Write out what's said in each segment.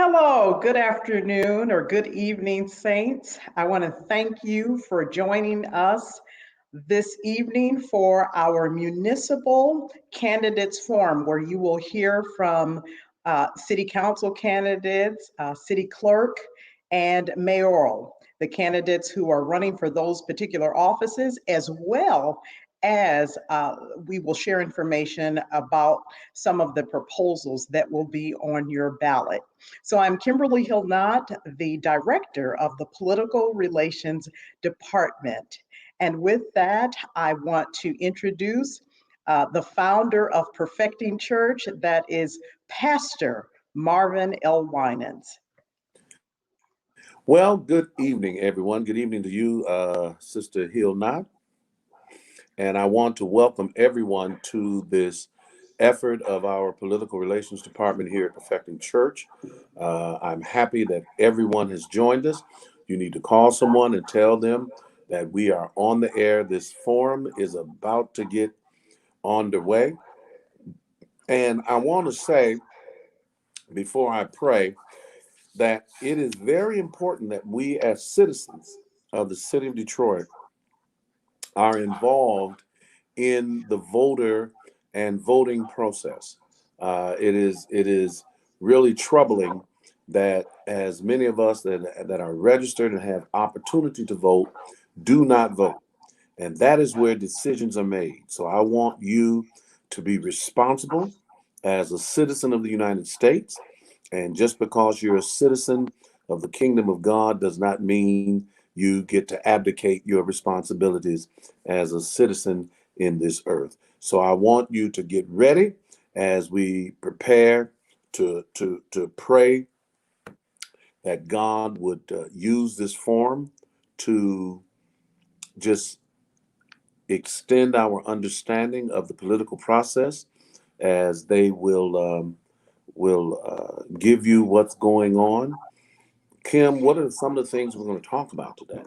Hello, good afternoon or good evening, Saints. I want to thank you for joining us this evening for our Municipal Candidates Forum, where you will hear from City Council candidates, City Clerk, and Mayoral, the candidates who are running for those particular offices, as well as we will share information about some of the proposals that will be on your ballot. So I'm Kimberly Hillnott, the Director of the Political Relations Department. And with that, I want to introduce the founder of Perfecting Church, that is Pastor Marvin L. Winans. Well, good evening, everyone. Good evening to you, Sister Hillnott. And I want to welcome everyone to this effort of our Political Relations Department here at Perfecting Church. I'm happy that everyone has joined us. You need to call someone and tell them that we are on the air. This forum is about to get underway. And I want to say, before I pray, that it is very important that we as citizens of the city of Detroit are involved in the voter and voting process. It is really troubling that as many of us that are registered and have opportunity to vote do not vote. And that is where decisions are made. So I want you to be responsible as a citizen of the United States. And just because you're a citizen of the kingdom of God does not mean you get to abdicate your responsibilities as a citizen in this earth. So I want you to get ready as we prepare to pray that God would use this forum to just extend our understanding of the political process, as they will give you what's going on. Kim, what are some of the things we're going to talk about today?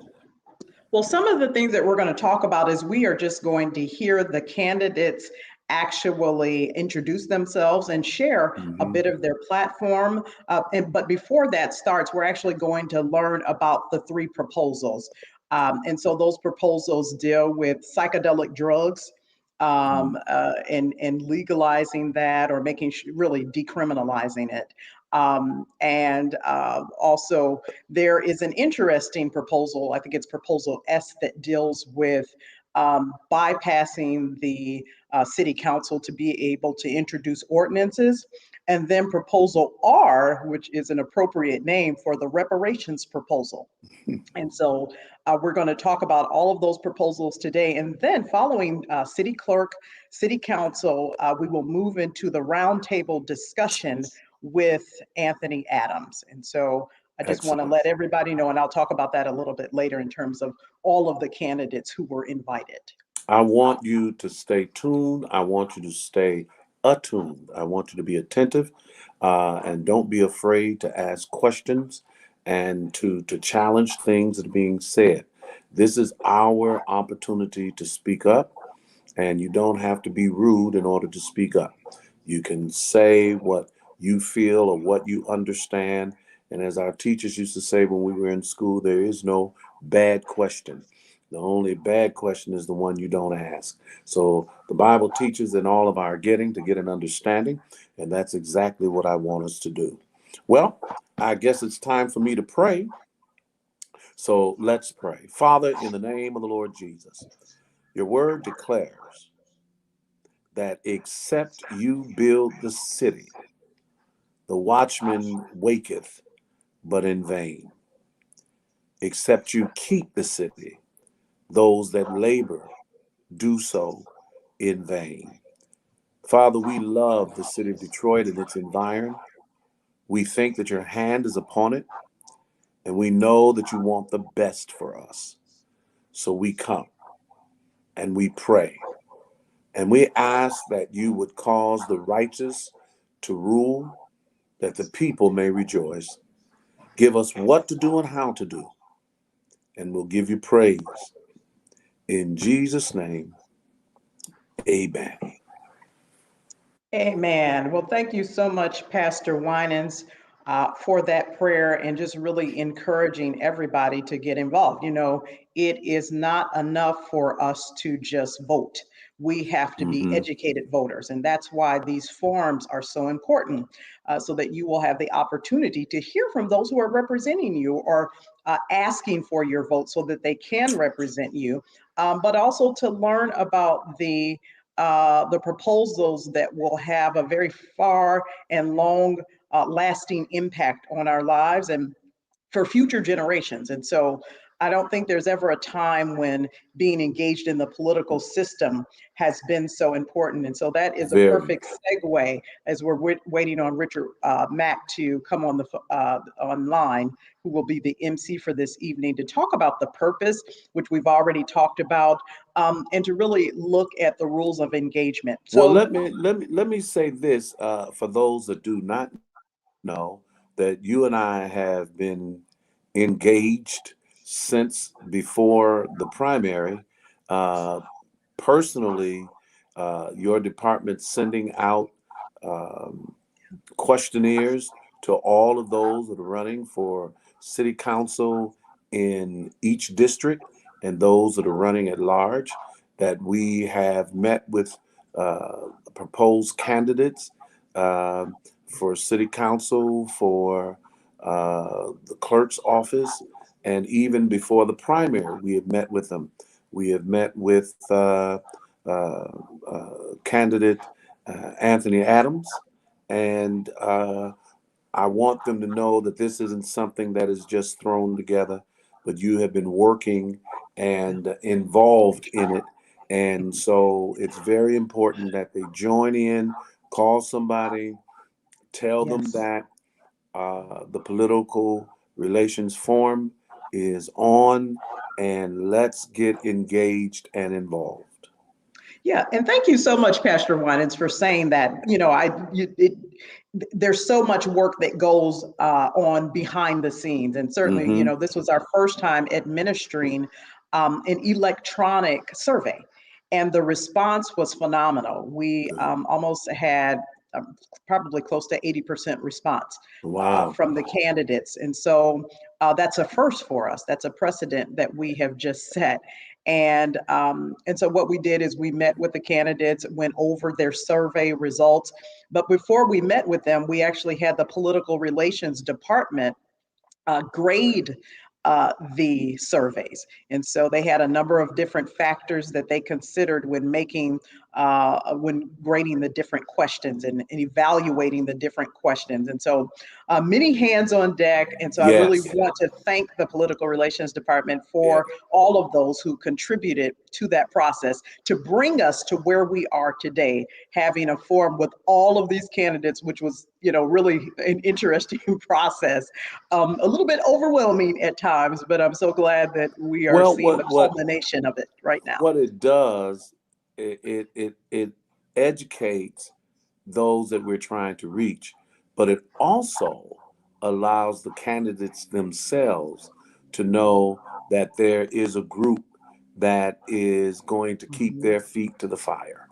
Well, some of the things that we're going to talk about is we are just going to hear the candidates actually introduce themselves and share a bit of their platform. But before that starts, we're actually going to learn about the three proposals. And so those proposals deal with psychedelic drugs, and legalizing that, or making really decriminalizing it. And also there is an interesting proposal, I think it's proposal S, that deals with bypassing the city council to be able to introduce ordinances. And then proposal R, which is an appropriate name for the reparations proposal. And so we're going to talk about all of those proposals today. And then following city clerk, city council, we will move into the roundtable discussion with Anthony Adams. And so I just want to let everybody know, and I'll talk about that a little bit later in terms of all of the candidates who were invited. I want you to stay tuned. I want you to stay attuned. I want you to be attentive, and don't be afraid to ask questions and to challenge things that are being said. This is our opportunity to speak up, and you don't have to be rude in order to speak up. You can say what you feel or what you understand. And as our teachers used to say when we were in school, there is no bad question. The only bad question is the one you don't ask. So the Bible teaches in all of our getting to get an understanding, and that's exactly what I want us to do. Well, I guess it's time for me to pray. So let's pray. Father, in the name of the Lord Jesus, your word declares that except you build the city, the watchman waketh, but in vain. Except you keep the city, those that labor do so in vain. Father, we love the city of Detroit and its environ. We think that your hand is upon it, and we know that you want the best for us. So we come and we pray, and we ask that you would cause the righteous to rule, that the people may rejoice. Give us what to do and how to do, and we'll give you praise. In Jesus' name, amen. Amen. Well, thank you so much, Pastor Winans, for that prayer and just really encouraging everybody to get involved. It is not enough for us to just vote. We have to be Mm-hmm. educated voters. And that's why these forums are so important, so that you will have the opportunity to hear from those who are representing you or asking for your vote so that they can represent you, but also to learn about the proposals that will have a very far and long lasting impact on our lives and for future generations. And so I don't think there's ever a time when being engaged in the political system has been so important. And so that is a Very. perfect segue as we're waiting on Richard Mack to come on the online, who will be the MC for this evening to talk about the purpose, which we've already talked about, and to really look at the rules of engagement. Well, So let me say this for those that do not know that you and I have been engaged since before the primary. Uh, Personally, your department sending out um, questionnaires to all of those that are running for city council in each district and those that are running at large, that we have met with proposed candidates uh, for city council, for the clerk's office, and even before the primary, we have met with them. We have met with candidate Anthony Adams, and I want them to know that this isn't something that is just thrown together, but you have been working and involved in it. And so it's very important that they join in, call somebody, tell them yes. that the political relations forum is on, and let's get engaged and involved. Yeah, and thank you so much, Pastor Winans, for saying that. There's so much work that goes on behind the scenes, and certainly, Mm-hmm. this was our first time administering an electronic survey, and the response was phenomenal. We Good. almost had probably close to 80% response Wow. from the candidates, and so that's a first for us. That's a precedent that we have just set. And so what we did is we met with the candidates, went over their survey results. But before we met with them, we actually had the political relations department grade the surveys. And so they had a number of different factors that they considered when grading the different questions and evaluating the different questions. And so many hands on deck. And so I really Yes. want to thank the political relations department Yeah. for all of those who contributed to that process to bring us to where we are today, having a forum with all of these candidates, which was, really an interesting process, a little bit overwhelming at times, but I'm so glad that we are Well, seeing what the what culmination of it right now. what it does, it educates those that we're trying to reach, but it also allows the candidates themselves to know that there is a group that is going to keep Mhm. their feet to the fire.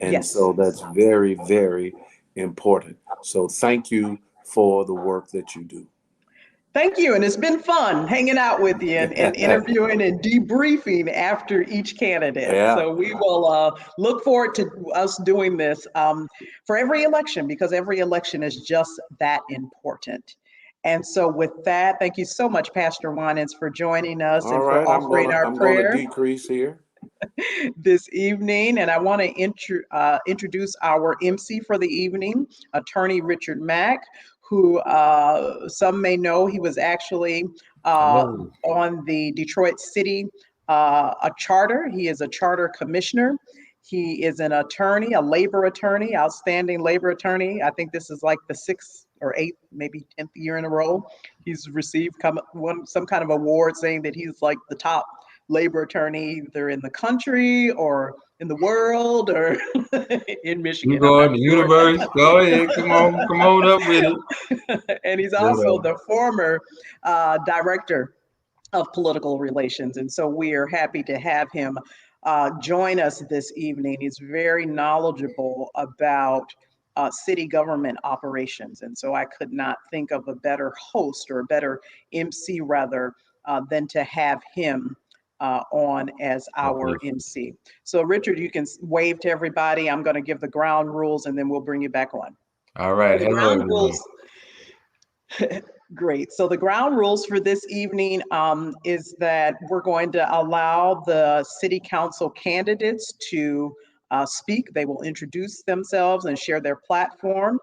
And Yes. so that's very, very important. So thank you for the work that you do. Thank you. And it's been fun hanging out with you and interviewing and debriefing after each candidate. Yeah. So we will look forward to us doing this for every election, because every election is just that important. And so with that, thank you so much, Pastor Winans, for joining us All and for right. I'm offering gonna our I'm gonna prayer decrease here. this evening. And I want to introduce our MC for the evening, Attorney Richard Mack, who some may know he was actually Hello. on the Detroit City a charter. He is a charter commissioner. He is an attorney, a labor attorney, outstanding labor attorney. I think this is like the sixth or eighth, maybe 10th year in a row he's received some kind of award saying that he's like the top labor attorney either in the country or in the world or in You Michigan. I'm go not in the sure. universe. Go ahead. Come on up with And he's also it. the former director of political relations. And so we are happy to have him join us this evening. He's very knowledgeable about city government operations. And so I could not think of a better host or a better MC rather than to have him on as our MC. So Richard, you can wave to everybody. I'm going to give the ground rules and then we'll bring you back on. All right. The Hello, ground everyone. rules. Great. So the ground rules for this evening is that we're going to allow the city council candidates to speak. They will introduce themselves and share their platform.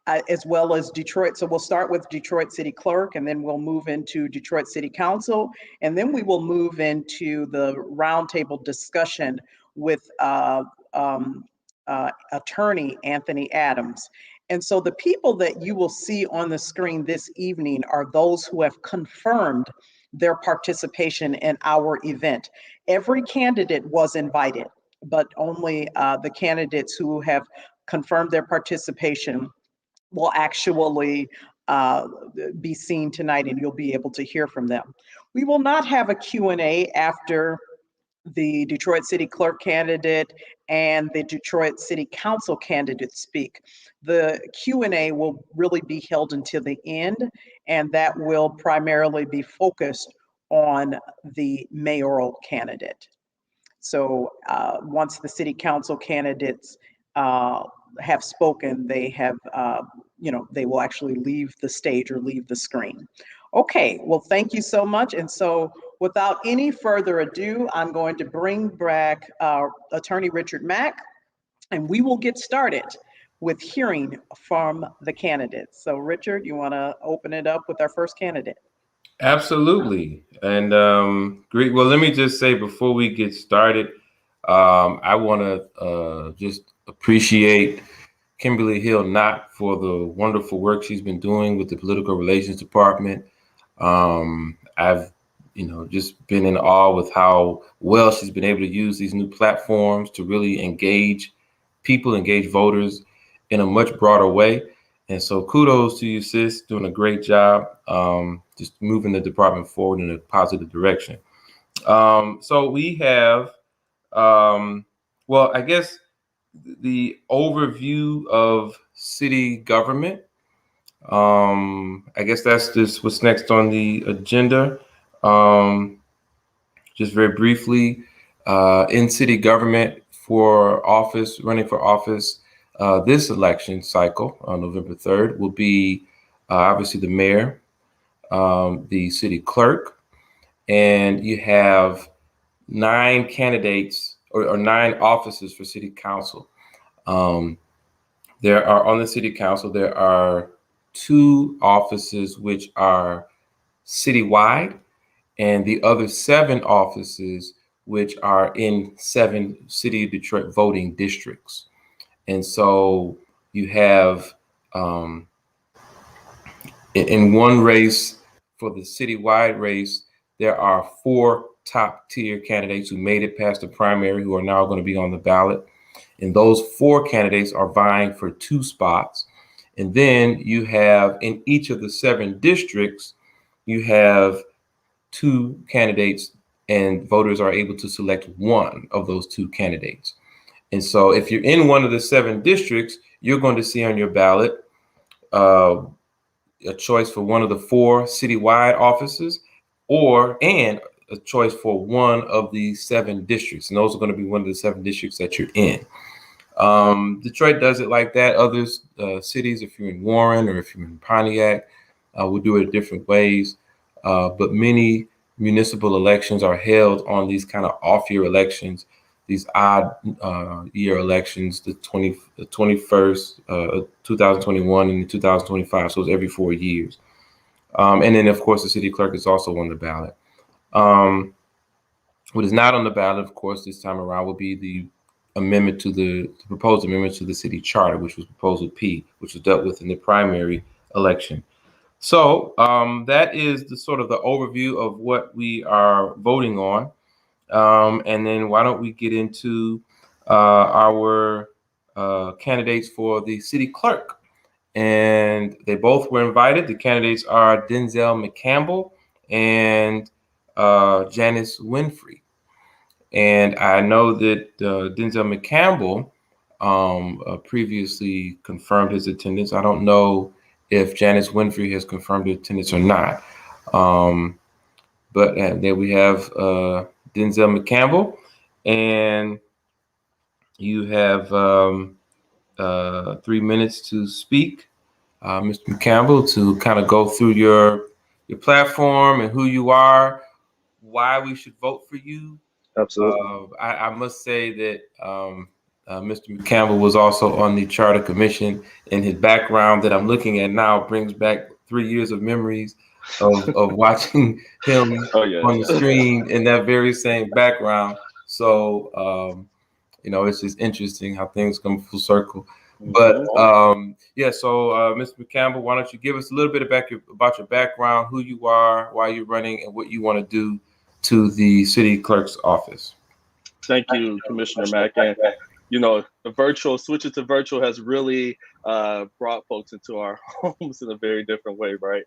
As well as Detroit. So we'll start with Detroit City Clerk, and then we'll move into Detroit City Council, and then we will move into the roundtable discussion with attorney Anthony Adams. And so the people that you will see on the screen this evening are those who have confirmed their participation in our event. Every candidate was invited, but only the candidates who have confirmed their participation will actually be seen tonight, and you'll be able to hear from them. We will not have a Q&A after the Detroit City Clerk candidate and the Detroit City Council candidate speak. The Q&A will really be held until the end, and that will primarily be focused on the mayoral candidate. So once the city council candidates have spoken, they have, they will actually leave the stage or leave the screen. Okay, well, thank you so much. And so without any further ado, I'm going to bring back Attorney Richard Mack, and we will get started with hearing from the candidates. So Richard, you want to open it up with our first candidate? Absolutely. And great. Well, let me just say before we get started, I want to just appreciate Kimberly Hill Knott for the wonderful work she's been doing with the Political Relations Department. I've, just been in awe with how well she's been able to use these new platforms to really engage people, engage voters in a much broader way. And so kudos to you, sis, doing a great job, just moving the department forward in a positive direction. So we have, I guess the overview of city government. I guess that's just what's next on the agenda. Just very briefly, in city government running for office, this election cycle on November 3rd will be obviously the mayor, the city clerk, and you have 9 candidates or 9 offices for city council. There are on the city council, there are 2 offices which are citywide, and the other 7 offices which are in 7 City of Detroit voting districts. And so you have in one race, for the citywide race, there are 4 top tier candidates who made it past the primary who are now going to be on the ballot. And those 4 candidates are vying for 2 spots. And then you have in each of the 7 districts, you have 2 candidates, and voters are able to select one of those 2 candidates. And so if you're in one of the 7 districts, you're going to see on your ballot a choice for one of the 4 citywide offices and a choice for one of the 7 districts. And those are going to be one of the 7 districts that you're in. Detroit does it like that. Other cities, if you're in Warren or if you're in Pontiac, will do it different ways. But many municipal elections are held on these kind of off-year elections, these odd year elections, the 21st, 2021 and 2025. So it's every 4 years. And then, of course, the city clerk is also on the ballot. What is not on the ballot, of course, this time around will be the proposed amendment to the city charter, which was Proposal P, which was dealt with in the primary election. So that is the sort of the overview of what we are voting on. And then why don't we get into our candidates for the city clerk. And they both were invited. The candidates are Denzel McCampbell and Janice Winfrey. And I know that Denzel McCampbell previously confirmed his attendance. I don't know if Janice Winfrey has confirmed his attendance or not. But then we have Denzel McCampbell, and you have 3 minutes to speak, Mr. McCampbell, to kind of go through your platform and who you are, why we should vote for you. Absolutely. I must say that Mr. McCampbell was also on the Charter Commission, and his background that I'm looking at now brings back 3 years of memories of watching him on the screen in that very same background. So, it's just interesting how things come full circle. But so Mr. McCampbell, why don't you give us a little bit about your background, who you are, why you're running, and what you want to do to the city clerk's office. Thank you, Commissioner Mack. And, the switching to virtual has really brought folks into our homes in a very different way, right?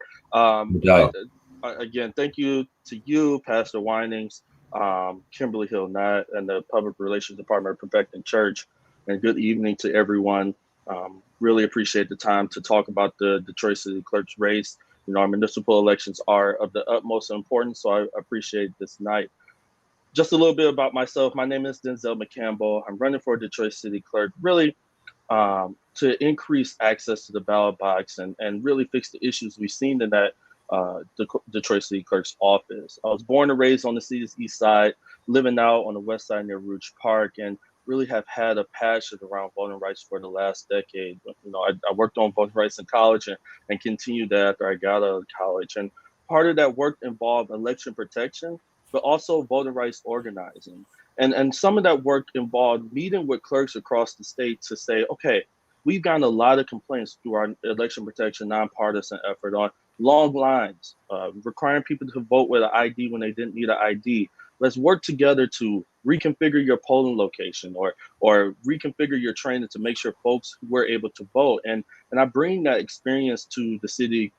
Again, thank you to you, Pastor Winans, Kimberly Hill Nat, and the Public Relations Department of Perfecting Church. And good evening to everyone. Really appreciate the time to talk about the Detroit City Clerk's race. Our municipal elections are of the utmost importance, so I appreciate this night. Just a little bit about myself. My name is Denzel McCampbell. I'm running for Detroit City Clerk, really to increase access to the ballot box and really fix the issues we've seen in that Detroit City Clerk's office. I was born and raised on the city's east side, living out on the west side near Rouge Park, and really have had a passion around voting rights for the last decade. I worked on voting rights in college and continued that after I got out of college. And part of that work involved election protection, but also voting rights organizing. And some of that work involved meeting with clerks across the state to say, okay, we've gotten a lot of complaints through our election protection nonpartisan effort on long lines, requiring people to vote with an ID when they didn't need an ID. Let's work together to reconfigure your polling location or reconfigure your training to make sure folks were able to vote. And I bring that experience to the city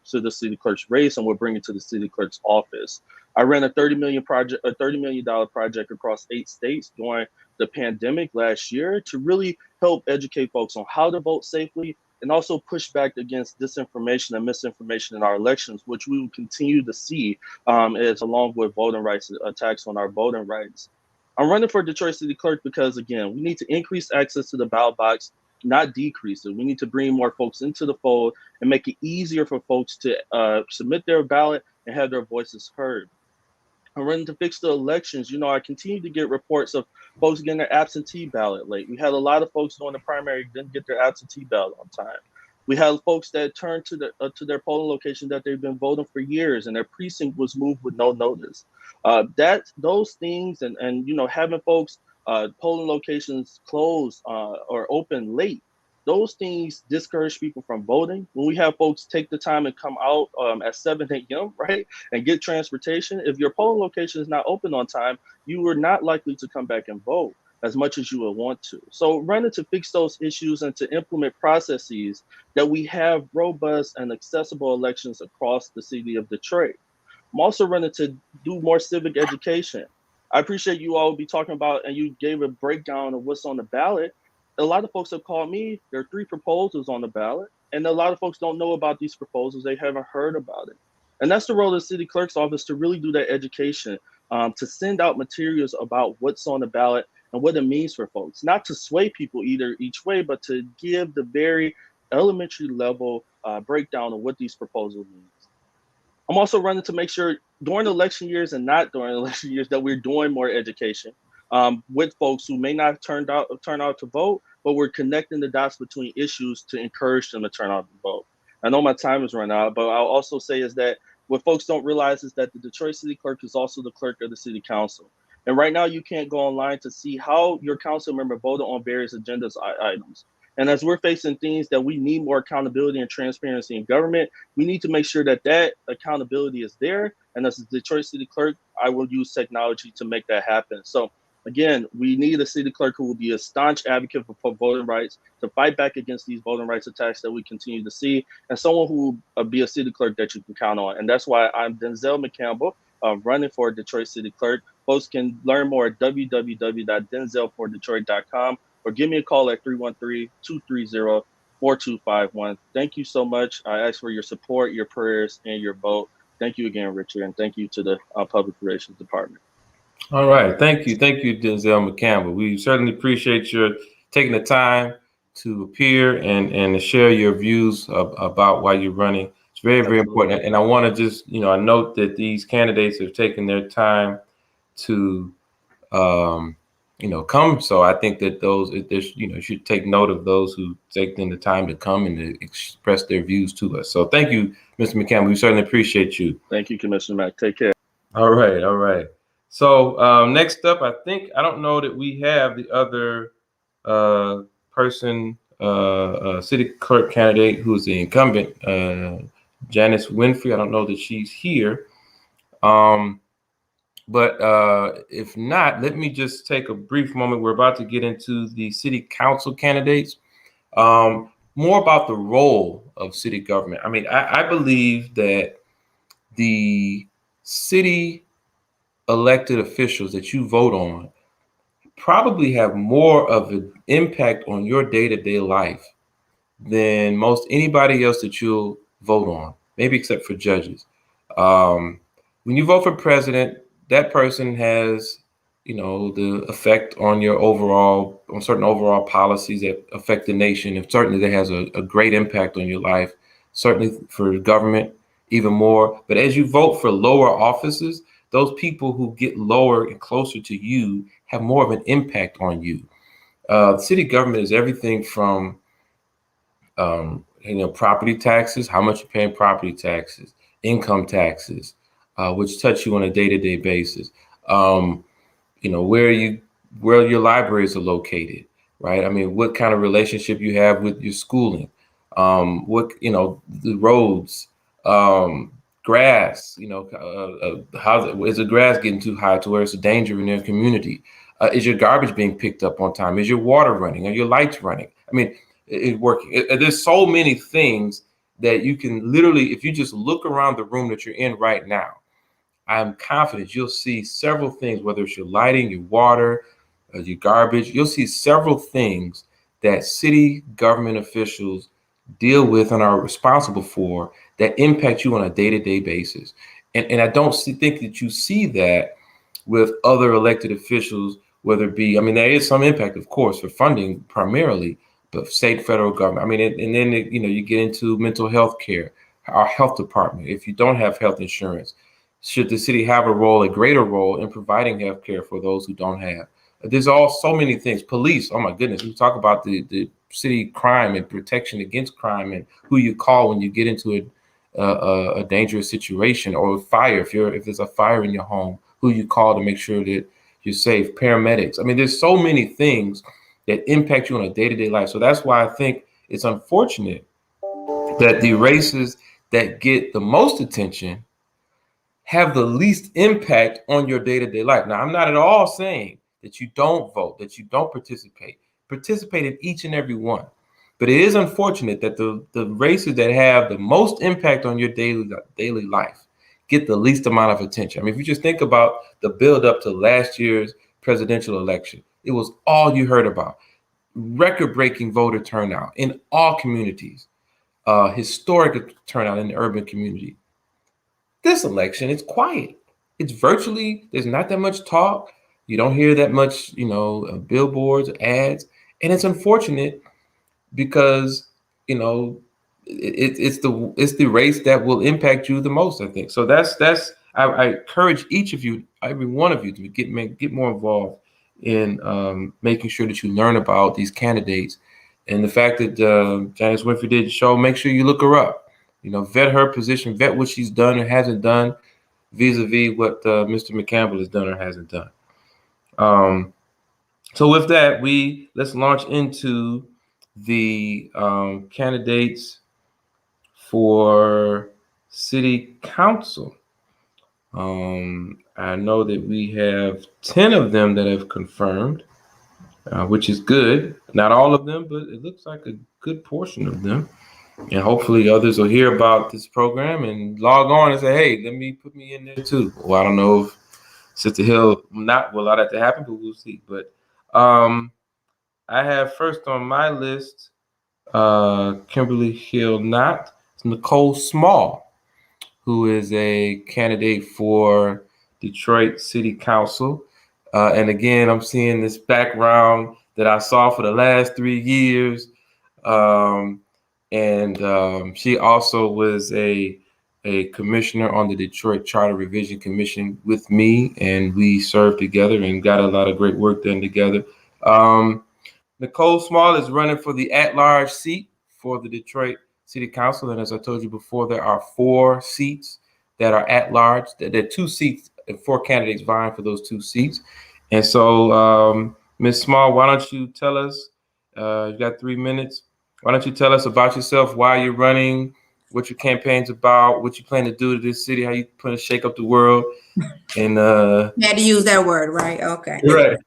clerk's race, and we're bringing to the city clerk's office. I ran a $30 million project across 8 states during the pandemic last year to really help educate folks on how to vote safely and also push back against disinformation and misinformation in our elections, which we will continue to see as along with voting rights attacks on our voting rights. I'm running for Detroit City Clerk because, again, we need to increase access to the ballot box, not decrease it. We need to bring more folks into the fold and make it easier for folks to submit their ballot and have their voices heard. I'm running to fix the elections. I continue to get reports of folks getting their absentee ballot late. We had a lot of folks during the primary didn't get their absentee ballot on time. We had folks that turned to their polling location that they've been voting for years, and their precinct was moved with no notice. Those things, and having folks polling locations closed or open late, those things discourage people from voting. When we have folks take the time and come out at 7 a.m., right, and get transportation, if your polling location is not open on time, you are not likely to come back and vote as much as you would want to. So running to fix those issues and to implement processes that we have robust and accessible elections across the city of Detroit. I'm also running to do more civic education. I appreciate you all be talking about, and you gave a breakdown of what's on the ballot. A lot of folks have called me. There are 3 proposals on the ballot, and a lot of folks don't know about these proposals. They haven't heard about it. And that's the role of the city clerk's office, to really do that education, to send out materials about what's on the ballot and what it means for folks, not to sway people either each way, but to give the very elementary level breakdown of what these proposals mean. I'm also running to make sure during election years and not during election years that we're doing more education with folks who may not turn out to vote, but we're connecting the dots between issues to encourage them to turn out to vote. I know my time is running out, but I'll also say is that what folks don't realize is that the Detroit City Clerk is also the clerk of the City Council. And right now you can't go online to see how your council member voted on various agendas items. And as we're facing things that we need more accountability and transparency in government, we need to make sure that that accountability is there. And as the Detroit City Clerk, I will use technology to make that happen. So again, we need a city clerk who will be a staunch advocate for voting rights, to fight back against these voting rights attacks that we continue to see, and someone who will be a city clerk that you can count on. And that's why I'm Denzel McCampbell, running for Detroit City Clerk. Folks can learn more at www.denzelfordetroit.com. or give me a call at 313-230-4251. Thank you so much. I ask for your support, your prayers, and your vote. Thank you again, Richard, and thank you to the Public Relations Department. All right. Thank you, Denzel McCampbell. We certainly appreciate your taking the time to appear and to share your views about why you're running. It's very, very important. And I want to just, I note that these candidates have taken their time to, come. So I think that should take note of those who take the time to come and to express their views to us. So thank you, Mr. McCampbell. We certainly appreciate you. Thank you, Commissioner Mack. Take care. All right. So next up, I don't know that we have the other person, city clerk candidate who's the incumbent, Janice Winfrey. I don't know that she's here. But if not, let me just take a brief moment. We're about to get into the city council candidates. More about the role of city government. I mean, I believe that the city elected officials that you vote on probably have more of an impact on your day-to-day life than most anybody else that you'll vote on, maybe except for judges. When you vote for president, that person has, the effect on on certain overall policies that affect the nation. And certainly that has a great impact on your life, certainly for government, even more. But as you vote for lower offices, those people who get lower and closer to you have more of an impact on you. City government is everything from, property taxes, how much you pay in property taxes, income taxes, which touch you on a day-to-day basis. Where your libraries are located, right? I mean, what kind of relationship you have with your schooling, the roads, grass, is the grass getting too high to where it's a danger in their community? Is your garbage being picked up on time? Is your water running? Are your lights running? I mean, it's working. There's so many things that you can literally, if you just look around the room that you're in right now, I'm confident you'll see several things, whether it's your lighting, your water, your garbage. You'll see several things that city government officials deal with and are responsible for that impact you on a day-to-day basis. And I don't think that you see that with other elected officials, whether it be, there is some impact, of course, for funding primarily, but state, federal government. And then, you get into mental health care, our health department. If you don't have health insurance, should the city have a greater role in providing health care for those who don't have? There's so many things. Police, oh my goodness, we talk about the city crime and protection against crime and who you call when you get into a dangerous situation, or fire. If there's a fire in your home, who you call to make sure that you're safe. Paramedics. There's so many things that impact you on a day-to-day life. So that's why I think it's unfortunate that the races that get the most attention have the least impact on your day-to-day life. Now, I'm not at all saying that you don't vote, that you don't participate. Participate in each and every one. But it is unfortunate that the races that have the most impact on your daily life get the least amount of attention. If you just think about the build up to last year's presidential election, it was all you heard about. Record-breaking voter turnout in all communities, historic turnout in the urban community. This election, it's quiet. It's virtually, there's not that much talk. You don't hear that much, billboards, ads. And it's unfortunate because, it's the race that will impact you the most, I think. So I encourage each of you, every one of you, to get more involved in making sure that you learn about these candidates. And the fact that Janice Winfrey did the show, make sure you look her up. Vet her position, vet what she's done or hasn't done, vis-a-vis what Mr. McCampbell has done or hasn't done. So with that, let's launch into the candidates for city council. I know that we have 10 of them that have confirmed, which is good. Not all of them, but it looks like a good portion of them. And hopefully others will hear about this program and log on and say, hey, put me in there too. Well, I don't know if Sister Hill will allow that to happen, but we'll see. But I have first on my list Kimberly Hill Knott, Nicole Small, who is a candidate for Detroit City Council. And again, I'm seeing this background that I saw for the last 3 years. She also was a commissioner on the Detroit Charter Revision Commission with me, and we served together and got a lot of great work done together. Nicole Small is running for the at-large seat for the Detroit City Council. And as I told you before, there are 4 seats that are at-large. There are 2 seats and 4 candidates vying for those 2 seats. And so, Ms. Small, why don't you tell us, you've got 3 minutes. Why don't you tell us about yourself, why you're running, what your campaign's about, what you plan to do to this city, how you plan to shake up the world. And you had to use that word, right? Okay. Right.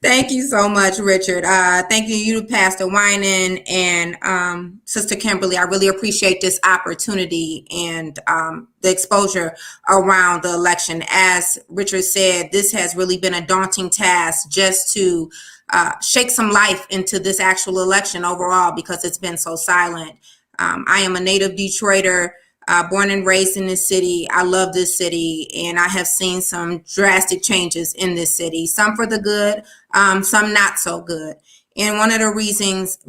Thank you so much, Richard. Thank you, Pastor Winan and Sister Kimberly. I really appreciate this opportunity and the exposure around the election. As Richard said, this has really been a daunting task just to shake some life into this actual election overall because it's been so silent. I am a native Detroiter. Born and raised in this city. I love this city, and I have seen some drastic changes in this city, some for the good, some not so good. And one of the reasons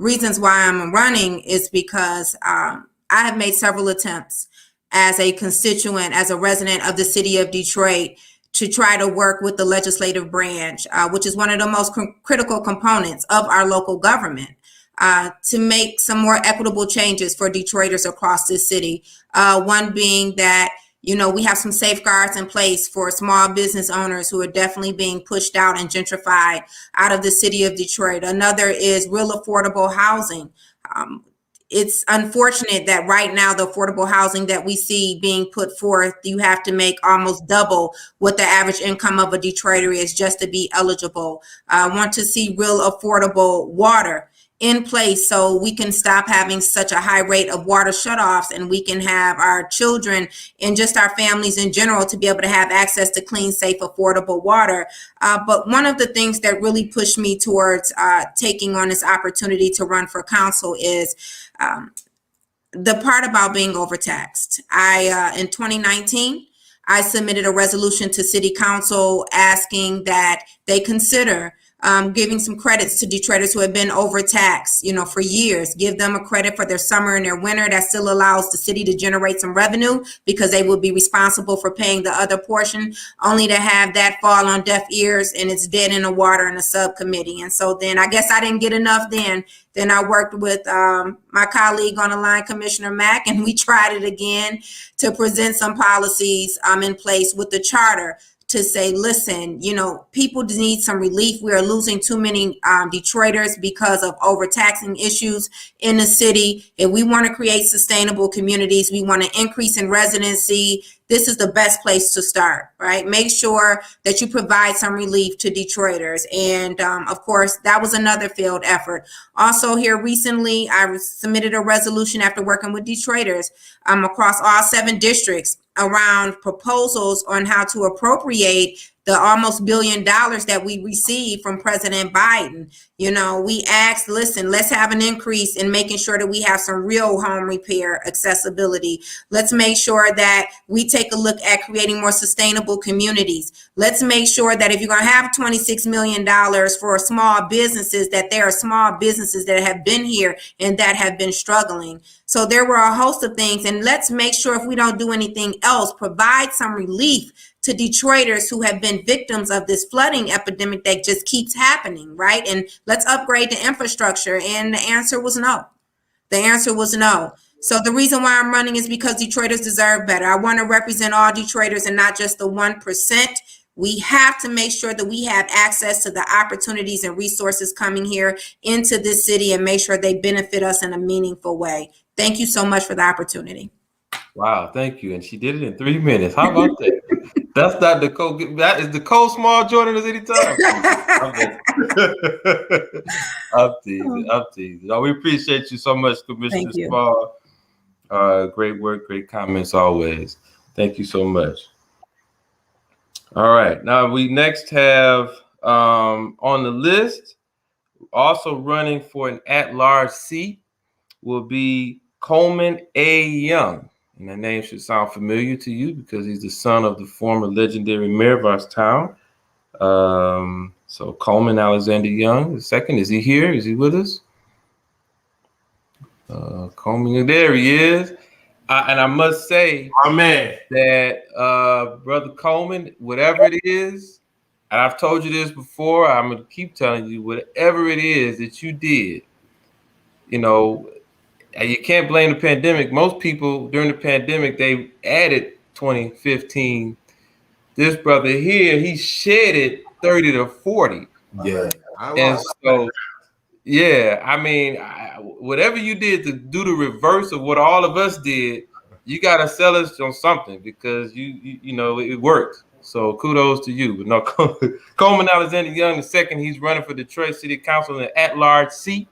why I'm running is because I have made several attempts as a constituent, as a resident of the city of Detroit, to try to work with the legislative branch, which is one of the most critical components of our local government. To make some more equitable changes for Detroiters across this city. One being that, we have some safeguards in place for small business owners who are definitely being pushed out and gentrified out of the city of Detroit. Another is real affordable housing. It's unfortunate that right now the affordable housing that we see being put forth, you have to make almost double what the average income of a Detroiter is just to be eligible. I want to see real affordable water in place so we can stop having such a high rate of water shutoffs, and we can have our children and just our families in general to be able to have access to clean, safe, affordable water. But one of the things that really pushed me towards taking on this opportunity to run for council is the part about being overtaxed. In 2019, I submitted a resolution to City Council asking that they consider giving some credits to Detroiters who have been overtaxed, for years. Give them a credit for their summer and their winter. That still allows the city to generate some revenue because they will be responsible for paying the other portion, only to have that fall on deaf ears and it's dead in the water in a subcommittee. And so then I guess I didn't get enough then. Then I worked with my colleague on the line, Commissioner Mack, and we tried it again to present some policies in place with the charter to say, listen, people need some relief. We are losing too many Detroiters because of overtaxing issues in the city. If we want to create sustainable communities, we want to increase in residency, this is the best place to start, right? Make sure that you provide some relief to Detroiters. And of course, that was another failed effort. Also here recently, I submitted a resolution after working with Detroiters across all 7 districts around proposals on how to appropriate the almost $1 billion that we received from President Biden. We asked, listen, let's have an increase in making sure that we have some real home repair accessibility. Let's make sure that we take a look at creating more sustainable communities. Let's make sure that if you're going to have $26 million for small businesses, that there are small businesses that have been here and that have been struggling. So there were a host of things. And let's make sure, if we don't do anything else, provide some relief to Detroiters who have been victims of this flooding epidemic that just keeps happening, right? And let's upgrade the infrastructure. And the answer was no. The answer was no. So the reason why I'm running is because Detroiters deserve better. I want to represent all Detroiters and not just the 1%. We have to make sure that we have access to the opportunities and resources coming here into this city and make sure they benefit us in a meaningful way. Thank you so much for the opportunity. Wow, thank you. And she did it in 3 minutes. How about that? That's not Nicole. That is Nicole Small joining us anytime. I'm teasing. No, we appreciate you so much, Commissioner Small. Great work, great comments always. Thank you so much. All right. Now we next have On the list, also running for an at-large seat will be Coleman A. Young. And that name should sound familiar to you because he's the son of the former legendary mayor of our town. So Coleman Alexander Young, the second. Is he here? Is he with us? Coleman, there he is. And I must say, my man, that Brother Coleman, whatever it is, and I've told you this before, I'm going to keep telling you, whatever it is that you did, you know, you can't blame the pandemic. Most people during the pandemic, they added 2015. This brother here, he shedded 30 to 40. yeah. And so, yeah, I mean, whatever you did to do the reverse of what all of us did, you got to sell us on something because you know, it worked. So kudos to you. But no, Coleman Alexander Young, the second, he's running for Detroit City Council in an at-large seat.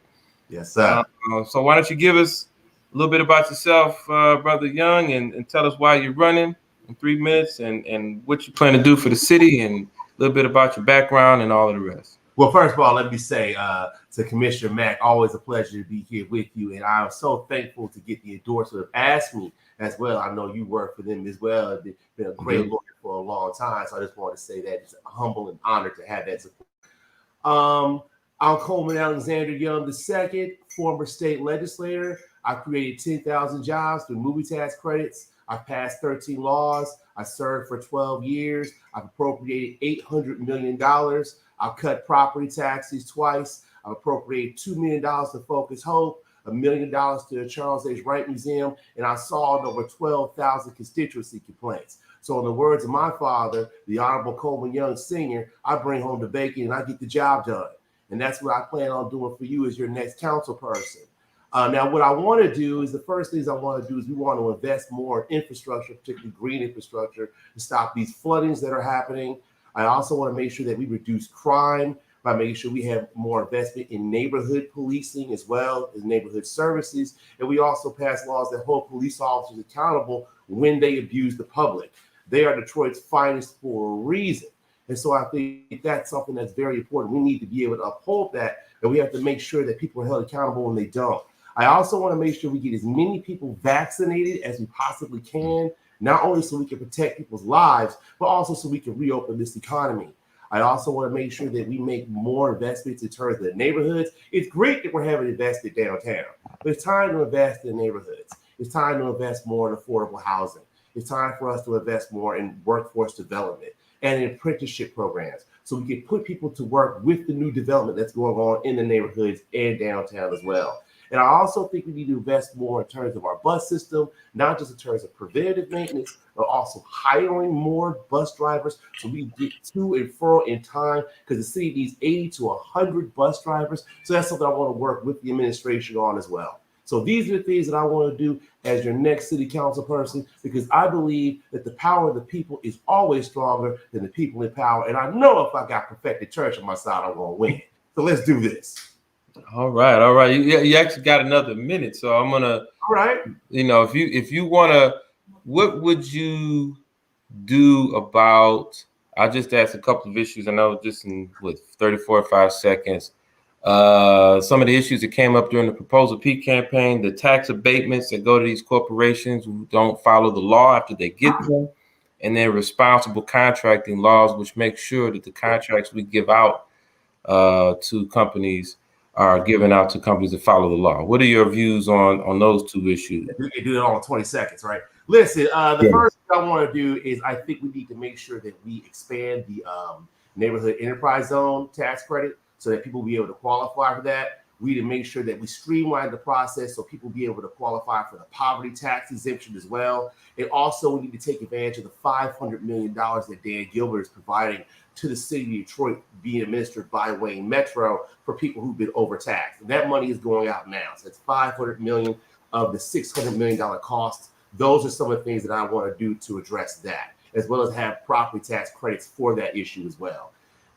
Yes, sir. So why don't you give us a little bit about yourself, Brother Young, and tell us why you're running in 3 minutes and what you plan to do for the city and a little bit about your background and all of the rest. Well, first of all, let me say to Commissioner Mack, always a pleasure to be here with you. And I'm so thankful to get the endorsement of Ask Me as well. I know you work for them as well. It's been a great lawyer for a long time. So I just want to say that it's a humble and honor to have that support. I'm Coleman Alexander Young II, former state legislator. I created 10,000 jobs through movie tax credits. I passed 13 laws. I served for 12 years. I've appropriated $800 million. I've cut property taxes twice. I've appropriated $2 million to Focus Hope, $1 million to the Charles H. Wright Museum, and I solved over 12,000 constituency complaints. So in the words of my father, the Honorable Coleman Young Sr., I bring home the bacon and I get the job done. And that's what I plan on doing for you as your next council person. Now, what I want to do is the first things I want to do is we want to invest more in infrastructure, particularly green infrastructure, to stop these floodings that are happening. I also want to make sure that we reduce crime by making sure we have more investment in neighborhood policing as well as neighborhood services. And we also pass laws that hold police officers accountable when they abuse the public. They are Detroit's finest for a reason. And so I think that's something that's very important. We need to be able to uphold that, and we have to make sure that people are held accountable when they don't. I also want to make sure we get as many people vaccinated as we possibly can, not only so we can protect people's lives, but also so we can reopen this economy. I also want to make sure that we make more investments in terms of the neighborhoods. It's great that we're having invested downtown, but it's time to invest in neighborhoods. It's time to invest more in affordable housing. It's time for us to invest more in workforce development and in apprenticeship programs, so we can put people to work with the new development that's going on in the neighborhoods and downtown as well. And I also think we need to invest more in terms of our bus system, not just in terms of preventative maintenance, but also hiring more bus drivers so we get to and fro in time, because the city needs 80 to 100 bus drivers. So that's something I want to work with the administration on as well. So these are the things that I want to do as your next city council person, because I believe that the power of the people is always stronger than the people in power. And I know if I got perfected church on my side, I'm going to win. So let's do this. All right. You actually got another minute, so I'm gonna. All right. You know, if you wanna, what would you do about? I just asked a couple of issues. I know just in 30, 45 seconds. Some of the issues that came up during the Proposal P campaign, the tax abatements that go to these corporations who don't follow the law after they get them, and then responsible contracting laws, which make sure that the contracts we give out to companies are given out to companies that follow the law. What are your views on those two issues? We can do it all in 20 seconds, right? Listen, the first thing I want to do is I think we need to make sure that we expand the neighborhood enterprise zone tax credit so that people will be able to qualify for that. We need to make sure that we streamline the process so people will be able to qualify for the poverty tax exemption as well. And also we need to take advantage of the $500 million that Dan Gilbert is providing to the city of Detroit being administered by Wayne Metro for people who've been overtaxed. And that money is going out now. So it's $500 million of the $600 million cost. Those are some of the things that I want to do to address that, as well as have property tax credits for that issue as well.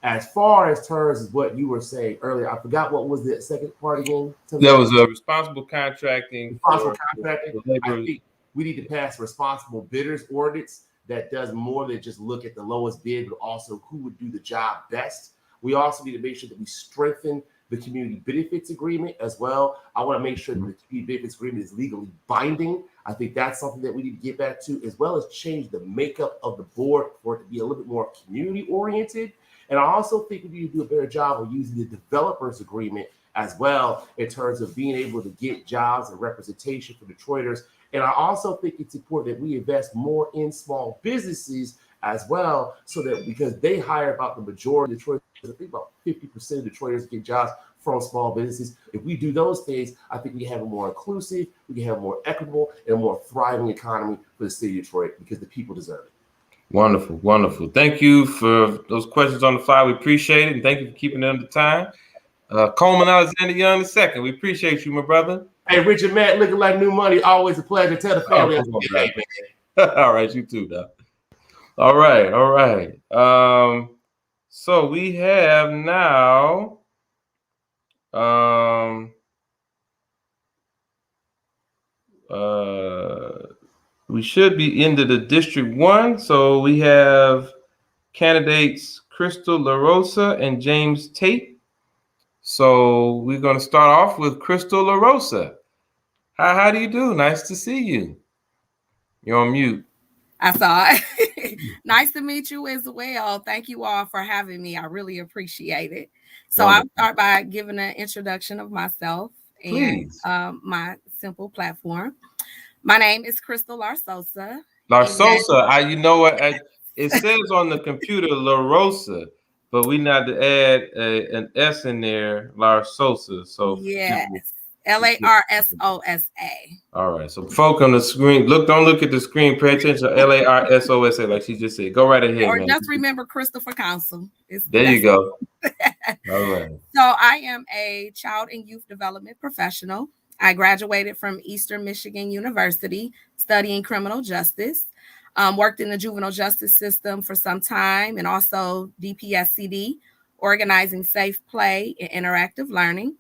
As far as terms of what you were saying earlier, I forgot what was the second part again. That was responsible contracting. Responsible contracting. I think we need to pass a responsible bidders ordinance that does more than just look at the lowest bid, but also who would do the job best. We also need to make sure that we strengthen the community benefits agreement as well. I want to make sure that the community benefits agreement is legally binding. I think that's something that we need to get back to, as well as change the makeup of the board for it to be a little bit more community oriented. And I also think we need to do a better job of using the developers agreement as well in terms of being able to get jobs and representation for Detroiters. And I also think it's important that we invest more in small businesses as well, so that because they hire about the majority of Detroiters, I think about 50% of Detroiters get jobs from small businesses. If we do those things, I think we can have a more inclusive, we can have a more equitable, and a more thriving economy for the city of Detroit, because the people deserve it. Wonderful, wonderful. Thank you for those questions on the fly. We appreciate it, and thank you for keeping them to time. Coleman Alexander Young II, we appreciate you, my brother. Hey, Richard Matt, looking like new money. Always a pleasure. Tell the family. All right, you too, Doc. All right, all right. So we have now we should be into the District 1. So we have candidates Krystal Larosa and James Tate. So we're going to start off with Krystal Larosa. How do you do? Nice to see you. You're on mute. I saw it. Nice to meet you as well. Thank you all for having me. I really appreciate it. So I'll start by giving an introduction of myself and my simple platform. My name is Krystal Larsosa. Larsosa. You know what? It says on the computer Larosa, but we need to add an S in there, Larsosa. So yes. Larsosa. All right. So folk on the screen, don't look at the screen, pay attention to Larsosa, like she just said. Go right ahead. Or man. just remember Krystal For Council. There you go. All right. So I am a child and youth development professional. I graduated from Eastern Michigan University studying criminal justice. Worked in the juvenile justice system for some time, and also DPSCD, organizing safe play and interactive learning.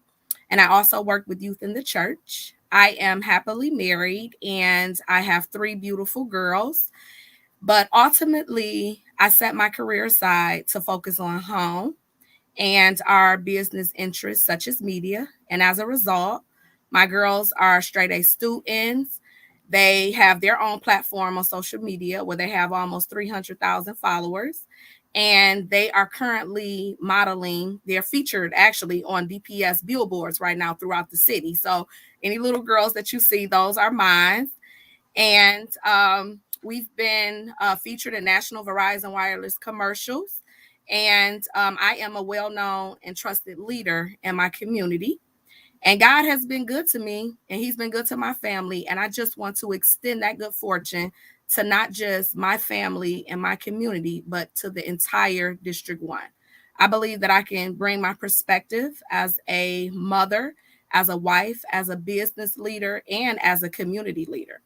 And I also work with youth in the church. I am happily married and I have 3 beautiful girls. But ultimately, I set my career aside to focus on home and our business interests, such as media. And as a result, my girls are straight A students. They have their own platform on social media where they have almost 300,000 followers. And they are currently modeling. They're featured actually on DPS billboards right now throughout the city. So any little girls that you see, those are mine. And we've been featured in national Verizon wireless commercials. And I am a well-known and trusted leader in my community. And God has been good to me, and he's been good to my family. And I just want to extend that good fortune to not just my family and my community, but to the entire District 1. I believe that I can bring my perspective as a mother, as a wife, as a business leader, and as a community leader.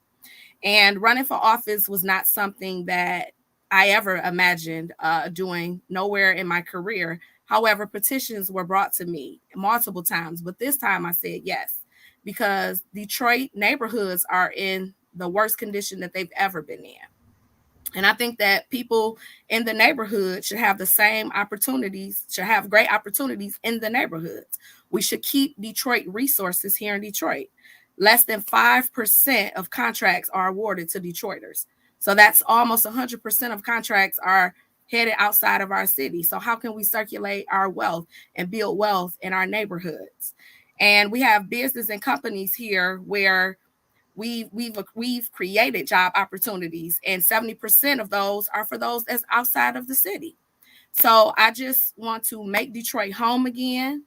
And running for office was not something that I ever imagined doing, nowhere in my career. However, petitions were brought to me multiple times, but this time I said yes, because Detroit neighborhoods are in the worst condition that they've ever been in. And I think that people in the neighborhood should have the same opportunities, should have great opportunities in the neighborhoods. We should keep Detroit resources here in Detroit. Less than 5% of contracts are awarded to Detroiters. So that's almost 100% of contracts are headed outside of our city. So how can we circulate our wealth and build wealth in our neighborhoods? And we have business and companies here where we've created job opportunities, and 70% of those are for those that's outside of the city. So I just want to make Detroit home again.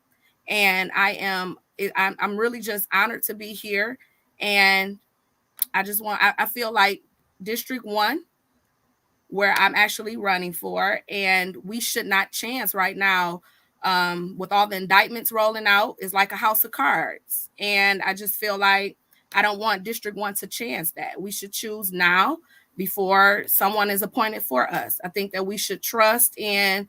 And I'm really just honored to be here. And I feel like District 1, where I'm actually running for, and we should not chance right now with all the indictments rolling out. It's like a house of cards. And I just feel like I don't want District 1 to chance that. We should choose now before someone is appointed for us. I think that we should trust in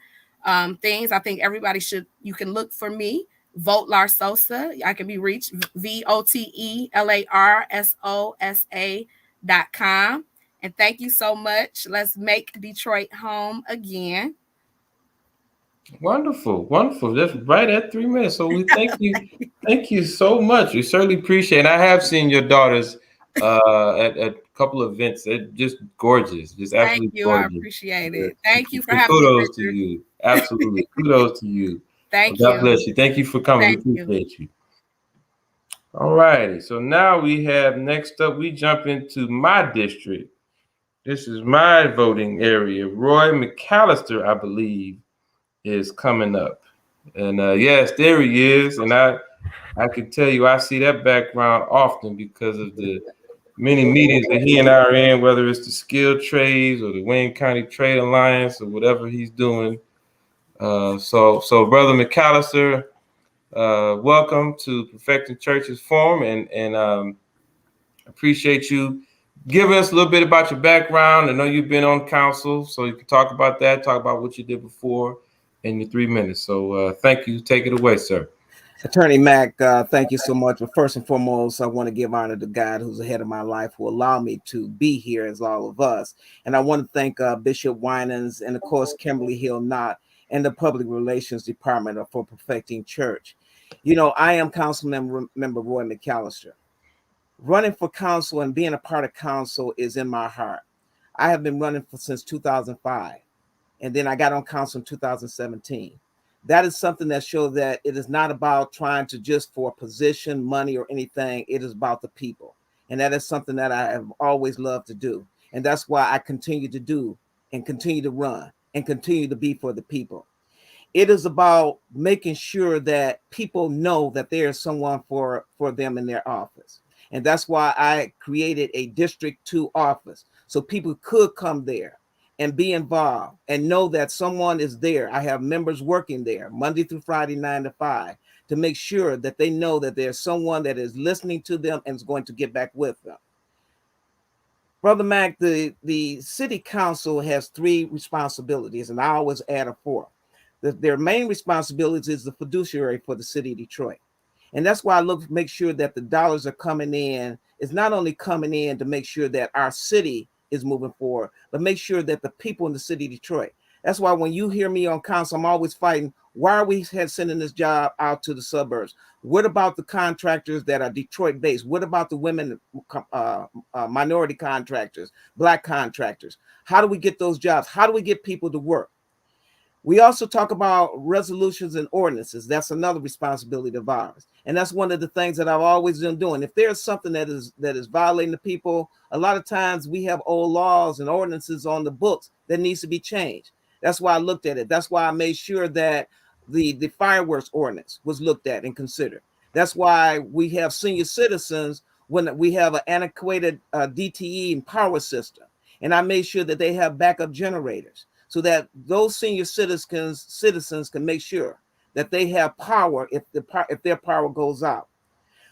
things. I think everybody should, you can look for me, Vote Larsosa. I can be reached VOTELARSOSA.com. And thank you so much. Let's make Detroit home again. Wonderful, wonderful. That's right at 3 minutes. So we thank you so much. We certainly appreciate it. I have seen your daughters at a couple of events. They're just gorgeous, just Thank absolutely you. I gorgeous. appreciate Yeah. it. Thank you for So having me, kudos to Richard. you. Absolutely. Kudos to you. Thank God you. bless you. Thank you for coming. Thank We you. appreciate you. All righty. So now we have next up, we jump into my district. This is my voting area. Roy McCalister, I believe, is coming up. And yes, there he is. And I can tell you, I see that background often because of the many meetings that he and I are in, whether it's the skilled trades or the Wayne County Trade Alliance or whatever he's doing. So Brother McCalister, welcome to Perfecting Churches Forum, and appreciate you giving us a little bit about your background. I know you've been on council, so you can talk about that, talk about what you did before in your 3 minutes. So thank you. Take it away, sir. Attorney Mack, thank you so much. But first and foremost, I want to give honor to God who's ahead of my life, who allowed me to be here as all of us. And I want to thank Bishop Winans and, of course, Kimberly Hill Knott and the Public Relations Department for Perfecting Church. You know, I am Councilman member Roy McCalister. Running for council and being a part of council is in my heart. I have been running since 2005, and then I got on council in 2017. That is something that shows that it is not about trying to just for position, money, or anything. It is about the people. And that is something that I have always loved to do. And that's why I continue to do and continue to run and continue to be for the people. It is about making sure that people know that there is someone for them in their office. And that's why I created a District 2 office so people could come there and be involved and know that someone is there. I have members working there Monday through Friday, 9 to 5, to make sure that they know that there's someone that is listening to them and is going to get back with them. Brother Mack, the city council has 3 responsibilities, and I always add a 4th. Their main responsibility is the fiduciary for the city of Detroit. And that's why I make sure that the dollars are coming in. It's not only coming in to make sure that our city is moving forward, but make sure that the people in the city of Detroit. That's why when you hear me on council, I'm always fighting. Why are we sending this job out to the suburbs? What about the contractors that are Detroit based? What about the women, minority contractors, Black contractors? How do we get those jobs? How do we get people to work? We also talk about resolutions and ordinances. That's another responsibility of ours. And that's one of the things that I've always been doing. If there's something that is violating the people, a lot of times we have old laws and ordinances on the books that needs to be changed. That's why I looked at it. That's why I made sure that the fireworks ordinance was looked at and considered. That's why we have senior citizens when we have an antiquated DTE and power system. And I made sure that they have backup generators, so that those senior citizens can make sure that they have power if their power goes out.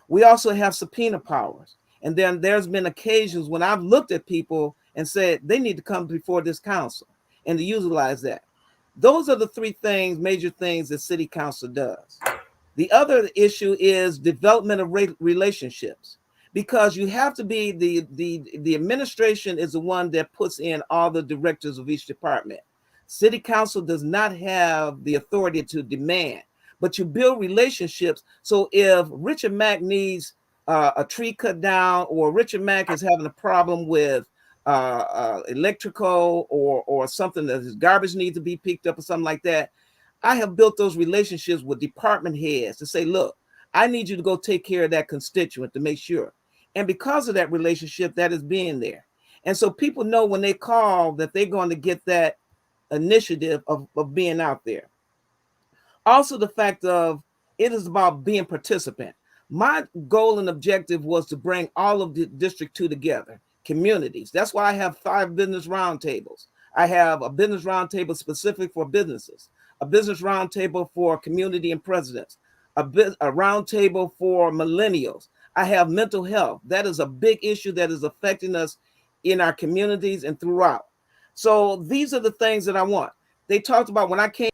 We also have subpoena powers. And then there's been occasions when I've looked at people and said they need to come before this council and to utilize that. Those are the 3 major things that city council does. The other issue is development of relationships, because you have to be the administration is the one that puts in all the directors of each department. City council does not have the authority to demand, but you build relationships. So if Richard Mack needs a tree cut down, or Richard Mack is having a problem with electrical or something that his garbage needs to be picked up or something like that, I have built those relationships with department heads to say, look, I need you to go take care of that constituent to make sure. And because of that relationship, that is being there. And so people know when they call that they're going to get that initiative of being out there. Also, the fact of it is about being participant. My goal and objective was to bring all of the District 2 together, communities. That's why I have 5 business roundtables. I have a business roundtable specific for businesses, a business roundtable for community and presidents, a roundtable for millennials. I have mental health. That is a big issue that is affecting us in our communities and throughout. So these are the things that I want. They talked about when I came.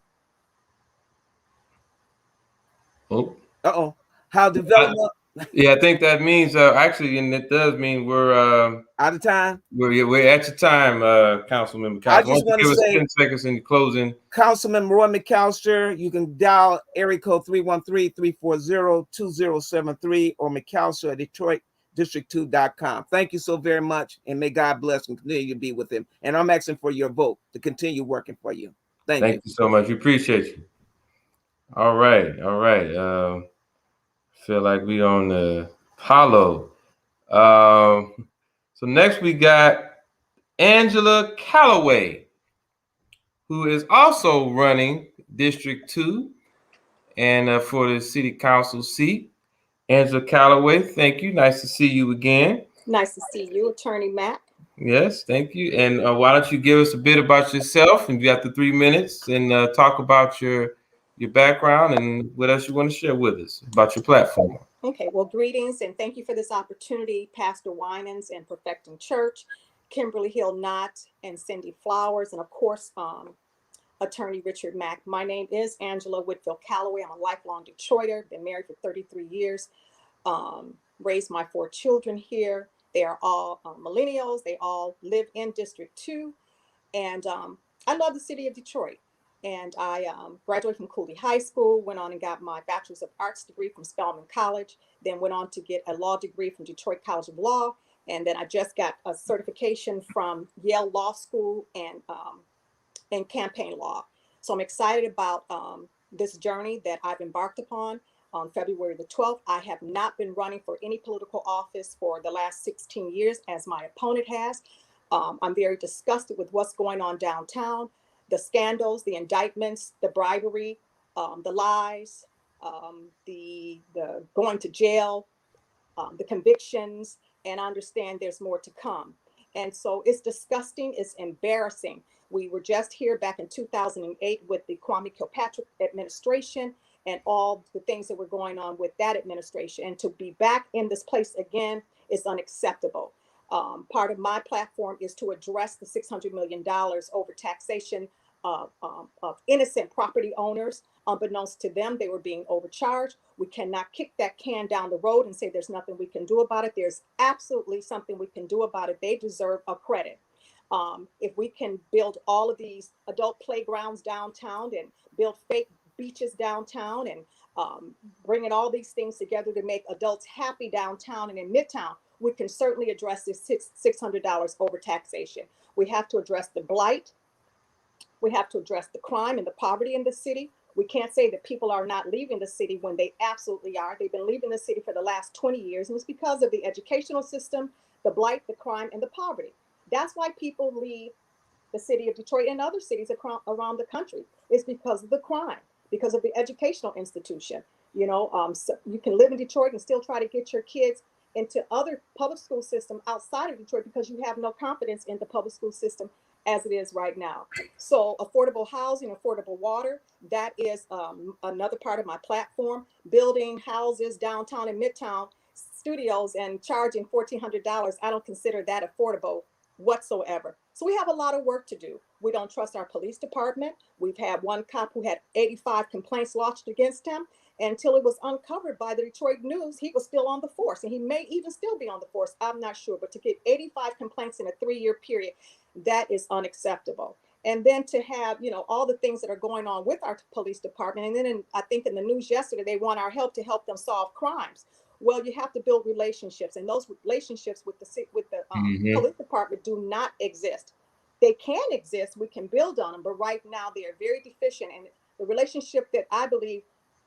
Oh, How development. Yeah, I think that means actually, and it does mean we're Out of time. We're at your time, Councilman McCalister. I just want to give us say, 10 seconds in closing. Councilman Roy McCalister, you can dial area code 313-340-2073 or McCalister at DetroitDistrict2.com. Thank you so very much, and may God bless and continue to be with him. And I'm asking for your vote to continue working for you. Thank you so much. We appreciate you. All right. Feel like we on the hollow. So next we got Angela Calloway, who is also running District 2 and for the city council seat. Angela Calloway, thank you. Nice to see you again. Nice to see you, Attorney Mack. Yes, thank you. And why don't you give us a bit about yourself, and you got the 3 minutes, and talk about your background and what else you want to share with us about your platform. Okay, well, greetings and thank you for this opportunity, Pastor Winans and Perfecting Church, Kimberly Hill Knott and Cindy Flowers, and of course, Attorney Richard Mack. My name is Angela Whitfield Calloway. I'm a lifelong Detroiter, been married for 33 years, raised my 4 children here. They are all millennials. They all live in District 2. And I love the city of Detroit. And I graduated from Cooley High School, went on and got my Bachelor's of Arts degree from Spelman College, then went on to get a law degree from Detroit College of Law. And then I just got a certification from Yale Law School and campaign law. So I'm excited about this journey that I've embarked upon. On February the 12th, I have not been running for any political office for the last 16 years, as my opponent has. I'm very disgusted with what's going on downtown, the scandals, the indictments, the bribery, the lies, the going to jail, the convictions, and I understand there's more to come. And so it's disgusting, it's embarrassing. We were just here back in 2008 with the Kwame Kilpatrick administration and all the things that were going on with that administration. And to be back in this place again is unacceptable. Part of my platform is to address the $600 million over taxation of innocent property owners. Unbeknownst to them, they were being overcharged. We cannot kick that can down the road and say there's nothing we can do about it. There's absolutely something we can do about it. They deserve a credit. If we can build all of these adult playgrounds downtown and build fake beaches downtown and bringing all these things together to make adults happy downtown and in Midtown, we can certainly address this $600 over taxation. We have to address the blight. We have to address the crime and the poverty in the city. We can't say that people are not leaving the city when they absolutely are. They've been leaving the city for the last 20 years, and it's because of the educational system, the blight, the crime, and the poverty. That's why people leave the city of Detroit and other cities around the country. It's because of the crime, because of the educational institution. So you can live in Detroit and still try to get your kids into other public school system outside of Detroit because you have no confidence in the public school system as it is right now. So affordable housing, affordable water, that is another part of my platform. Building houses downtown and Midtown, studios, and charging $1,400, I don't consider that affordable whatsoever. So we have a lot of work to do. We don't trust our police department. We've had one cop who had 85 complaints lodged against him. Until it was uncovered by the Detroit News, he was still on the force, and he may even still be on the force. I'm not sure, but to get 85 complaints in a 3-year period, that is unacceptable. And then to have, all the things that are going on with our police department. And then I think in the news yesterday, they want our help to help them solve crimes. Well, you have to build relationships, and those relationships with the police department do not exist. They can exist. We can build on them, but right now they are very deficient. And the relationship that I believe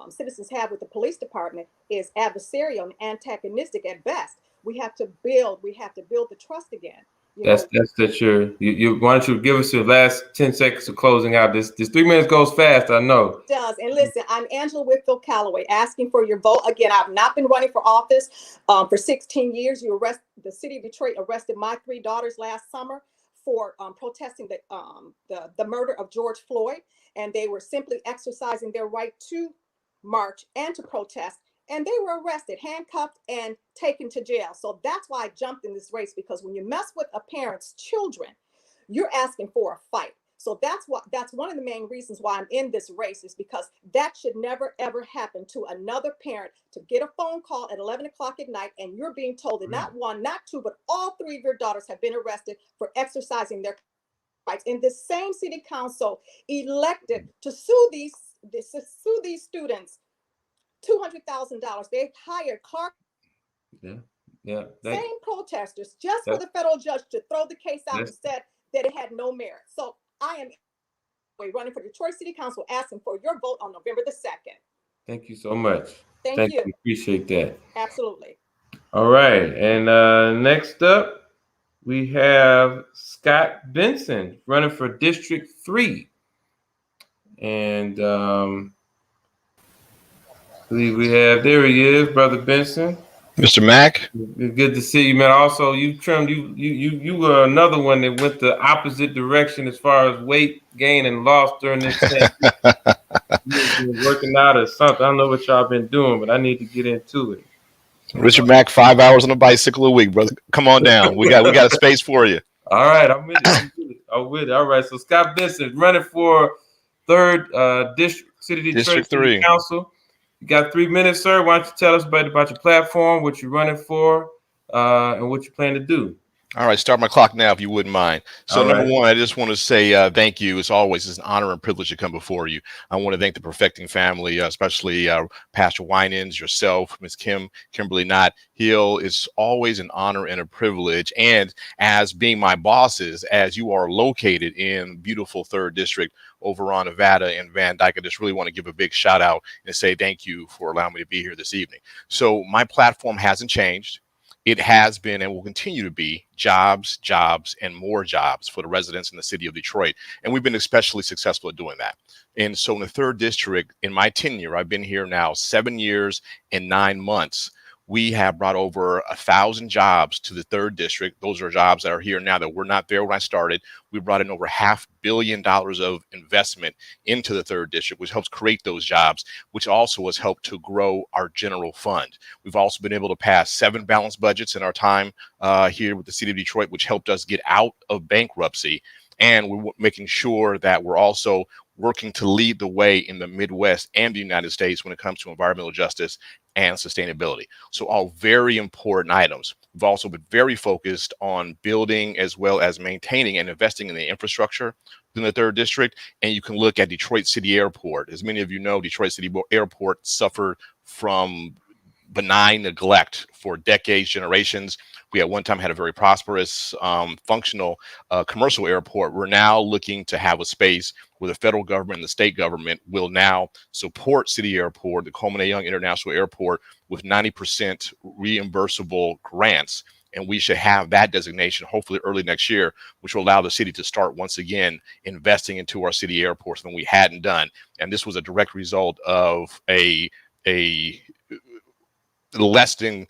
citizens have with the police department is adversarial and antagonistic at best. We have to build the trust again. Why don't you give us your last 10 seconds of closing out? This 3 minutes goes fast, I know. It does. And listen, I'm Angela Whitfield Calloway, asking for your vote. Again, I've not been running for office for 16 years. The city of Detroit arrested my 3 daughters last summer for protesting the murder of George Floyd. And they were simply exercising their right to march and to protest, and they were arrested, handcuffed, and taken to jail. So that's why I jumped in this race, because when you mess with a parent's children, you're asking for a fight. So that's one of the main reasons why I'm in this race, is because that should never, ever happen to another parent, to get a phone call at 11 o'clock at night and you're being told that not one, not two, but all three of your daughters have been arrested for exercising their rights. And this same city council elected to sue these students $200,000. They hired Clark. Same protesters, just for the federal judge to throw the case out and said that it had no merit. So I am running for Detroit City Council, asking for your vote on November the 2nd. Thank you so much. Thank you. Appreciate that. Absolutely. All right. And next up, we have Scott Benson running for District 3. And I believe we have, there he is, Brother Benson. Mr. Mack. Good to see you, man. Also, you were another one that went the opposite direction as far as weight gain and loss during this time. You've been working out or something. I don't know what y'all been doing, but I need to get into it. Richard Mack, 5 hours on a bicycle a week, brother. Come on down. We got a space for you. All right, I'm with it. I'm with it. All right. So Scott Benson running for 3rd District, City Detroit City Council. You got 3 minutes, sir. Why don't you tell us about your platform, what you're running for, and what you plan to do? All right, start my clock now, if you wouldn't mind. So number one, I just want to say thank you. As always, it's an honor and privilege to come before you. I want to thank the Perfecting family, especially Pastor Winans, yourself, Ms. Kimberly Knott Hill. It's always an honor and a privilege. And as being my bosses, as you are located in beautiful 3rd District over on Nevada and Van Dyke, I just really want to give a big shout out and say thank you for allowing me to be here this evening. So my platform hasn't changed. It has been and will continue to be jobs, jobs, and more jobs for the residents in the city of Detroit. And we've been especially successful at doing that. And so in the 3rd District, in my tenure, I've been here now 7 years and 9 months. We have brought over 1,000 jobs to the 3rd District. Those are jobs that are here now that were not there when I started. We brought in over $500 million of investment into the 3rd District, which helps create those jobs, which also has helped to grow our general fund. We've also been able to pass 7 balanced budgets in our time here with the city of Detroit, which helped us get out of bankruptcy. And we're making sure that we're also working to lead the way in the Midwest and the United States when it comes to environmental justice and sustainability. So all very important items. We've also been very focused on building as well as maintaining and investing in the infrastructure in the 3rd District. And you can look at Detroit City Airport. As many of you know, Detroit City Airport suffered from benign neglect for decades, generations. We at one time had a very prosperous, functional commercial airport. We're now looking to have a space where the federal government and the state government will now support City Airport, the Coleman A International Airport, with 90% reimbursable grants. And we should have that designation hopefully early next year, which will allow the city to start once again investing into our city airports than we hadn't done. And this was a direct result of a less than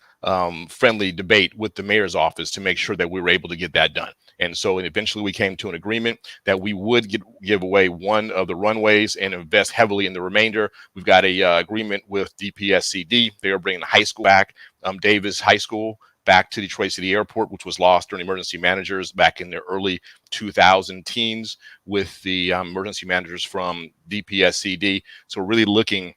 friendly debate with the mayor's office to make sure that we were able to get that done. And so eventually we came to an agreement that we would give away one of the runways and invest heavily in the remainder. We've got a agreement with DPSCD. They are bringing the high school back, Davis High School, back to Detroit City Airport, which was lost during emergency managers back in the early 2000 teens with the emergency managers from DPSCD. So we're really looking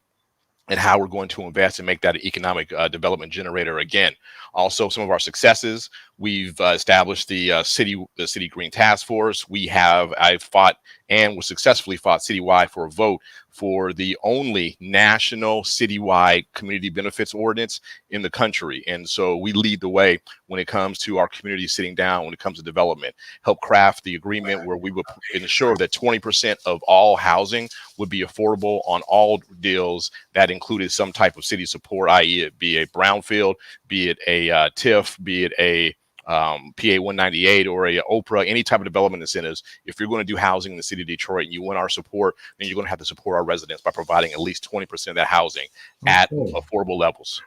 and how we're going to invest and make that an economic development generator again. Also, some of our successes, we've established the City Green Task Force. I've fought and was successfully fought citywide for a vote for the only national citywide community benefits ordinance in the country. And so we lead the way when it comes to our community sitting down, when it comes to development, help craft the agreement where we would ensure that 20% of all housing would be affordable on all deals that included some type of city support, i.e. it be a brownfield, be it a TIF, be it a PA 198 or a Oprah, any type of development incentives. If you're going to do housing in the city of Detroit and you want our support, then you're going to have to support our residents by providing at least 20% of that housing at affordable levels.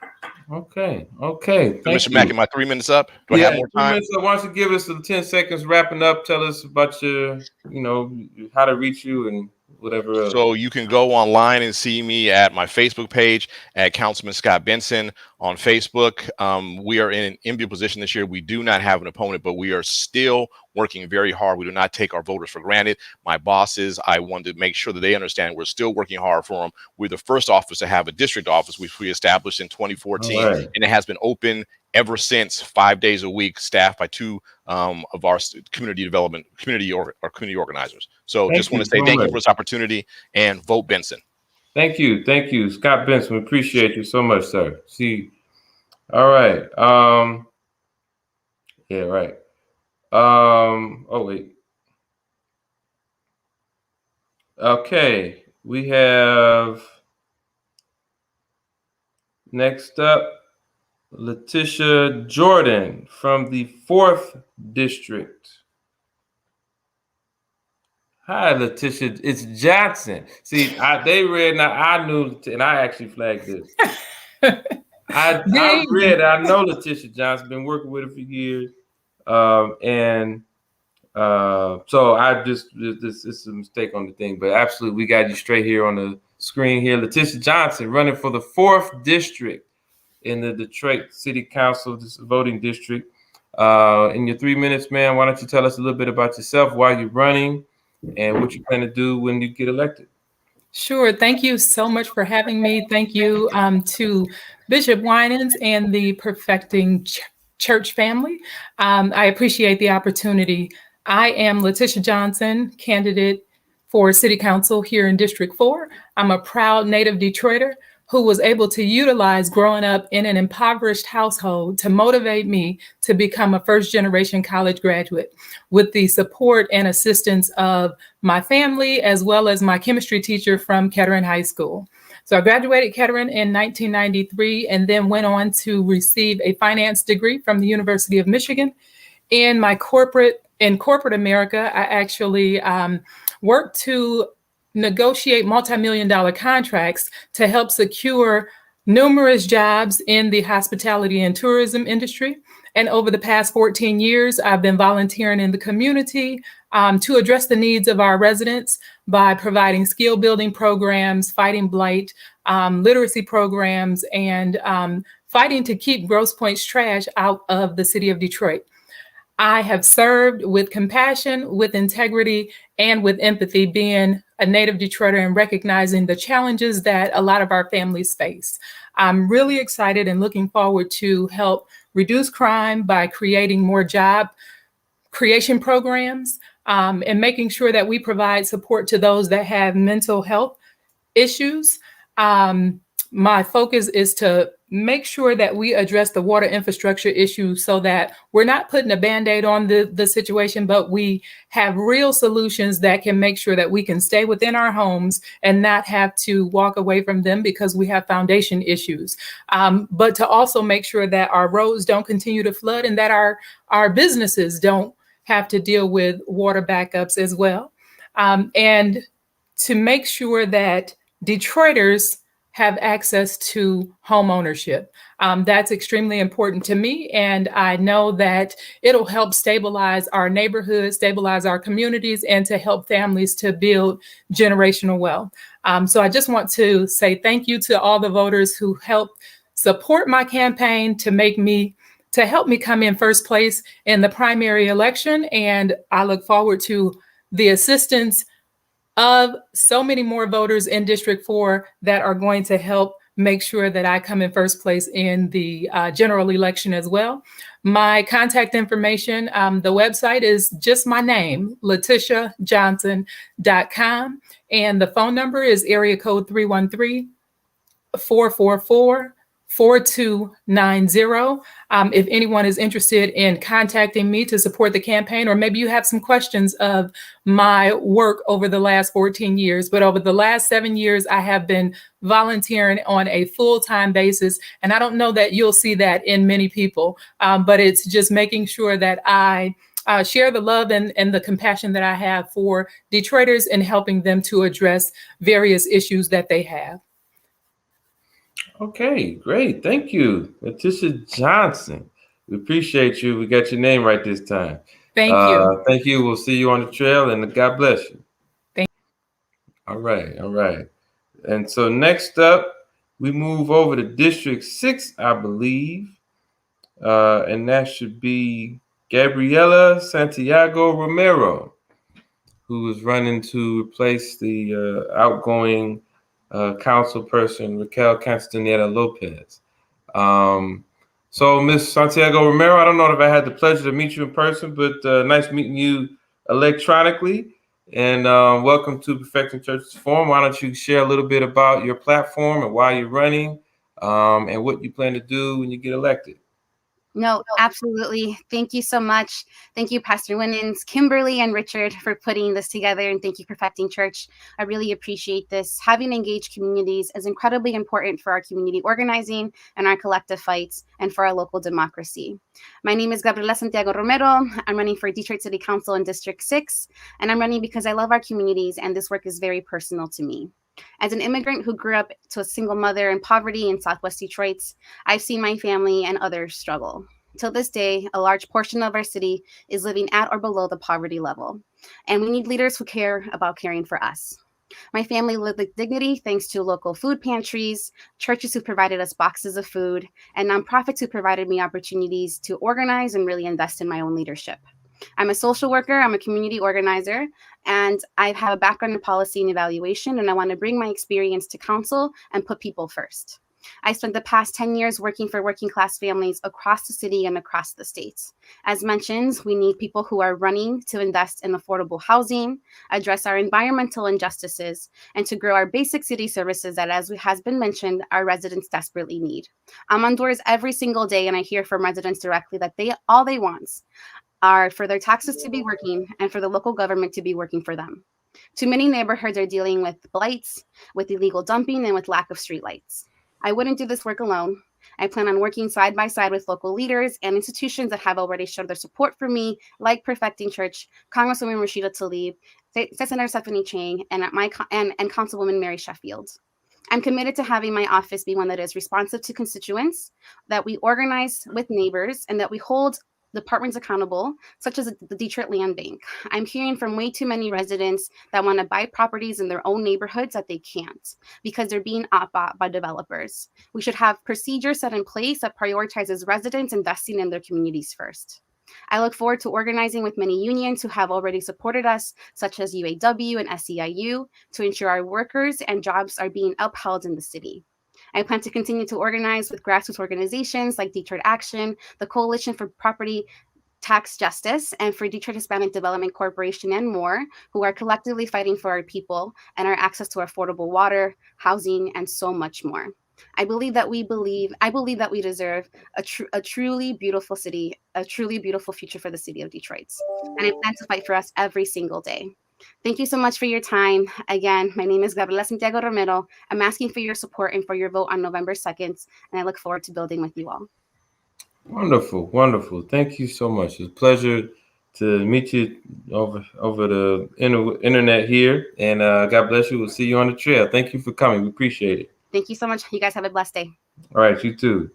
Okay. Mr. Mack, am I 3 minutes up? Do I have more time? 3 minutes. Why don't you give us the 10 seconds wrapping up? Tell us about your, how to reach you and whatever else. So you can go online and see me at my Facebook page at Councilman Scott Benson on Facebook. We are in an enviable position this year. We do not have an opponent, but we are still working very hard. We do not take our voters for granted. My bosses, I want to make sure that they understand we're still working hard for them. We're the first office to have a district office, which we established in 2014, right. and it has been open ever since, 5 days a week, staffed by 2 of our community development, community organizers. So just want to say thank you for this opportunity and vote Benson. Thank you. Thank you, Scott Benson. We appreciate you so much, sir. See, all right. Yeah, right. Oh, wait. Okay. We have next up, Latisha Jordan from the 4th District. Hi, Latisha. It's Johnson. See, they read, now I knew, and I actually flagged this. I read, I know Latisha Johnson, been working with her for years. So I just, this is a mistake on the thing, but absolutely, we got you straight here on the screen here. Latisha Johnson running for the 4th District in the Detroit City Council, this voting district. In your 3 minutes, ma'am, why don't you tell us a little bit about yourself, why you're running, and what you plan to do when you get elected? Sure. Thank you so much for having me. Thank you to Bishop Winans and the Perfecting Church family. I appreciate the opportunity. I am Latisha Johnson, candidate for City Council here in District 4. I'm a proud native Detroiter who was able to utilize growing up in an impoverished household to motivate me to become a first-generation college graduate with the support and assistance of my family, as well as my chemistry teacher from Kettering High School. So I graduated Kettering in 1993 and then went on to receive a finance degree from the University of Michigan. In corporate America, I actually worked to negotiate multi-million-dollar contracts to help secure numerous jobs in the hospitality and tourism industry. And over the past 14 years, I've been volunteering in the community to address the needs of our residents by providing skill building programs, fighting blight, literacy programs, and fighting to keep Grosse Point's trash out of the city of Detroit. I have served with compassion, with integrity, and with empathy, being a native Detroiter and recognizing the challenges that a lot of our families face. I'm really excited and looking forward to help reduce crime by creating more job creation programs and making sure that we provide support to those that have mental health issues. My focus is to make sure that we address the water infrastructure issue so that we're not putting a Band-Aid on the situation, but we have real solutions that can make sure that we can stay within our homes and not have to walk away from them because we have foundation issues. But to also make sure that our roads don't continue to flood and that our businesses don't have to deal with water backups as well. And to make sure that Detroiters have access to home ownership. That's extremely important to me. And I know that it'll help stabilize our neighborhoods, stabilize our communities, and to help families to build generational wealth. So I just want to say thank you to all the voters who helped support my campaign to help me come in first place in the primary election. And I look forward to the assistance of so many more voters in District 4 that are going to help make sure that I come in first place in the general election as well. My contact information, the website is just my name, LatishaJohnson.com. And the phone number is area code 313-444-4290. If anyone is interested in contacting me to support the campaign, or maybe you have some questions of my work over the last 14 years, but over the last 7 years, I have been volunteering on a full-time basis. And I don't know that you'll see that in many people, but it's just making sure that I share the love and the compassion that I have for Detroiters and helping them to address various issues that they have. Okay, great. Thank you, Latisha Johnson. We appreciate you. We got your name right this time. Thank you. Thank you. We'll see you on the trail, and God bless you. Thank All right, all right. And so next up, we move over to District 6, I believe. And that should be Gabriela Santiago Romero, who is running to replace the outgoing council person, Raquel Castaneda Lopez. So Ms. Santiago Romero, I don't know if I had the pleasure to meet you in person, but nice meeting you electronically. And welcome to Perfecting Churches Forum. Why don't you share a little bit about your platform and why you're running, and what you plan to do when you get elected? No, absolutely. Thank you so much. Thank you, Pastor Winans, Kimberly, and Richard for putting this together. And thank you, Perfecting Church. I really appreciate this. Having engaged communities is incredibly important for our community organizing and our collective fights and for our local democracy. My name is Gabriela Santiago Romero. I'm running for Detroit City Council in District 6. And I'm running because I love our communities and this work is very personal to me. As an immigrant who grew up to a single mother in poverty in Southwest Detroit, I've seen my family and others struggle. Till this day, a large portion of our city is living at or below the poverty level, and we need leaders who care about caring for us. My family lived with dignity thanks to local food pantries, churches who provided us boxes of food, and nonprofits who provided me opportunities to organize and really invest in my own leadership. I'm a social worker, I'm a community organizer, and I have a background in policy and evaluation, and I want to bring my experience to council and put people first. I spent the past 10 years working for working class families across the city and across the states. As mentioned, we need people who are running to invest in affordable housing, address our environmental injustices, and to grow our basic city services that, as has been mentioned, our residents desperately need. I'm on doors every single day, and I hear from residents directly that all they want are for their taxes to be working and for the local government to be working for them. Too many neighborhoods are dealing with blights, with illegal dumping, and with lack of streetlights. I wouldn't do this work alone. I plan on working side by side with local leaders and institutions that have already showed their support for me, like Perfecting Church, Congresswoman Rashida Tlaib, Senator Stephanie Chang, and Councilwoman Mary Sheffield. I'm committed to having my office be one that is responsive to constituents, that we organize with neighbors, and that we hold departments accountable, such as the Detroit Land Bank. I'm hearing from way too many residents that want to buy properties in their own neighborhoods that they can't because they're being outbought by developers. We should have procedures set in place that prioritizes residents investing in their communities first. I look forward to organizing with many unions who have already supported us, such as UAW and SEIU, to ensure our workers and jobs are being upheld in the city. I plan to continue to organize with grassroots organizations like Detroit Action, the Coalition for Property Tax Justice, and for Detroit Hispanic Development Corporation and more, who are collectively fighting for our people and our access to affordable water, housing, and so much more. I believe that we deserve a truly beautiful city, a truly beautiful future for the city of Detroit. And I plan to fight for us every single day. Thank you so much for your time. Again, my name is Gabriela Santiago Romero. I'm asking for your support and for your vote on November 2nd, and I look forward to building with you all. Wonderful, wonderful. Thank you so much. It's a pleasure to meet you over the internet here, and God bless you. We'll see you on the trail. Thank you for coming. We appreciate it. Thank you so much. You guys have a blessed day. All right, you too.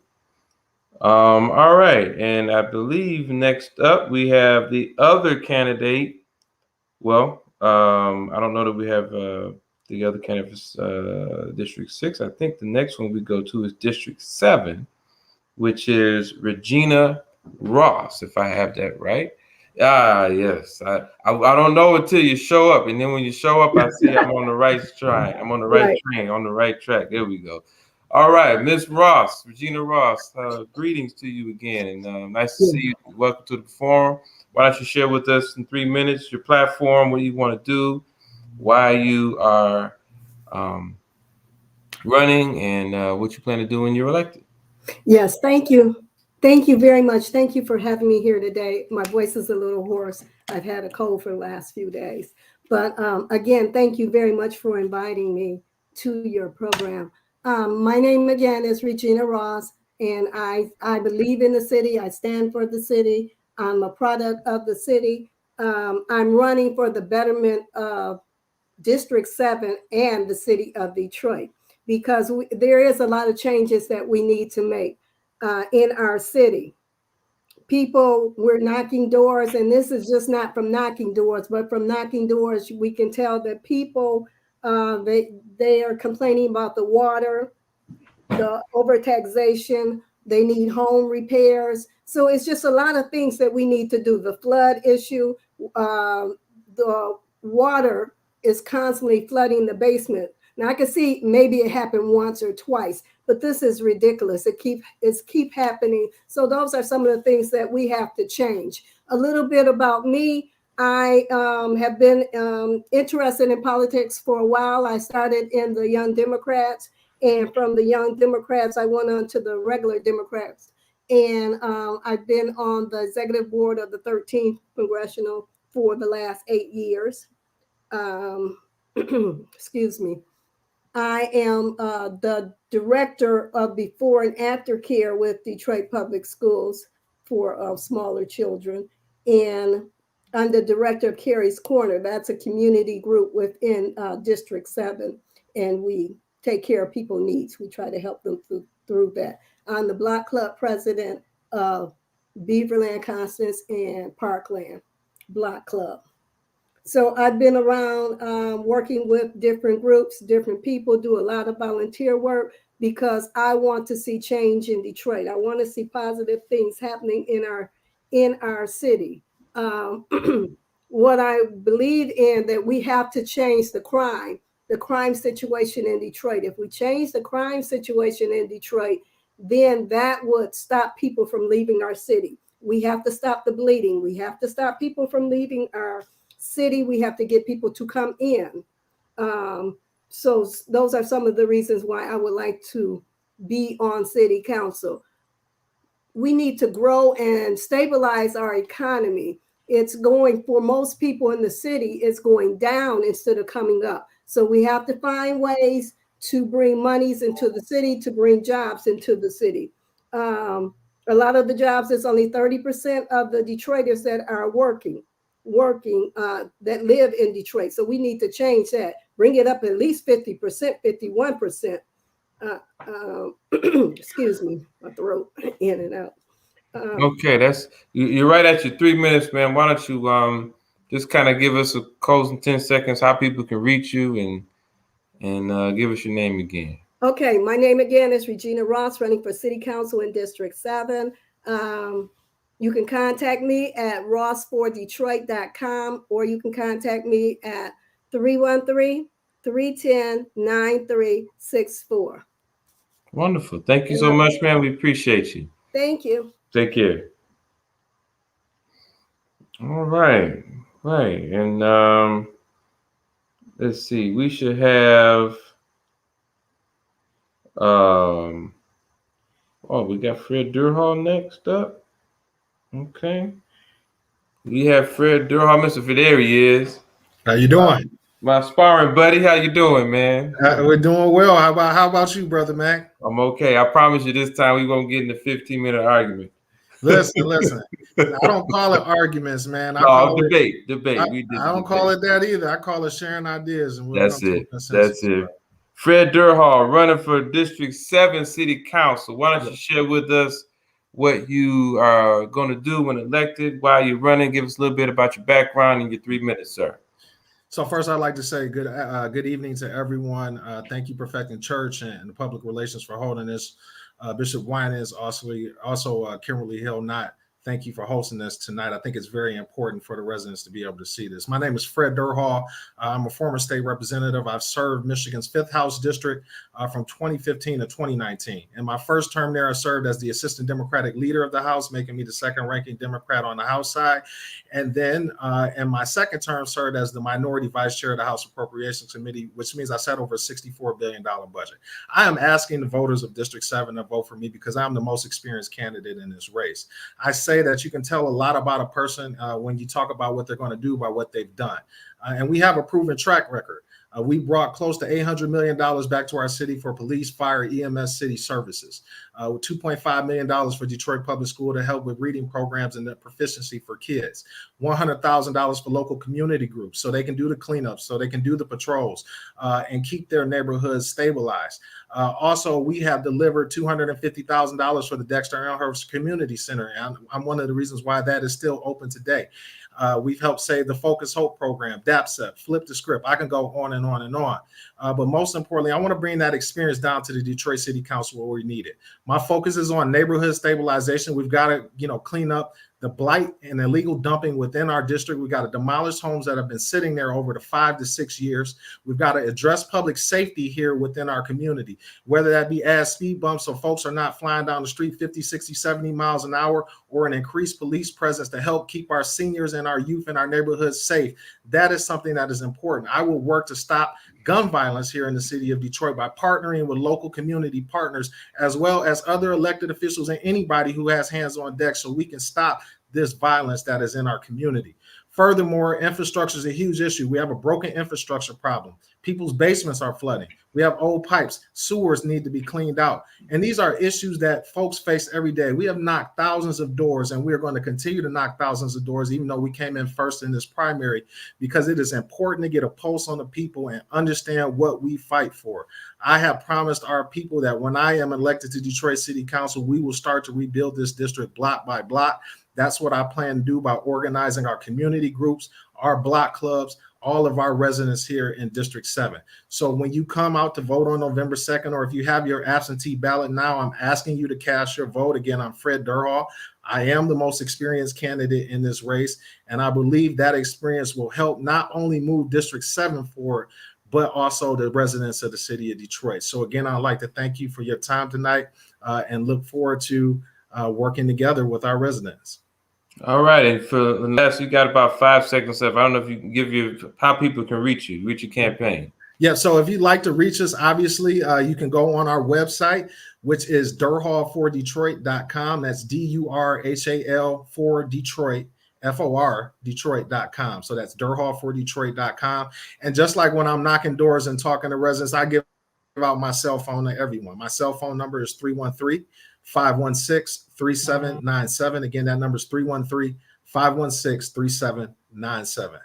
All right, and I believe next up we have the other candidate. Well, I don't know that we have the other candidate for District 6. I think the next one we go to is District 7, which is Regina Ross, if I have that right. Ah, yes. I don't know until you show up, and then when you show up, I see I'm on the right track. I'm on the right train, on the right track. There we go. All right, Miss Ross, Regina Ross. Greetings to you again, and nice to see you. Welcome to the forum. Why don't you share with us in 3 minutes your platform, what you want to do, why you are running, and what you plan to do when you're elected? Yes, thank you. Thank you very much. Thank you for having me here today. My voice is a little hoarse. I've had a cold for the last few days. But again, thank you very much for inviting me to your program. My name again is Regina Ross, and I believe in the city. I stand for the city. I'm a product of the city. I'm running for the betterment of District 7 and the city of Detroit, because there is a lot of changes that we need to make in our city. People, we're knocking doors, and this is just not from knocking doors, but from knocking doors, we can tell that people They are complaining about the water, the overtaxation. They need home repairs. So it's just a lot of things that we need to do. The flood issue, the water is constantly flooding the basement. Now I can see maybe it happened once or twice, but this is ridiculous. It's keep happening. So those are some of the things that we have to change. A little bit about me. I have been interested in politics for a while. I started in the Young Democrats, and from the Young Democrats, I went on to the regular Democrats. And I've been on the executive board of the 13th Congressional for the last 8 years. Excuse me. I am the director of before and after care with Detroit Public Schools for smaller children. And I'm the director of Carrie's Corner. That's a community group within District 7. And we take care of people's needs. We try to help them through that. I'm the Block Club president of Beaverland, Constance, and Parkland Block Club. So I've been around working with different groups, different people, do a lot of volunteer work because I want to see change in Detroit. I want to see positive things happening in our city. What I believe in, that we have to change the crime situation in Detroit. If we change the crime situation in Detroit, then that would stop people from leaving our city. We have to stop the bleeding. We have to stop people from leaving our city. We have to get people to come in. So those are some of the reasons why I would like to be on city council. We need to grow and stabilize our economy. It's going, for most people in the city, it's going down instead of coming up. So we have to find ways to bring monies into the city, to bring jobs into the city. A lot of the jobs, it's only 30% of the Detroiters that are working that live in Detroit. So we need to change that, bring it up at least 50%, 51%. Excuse me, my throat in and out. Okay, you're right at your 3 minutes, man. Why don't you just kind of give us a closing 10 seconds how people can reach you and give us your name again. Okay, my name again is Regina Ross, running for City Council in District 7. You can contact me at ross4detroit.com, or you can contact me at 313-310-9364. Wonderful. Thank you so much, man. We appreciate you. Thank you. Take care. All right. Right. And let's see. We should have we got Fred Durhall next up. Okay. We have Fred Durhall. Mr. Fred, there he is. How you doing? My sparring buddy. How you doing, man? We're doing well. How about you, brother Mack? I'm okay. I promise you this time we won't get in a 15-minute argument. Listen. I don't call it arguments, man. Debate. I don't call it that either. I call it sharing ideas. And That's it. Fred Durhall, running for District 7 City Council. Why don't you share with us what you are going to do when elected, why you're running? Give us a little bit about your background in your 3 minutes, sir. So first, I'd like to say good evening to everyone. Thank you, Perfecting Church and the Public Relations, for holding this. Bishop Winans, also Kimberly Hill Knott. Thank you for hosting this tonight. I think it's very important for the residents to be able to see this. My name is Fred Durhall. I'm a former state representative. I've served Michigan's 5th House District from 2015 to 2019. In my first term there, I served as the Assistant Democratic Leader of the House, making me the second ranking Democrat on the House side. And then in my second term, served as the Minority Vice Chair of the House Appropriations Committee, which means I sat over a $64 billion budget. I am asking the voters of District 7 to vote for me because I'm the most experienced candidate in this race. I say that you can tell a lot about a person when you talk about what they're going to do by what they've done. And we have a proven track record. We brought close to $800 million back to our city for police, fire, EMS, city services. With $2.5 million for Detroit Public School to help with reading programs and the proficiency for kids. $100,000 for local community groups so they can do the cleanups, so they can do the patrols and keep their neighborhoods stabilized. Also, we have delivered $250,000 for the Dexter Elmhurst Community Center. And I'm one of the reasons why that is still open today. We've helped save the Focus Hope program, DAPSEP, Flip the Script. I can go on and on and on. But most importantly, I want to bring that experience down to the Detroit City Council where we need it. My focus is on neighborhood stabilization. We've got to, clean up the blight and illegal dumping within our district. We got to demolish homes that have been sitting there over the 5 to 6 years. We've got to address public safety here within our community, whether that be add speed bumps so folks are not flying down the street 50, 60, 70 miles an hour, or an increased police presence to help keep our seniors and our youth in our neighborhoods safe. That is something that is important. I will work to stop gun violence here in the city of Detroit by partnering with local community partners, as well as other elected officials and anybody who has hands on deck, so we can stop this violence that is in our community. Furthermore, infrastructure is a huge issue. We have a broken infrastructure problem. People's basements are flooding. We have old pipes. Sewers need to be cleaned out. And these are issues that folks face every day. We have knocked thousands of doors, and we are going to continue to knock thousands of doors, even though we came in first in this primary, because it is important to get a pulse on the people and understand what we fight for. I have promised our people that when I am elected to Detroit City Council, we will start to rebuild this district block by block. That's what I plan to do by organizing our community groups, our block clubs, all of our residents here in District 7. So when you come out to vote on November 2nd, or if you have your absentee ballot now, I'm asking you to cast your vote. Again, I'm Fred Durhall. I am the most experienced candidate in this race, and I believe that experience will help not only move District 7 forward, but also the residents of the city of Detroit. So again, I'd like to thank you for your time tonight and look forward to working together with our residents. All right, and for the last, you got about 5 seconds left. I don't know if you can give you how people can reach your campaign. Yeah, so if you'd like to reach us, obviously, you can go on our website, which is durhal4detroit.com. That's DURHAL for Detroit, FOR Detroit.com. So that's durhal4detroit.com. And just like when I'm knocking doors and talking to residents, I give out my cell phone to everyone. My cell phone number is 313-516-3797. Again, that number is 313-516-3797.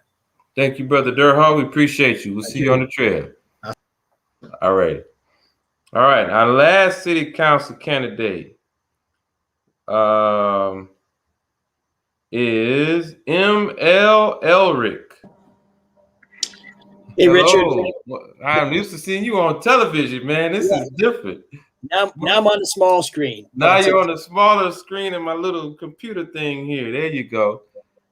Thank you, Brother Durhal. We appreciate you. We'll see you on the trail. All right. All right. Our last city council candidate is M.L. Elric. Hey, Richard. I'm used to seeing you on television, man. This is different. Now I'm on the small screen. Now you're on the smaller screen in my little computer thing here. There you go.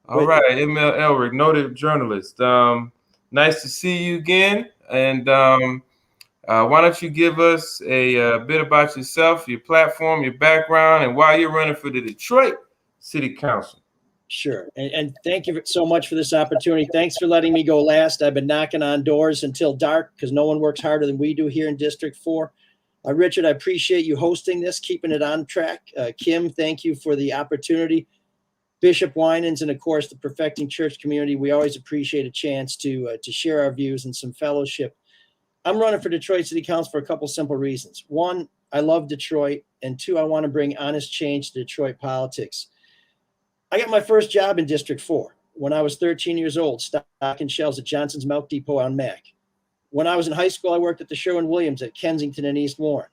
All right, M.L. Elric, noted journalist. Nice to see you again. And why don't you give us a bit about yourself, your platform, your background, and why you're running for the Detroit City Council. Sure. And thank you so much for this opportunity. Thanks for letting me go last. I've been knocking on doors until dark because no one works harder than we do here in District 4. Richard, I appreciate you hosting this, keeping it on track. Kim, thank you for the opportunity. Bishop Winans, and of course, the Perfecting Church community. We always appreciate a chance to share our views and some fellowship. I'm running for Detroit City Council for a couple simple reasons. One, I love Detroit. And two, I want to bring honest change to Detroit politics. I got my first job in District 4 when I was 13 years old, stocking shelves at Johnson's Milk Depot on Mack. When I was in high school, I worked at the Sherwin-Williams at Kensington and East Warren.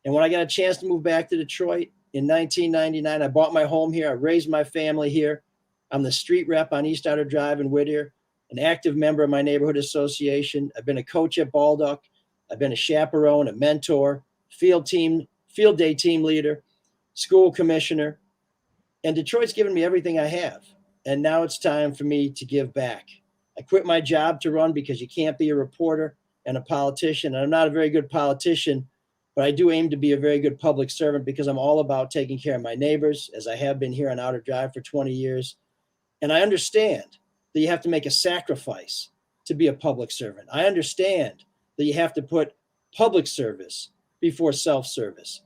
And when I got a chance to move back to Detroit in 1999, I bought my home here. I raised my family here. I'm the street rep on East Outer Drive in Whittier, an active member of my neighborhood association. I've been a coach at Baldock. I've been a chaperone, a mentor, field day team leader, school commissioner. And Detroit's given me everything I have. And now it's time for me to give back. I quit my job to run because you can't be a reporter and a politician. And I'm not a very good politician, but I do aim to be a very good public servant because I'm all about taking care of my neighbors, as I have been here on Outer Drive for 20 years. And I understand that you have to make a sacrifice to be a public servant. I understand that you have to put public service before self-service.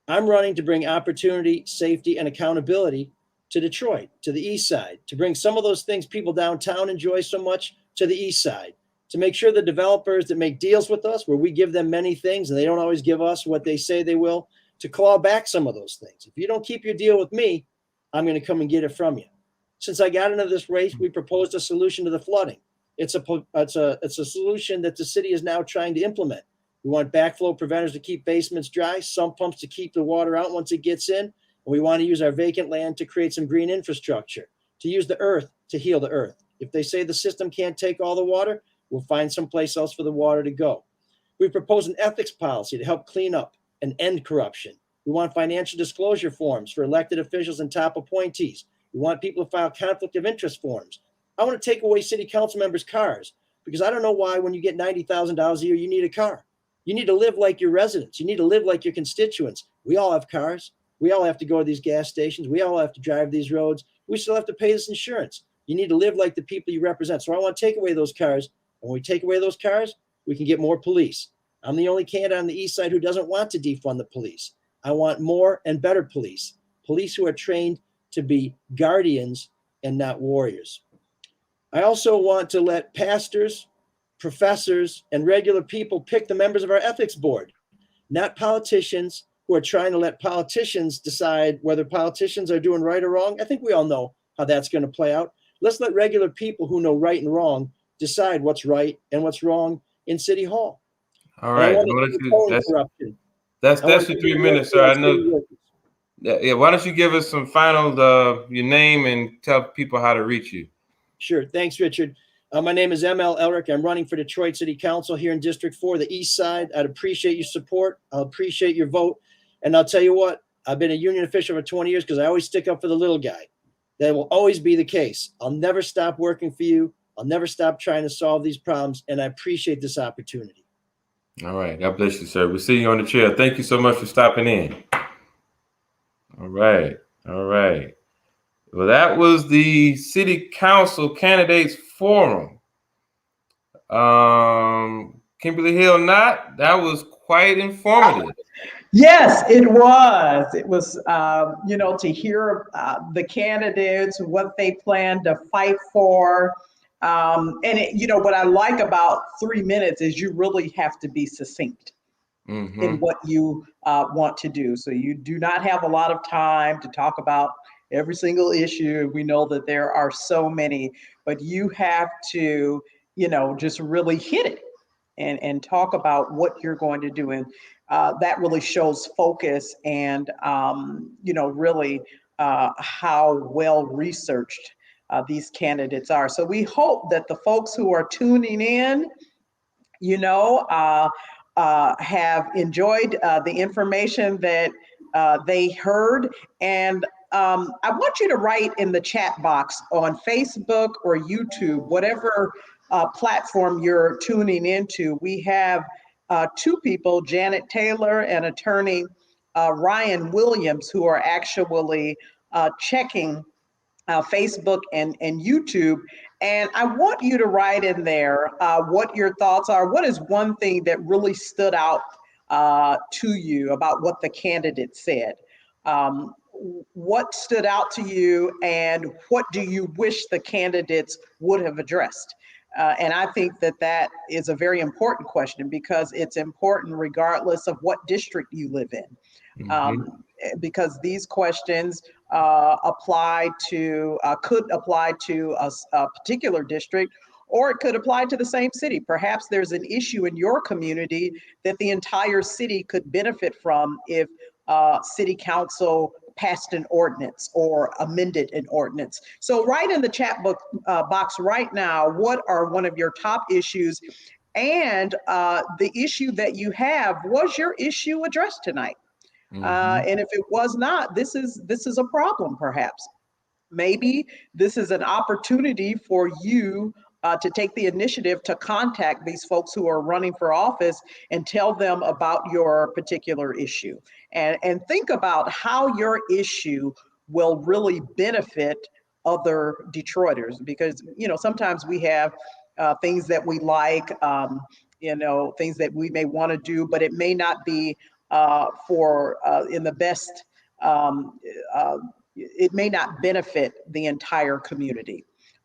I'm running to bring opportunity, safety, and accountability to Detroit, to the east side, to bring some of those things people downtown enjoy so much to the east side, to make sure the developers that make deals with us, where we give them many things and they don't always give us what they say they will, to claw back some of those things. If you don't keep your deal with me, I'm going to come and get it from you. Since I got into this race, we proposed a solution to the flooding. It's a solution that the city is now trying to implement. We want backflow preventers to keep basements dry, sump pumps to keep the water out once it gets in. And we want to use our vacant land to create some green infrastructure, to use the earth to heal the earth. If they say the system can't take all the water, we'll find someplace else for the water to go. We propose an ethics policy to help clean up and end corruption. We want financial disclosure forms for elected officials and top appointees. We want people to file conflict of interest forms. I want to take away city council members' cars, because I don't know why when you get $90,000 a year, you need a car. You need to live like your residents. You need to live like your constituents. We all have cars. We all have to go to these gas stations. We all have to drive these roads. We still have to pay this insurance. You need to live like the people you represent. So I want to take away those cars. And when we take away those cars, we can get more police. I'm the only candidate on the east side who doesn't want to defund the police. I want more and better police, police who are trained to be guardians and not warriors. I also want to let pastors, professors, and regular people pick the members of our ethics board, not politicians who are trying to let politicians decide whether politicians are doing right or wrong. I think we all know how that's going to play out. Let's let regular people who know right and wrong decide what's right and what's wrong in City Hall. All right. That's the 3 minutes, sir. I know. Yeah. Why don't you give us some final, your name, and tell people how to reach you? Sure. Thanks, Richard. My name is M.L. Elric. I'm running for Detroit City Council here in District 4, the East Side. I'd appreciate your support. I'll appreciate your vote. And I'll tell you what, I've been a union official for 20 years because I always stick up for the little guy. That will always be the case. I'll never stop working for you. I'll never stop trying to solve these problems. And I appreciate this opportunity. All right. God bless you, sir. We'll see you on the chair. Thank you so much for stopping in. All right. All right. Well, that was the City Council Candidates Forum. Kimberly Hill Knott, that was quite informative. Yes, it was. It was, to hear the candidates, what they plan to fight for. What I like about 3 minutes is you really have to be succinct in what you want to do. So you do not have a lot of time to talk about every single issue. We know that there are so many, but you have to, just really hit it and talk about what you're going to do. And that really shows focus and, really how well researched these candidates are. So we hope that the folks who are tuning in, have enjoyed the information that they heard. And I want you to write in the chat box on Facebook or YouTube, whatever platform you're tuning into. We have two people, Janet Taylor and attorney Ryan Williams, who are actually checking Facebook and YouTube. And I want you to write in there what your thoughts are. What is one thing that really stood out to you about what the candidate said? What stood out to you, and what do you wish the candidates would have addressed? And I think that is a very important question, because it's important regardless of what district you live in. Because these questions could apply to a particular district, or it could apply to the same city. Perhaps there's an issue in your community that the entire city could benefit from if city council passed an ordinance or amended an ordinance. So write in the chat box right now, what are one of your top issues? And the issue that you have, was your issue addressed tonight? And if it was not, this is a problem, perhaps. Maybe this is an opportunity for you to take the initiative to contact these folks who are running for office and tell them about your particular issue. And think about how your issue will really benefit other Detroiters, because, sometimes we have things that we like, things that we may want to do, but it may not be in the best, it may not benefit the entire community.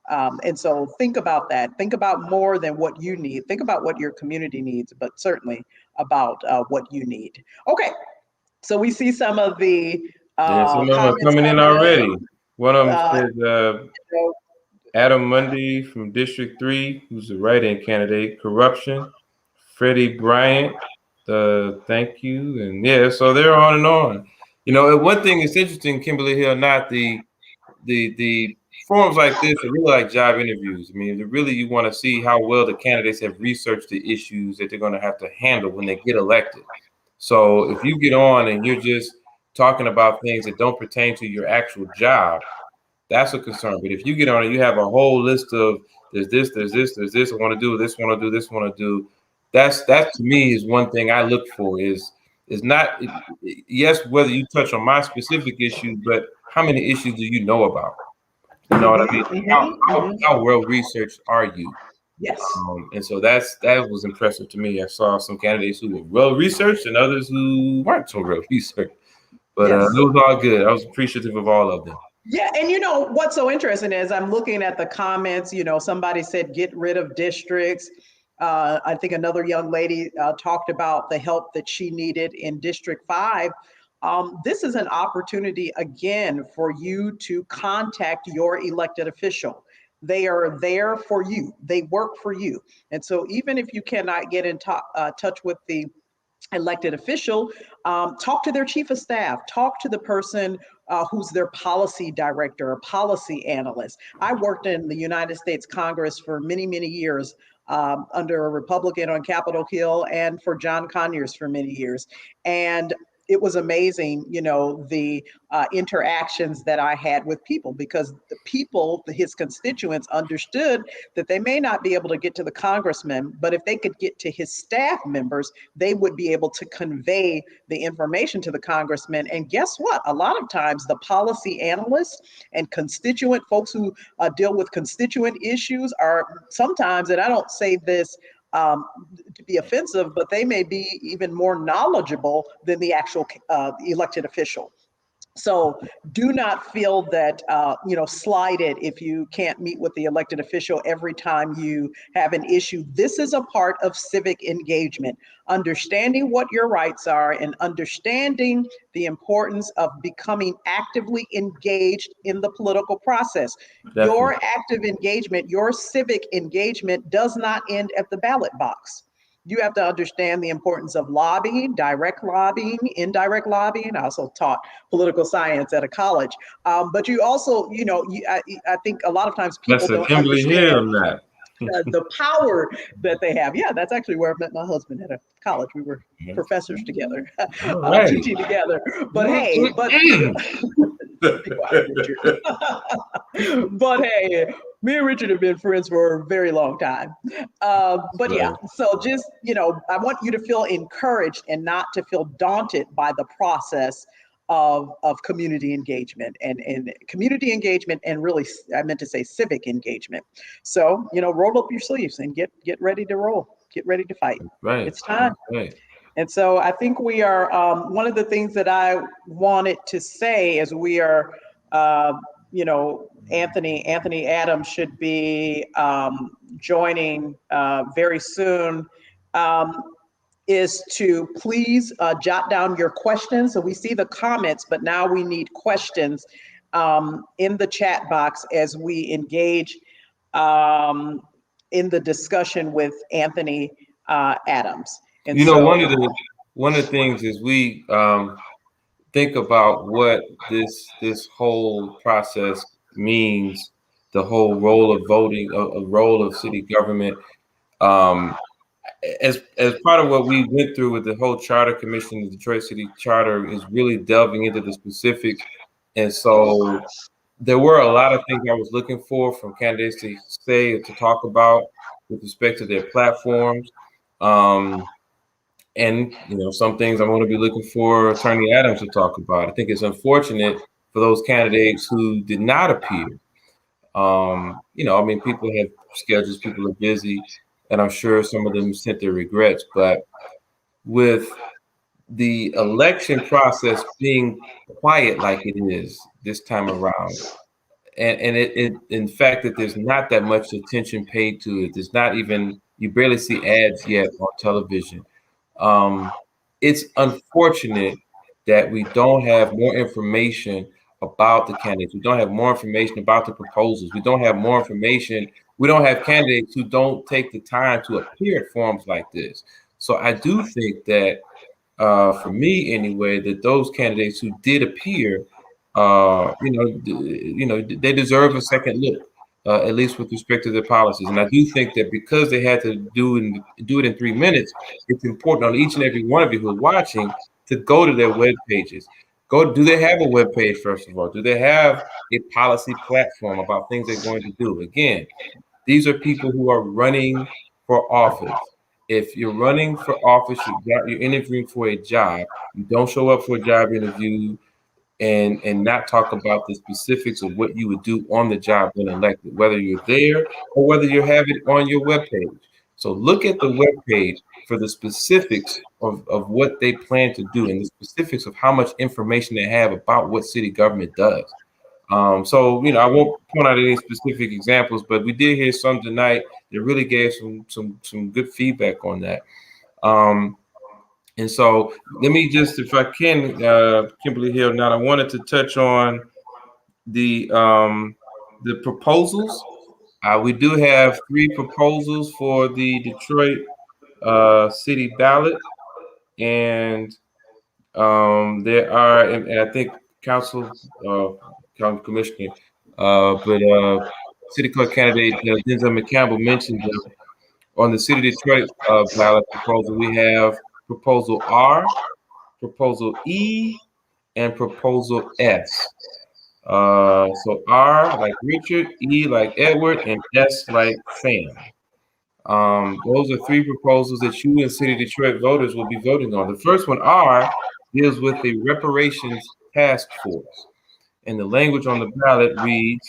And so think about that. Think about more than what you need. Think about what your community needs, but certainly about what you need. Okay, so we see some of the some of them are coming in already. One of them says Adam Mundy from District 3, who's a write-in candidate, corruption. Freddie Bryant, thank you. And so they're on and on. One thing is interesting, Kimberly Hill, not the forums like this are really like job interviews. I mean, really you want to see how well the candidates have researched the issues that they're going to have to handle when they get elected. So if you get on and you're just talking about things that don't pertain to your actual job, that's a concern. But if you get on and you have a whole list of there's this, I want to do this, want to do this, want to do, that to me is one thing I look for is not, yes, whether you touch on my specific issues, but how many issues do you know about? You know what I mean? How well researched are you? Yes. And so that was impressive to me. I saw some candidates who were well researched and others who weren't so well researched. But Yes. it was all good. I was appreciative of all of them. Yeah, and you know what's so interesting is I'm looking at the comments. You know, somebody said get rid of districts. I think another young lady talked about the help that she needed in District 5. This is an opportunity again for you to contact your elected official. They are there for you. They work for you. And so even if you cannot get in touch with the elected official, talk to their chief of staff, talk to the person who's their policy director or policy analyst. I worked in the United States Congress for many, many years under a Republican on Capitol Hill and for John Conyers for many years. And it was amazing, you know, the interactions that I had with people, because the people, his constituents, understood that they may not be able to get to the congressman, but if they could get to his staff members, they would be able to convey the information to the congressman. And guess what? A lot of times the policy analysts and constituent folks who deal with constituent issues are sometimes, and I don't say this to be offensive, but they may be even more knowledgeable than the actual elected official. So do not feel that, slighted if you can't meet with the elected official every time you have an issue. This is a part of civic engagement, understanding what your rights are and understanding the importance of becoming actively engaged in the political process. Definitely. Your active engagement, your civic engagement does not end at the ballot box. You have to understand the importance of lobbying, direct lobbying, indirect lobbying. I also taught political science at a college. But you also, I think a lot of times people don't understand the power that they have. Yeah, that's actually where I met my husband at a college. We were professors together, teaching together. But hey, but hey, me and Richard have been friends for a very long time. But yeah, so just, I want you to feel encouraged and not to feel daunted by the process of community engagement and community engagement, and really, I meant to say civic engagement. So, roll up your sleeves and get ready to roll, get ready to fight. Right. It's time. Right. And so I think we are, one of the things that I wanted to say is we are, Anthony Adams should be joining very soon, is to please jot down your questions. So we see the comments, but now we need questions in the chat box as we engage in the discussion with Anthony Adams. And one of the things is we think about what this whole process means, the whole role of voting, a role of city government. As part of what we went through with the whole charter commission, the Detroit City Charter is really delving into the specifics. And so there were a lot of things I was looking for from candidates to say or to talk about with respect to their platforms. And, some things I'm going to be looking for Attorney Adams to talk about. I think it's unfortunate for those candidates who did not appear. People have schedules, people are busy, and I'm sure some of them sent their regrets. But with the election process being quiet like it is this time around, and it in fact that there's not that much attention paid to it, there's not even, you barely see ads yet on television. It's unfortunate that we don't have more information about the candidates. We don't have more information about the proposals. We don't have more information. We don't have candidates who don't take the time to appear at forums like this. So I do think that, for me anyway, that those candidates who did appear, they deserve a second look, at least with respect to their policies. And I do think that because they had to do it in 3 minutes, it's important on each and every one of you who are watching to go to their web pages. Do they have a web page, first of all? Do they have a policy platform about things they're going to do? Again, these are people who are running for office. If you're running for office, you're interviewing for a job, you don't show up for a job interview and not talk about the specifics of what you would do on the job when elected, whether you're there or whether you have it on your webpage. So look at the webpage for the specifics of what they plan to do and the specifics of how much information they have about what city government does. So, I won't point out any specific examples, but we did hear some tonight that really gave some good feedback on that. And so let me just, if I can, Kimberly Hill, now I wanted to touch on the proposals. We do have 3 proposals for the Detroit city ballot. And there are, and I think Council Commissioner, but City Clerk candidate Denzel McCampbell mentioned them. On the City of Detroit ballot proposal, we have Proposal R, Proposal E, and Proposal S. So R like Richard, E like Edward, and S like Sam. Those are 3 proposals that you and City of Detroit voters will be voting on. The first one, R, deals with the reparations task force. And the language on the ballot reads,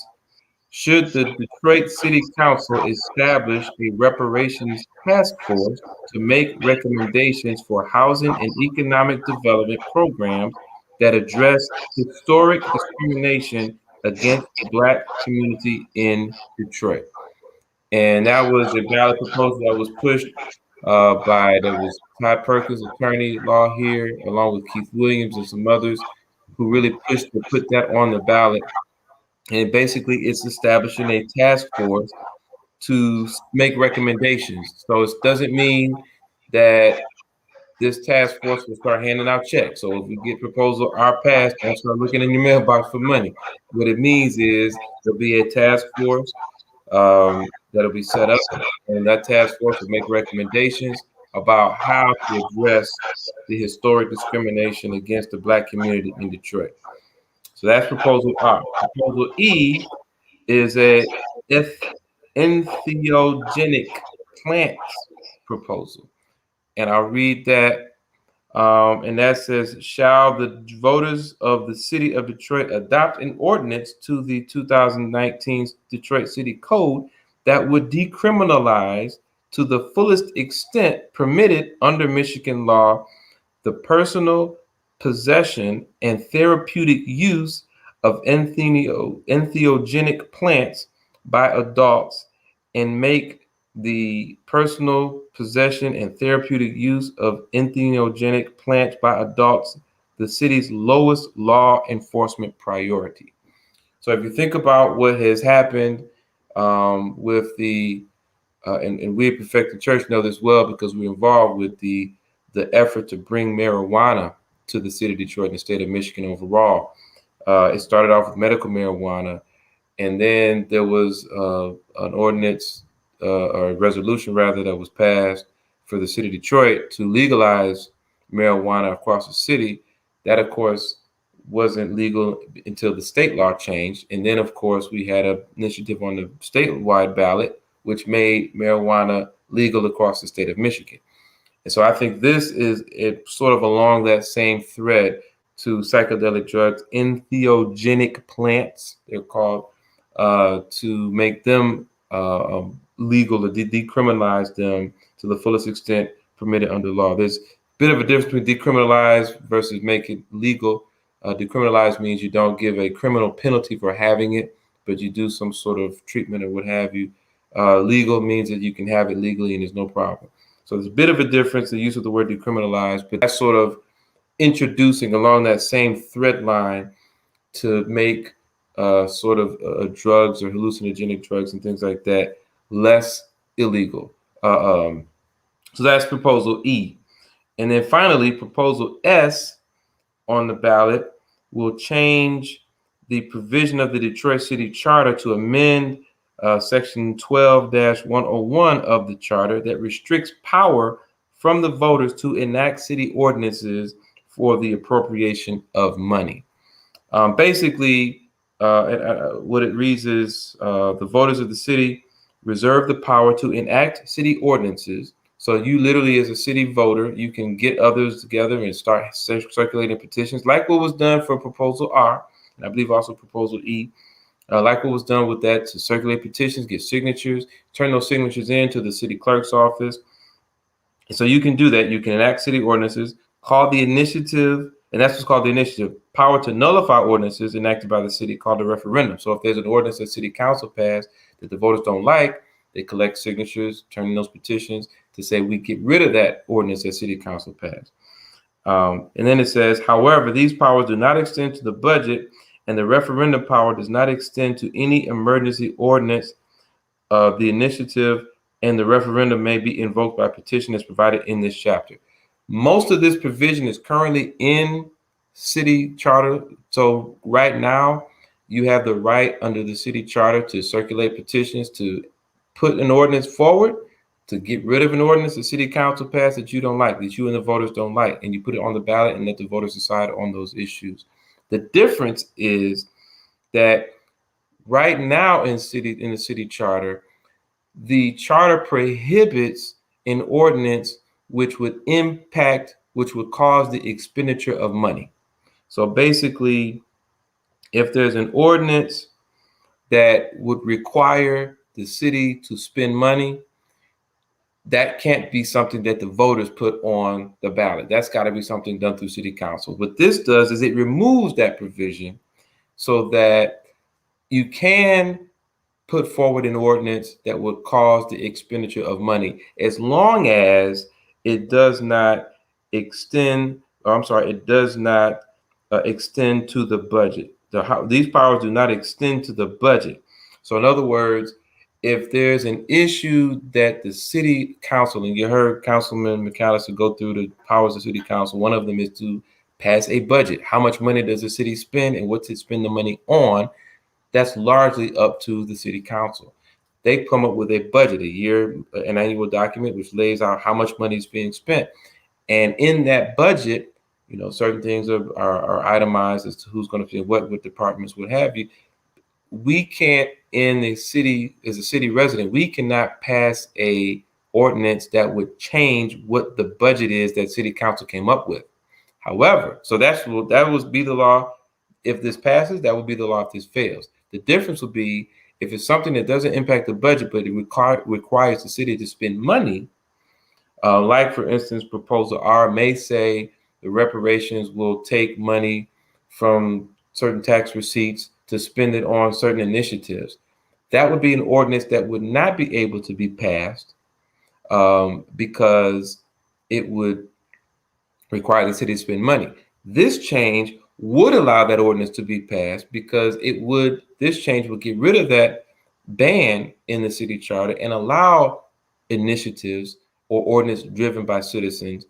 should the Detroit City Council establish a reparations task force to make recommendations for housing and economic development programs that address historic discrimination against the Black community in Detroit? And that was a ballot proposal that was pushed there was Todd Perkins, attorney law here, along with Keith Williams and some others who really pushed to put that on the ballot. And basically, it's establishing a task force to make recommendations. So it doesn't mean that this task force will start handing out checks. So if we get proposal R passed, don't start looking in your mailbox for money. What it means is there'll be a task force that'll be set up, and that task force will make recommendations about how to address the historic discrimination against the Black community in Detroit. So that's proposal R. Proposal E is a entheogenic plants proposal. And I'll read that. And that says, shall the voters of the city of Detroit adopt an ordinance to the 2019 Detroit City Code that would decriminalize to the fullest extent permitted under Michigan law the personal possession and therapeutic use of entheogenic plants by adults, and make the personal possession and therapeutic use of entheogenic plants by adults the city's lowest law enforcement priority. So if you think about what has happened with the, and we at Perfecting Church know this well because we're involved with the effort to bring marijuana to the city of Detroit and the state of Michigan overall. It started off with medical marijuana, and then there was an ordinance, or a resolution rather, that was passed for the city of Detroit to legalize marijuana across the city. That, of course, wasn't legal until the state law changed. And then, of course, we had an initiative on the statewide ballot, which made marijuana legal across the state of Michigan. And so I think this is sort of along that same thread to psychedelic drugs, entheogenic plants, they're called, to make them legal, or decriminalize them to the fullest extent permitted under law. There's a bit of a difference between decriminalize versus make it legal. Decriminalize means you don't give a criminal penalty for having it, but you do some sort of treatment or what have you. Legal means that you can have it legally and there's no problem. So there's a bit of a difference, the use of the word decriminalize, but that's sort of introducing along that same thread line to make sort of drugs or hallucinogenic drugs and things like that less illegal. So that's proposal E. And then finally, proposal S on the ballot will change the provision of the Detroit City Charter to amend Section 12-101 of the Charter that restricts power from the voters to enact city ordinances for the appropriation of money. Basically, what it reads is the voters of the city reserve the power to enact city ordinances. So you literally, as a city voter, you can get others together and start circulating petitions, like what was done for Proposal R, and I believe also Proposal E, like what was done with that, to circulate petitions, get signatures, turn those signatures into the city clerk's office. So you can do that. You can enact city ordinances, call the initiative, and that's what's called the initiative, power to nullify ordinances enacted by the city, called a referendum. So if there's an ordinance that city council passed that the voters don't like, they collect signatures, turn in those petitions to say we get rid of that ordinance that city council passed. And then it says, however, these powers do not extend to the budget, and the referendum power does not extend to any emergency ordinance. The initiative and the referendum may be invoked by petition as provided in this chapter. Most of this provision is currently in city charter. So right now, you have the right under the city charter to circulate petitions, to put an ordinance forward, to get rid of an ordinance the city council passed that you don't like, that you and the voters don't like, and you put it on the ballot and let the voters decide on those issues. The difference is that right now in the city charter, the charter prohibits an ordinance which would cause the expenditure of money. So basically, if there's an ordinance that would require the city to spend money, that can't be something that the voters put on the ballot. That's got to be something done through city council. What this does is it removes that provision so that you can put forward an ordinance that would cause the expenditure of money, as long as it does not extend, extend to the budget. These powers do not extend to the budget. So in other words, if there's an issue that the city council, and you heard Councilman McCalister go through the powers of city council, one of them is to pass a budget. How much money does the city spend and what's it spend the money on? That's largely up to the city council. They come up with a budget, an annual document, which lays out how much money is being spent. And in that budget, certain things are itemized as to who's going to fit what departments, what have you. We can't, in the city, as a city resident, we cannot pass a ordinance that would change what the budget is that city council came up with. However, so that would be the law. If this passes, that would be the law if this fails. The difference would be if it's something that doesn't impact the budget, but it requires the city to spend money, like, for instance, Proposal R may say the reparations will take money from certain tax receipts to spend it on certain initiatives. That would be an ordinance that would not be able to be passed because it would require the city to spend money. This change would allow that ordinance to be passed because this change would get rid of that ban in the city charter and allow initiatives or ordinance driven by citizens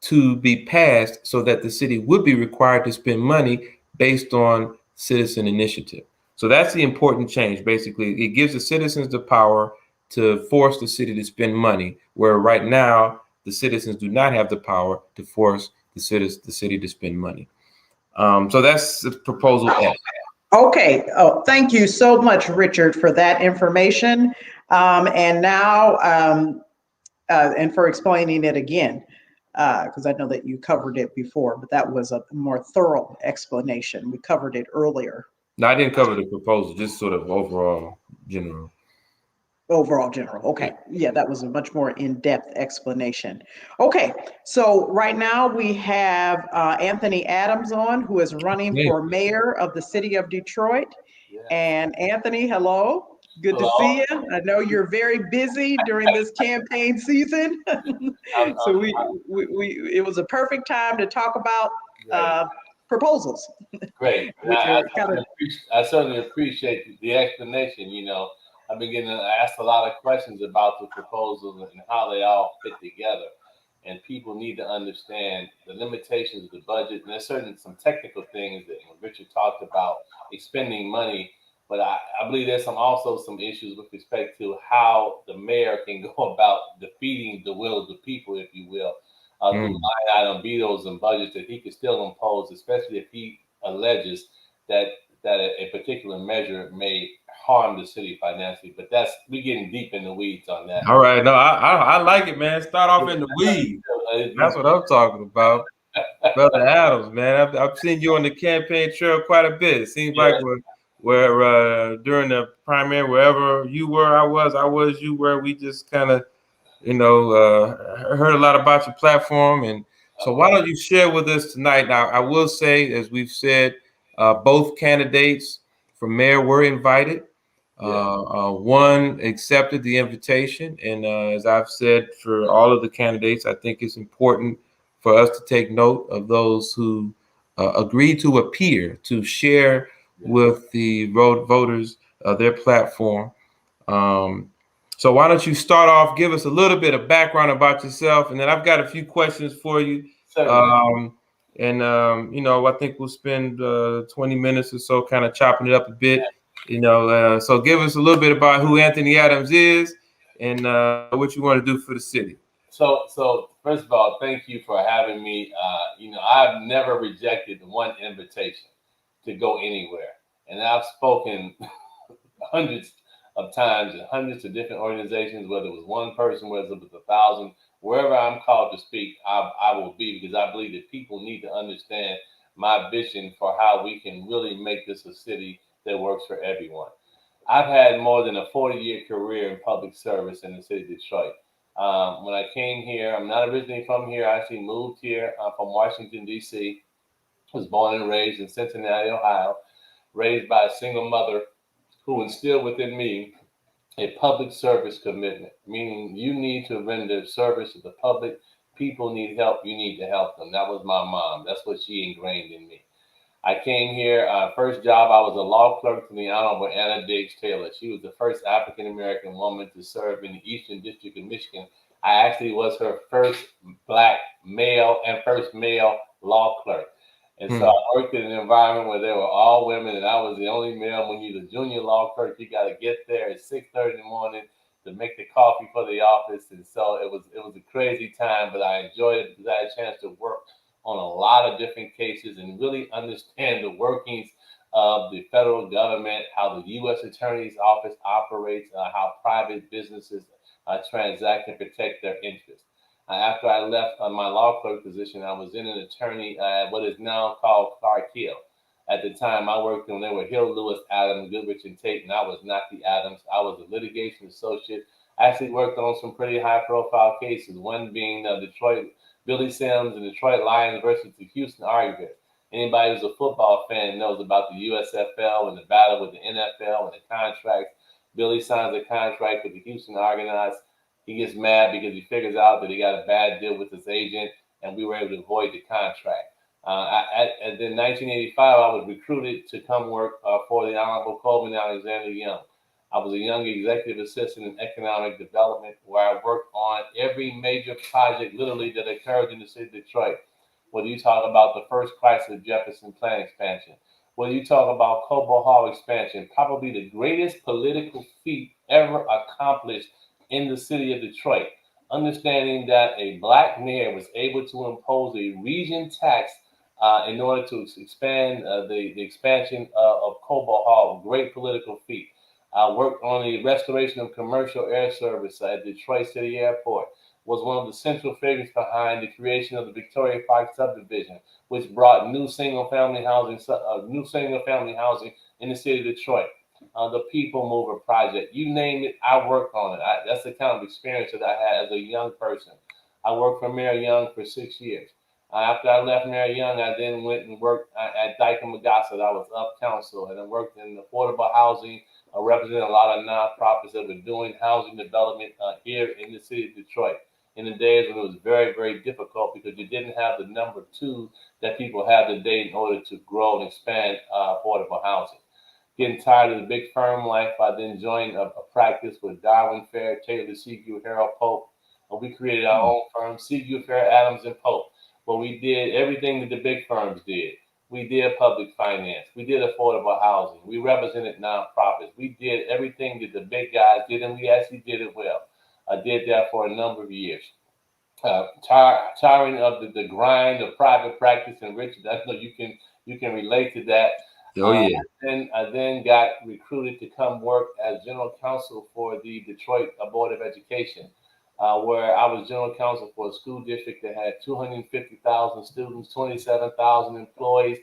to be passed so that the city would be required to spend money based on citizen initiative. So that's the important change. Basically, it gives the citizens the power to force the city to spend money, where right now the citizens do not have the power to force the city to spend money. So that's Proposal F. Okay. Oh, thank you so much, Richard, for that information. And now, and for explaining it again, because I know that you covered it before, but that was a more thorough explanation. We covered it earlier. No, I didn't cover the proposal, just sort of overall general. Overall general. Okay. Yeah, that was a much more in-depth explanation. Okay. So right now we have Anthony Adams on, who is running for mayor of the city of Detroit. Yeah. And Anthony, hello. Good to see you. I know you're very busy during this campaign season. So it was a perfect time to talk about proposals. Great. I certainly appreciate the explanation. I've been getting asked a lot of questions about the proposals and how they all fit together. and people need to understand the limitations of the budget. And there's some technical things that Richard talked about, expending money. But I believe there's also some issues with respect to how the mayor can go about defeating the will of the people, if you will, through line item vetoes and budgets that he could still impose, especially if he alleges that a particular measure may harm the city financially. But we're getting deep in the weeds on that. All right, no, I like it, man. Start off in the weeds. That's what I'm talking about. Brother Adams, man, I've seen you on the campaign trail quite a bit. It seems like where during the primary, wherever you were, I was, you were, we just kind of, heard a lot about your platform. And so why don't you share with us tonight? Now, I will say, as we've said, both candidates for mayor were invited. One accepted the invitation. And as I've said, for all of the candidates, I think it's important for us to take note of those who agreed to appear, to share with the voters their platform. So why don't you start off, give us a little bit of background about yourself, and then I've got a few questions for you. I think we'll spend 20 minutes or so kind of chopping it up a bit. So give us a little bit about who Anthony Adams is and what you want to do for the city. So first of all, thank you for having me. I've never rejected one invitation to go anywhere, and I've spoken hundreds of times in hundreds of different organizations, whether it was one person, whether it was 1,000, wherever I'm called to speak, I will be, because I believe that people need to understand my vision for how we can really make this a city that works for everyone. I've had more than a 40-year career in public service in the city of Detroit. When I came here, I'm not originally from here. I actually moved here from Washington, D.C. Was born and raised in Cincinnati, Ohio, raised by a single mother who instilled within me a public service commitment, meaning you need to render service to the public. People need help. You need to help them. That was my mom. That's what she ingrained in me. I came here, first job, I was a law clerk to the Honorable Anna Diggs Taylor. She was the first African-American woman to serve in the Eastern District of Michigan. I actually was her first Black male and first male law clerk. And so I worked in an environment where they were all women, and I was the only male. When you're the junior law clerk, you got to get there at 6:30 in the morning to make the coffee for the office. And so it was a crazy time, but I enjoyed it because I had a chance to work on a lot of different cases and really understand the workings of the federal government, how the U.S. Attorney's Office operates, how private businesses transact and protect their interests. After I left my law clerk position, I was in an attorney at what is now called Clark Hill. At the time, I worked when they were Hill, Lewis, Adams, Goodrich, and Tate, and I was not the Adams. I was a litigation associate. I actually worked on some pretty high-profile cases, one being Detroit, Billy Sims and Detroit Lions versus the Houston Argument. Anybody who's a football fan knows about the USFL and the battle with the NFL and the contract. Billy signs a contract with the Houston Argonauts. He gets mad because he figures out that he got a bad deal with his agent, and we were able to avoid the contract. In 1985, I was recruited to come work for the Honorable Coleman A. I was a young executive assistant in economic development, where I worked on every major project literally that occurred in the city of Detroit. Whether you talk about the first Chrysler Jefferson plant expansion, whether you talk about Cobo Hall expansion, probably the greatest political feat ever accomplished in the city of Detroit, understanding that a Black mayor was able to impose a region tax in order to expand the expansion of Cobo Hall, great political feat. I worked on the restoration of commercial air service at Detroit City Airport, was one of the central figures behind the creation of the Victoria Park subdivision, which brought new single-family housing in the city of Detroit. The People Mover project, you name it, I worked on it. That's the kind of experience that I had as a young person. I worked for Mayor Young for 6 years. After I left Mayor Young, I then went and worked at Dyke and Magassa. I was up council, and I worked in affordable housing. I represented a lot of nonprofits that were doing housing development here in the city of Detroit in the days when it was very, very difficult because you didn't have the number two that people have today in order to grow and expand affordable housing. Getting tired of the big firm life, I then joined a practice with Darwin Fair, Taylor Seague, Harold Pope. We created our own firm, Seaview, Fair, Adams, and Pope. But we did everything that the big firms did. We did public finance. We did affordable housing. We represented nonprofits. We did everything that the big guys did, and we actually did it well. I did that for a number of years. Tiring of the grind of private practice, and Richard, I know you can relate to that. Oh yeah. I then got recruited to come work as general counsel for the Detroit Board of Education, where I was general counsel for a school district that had 250,000 students, 27,000 employees,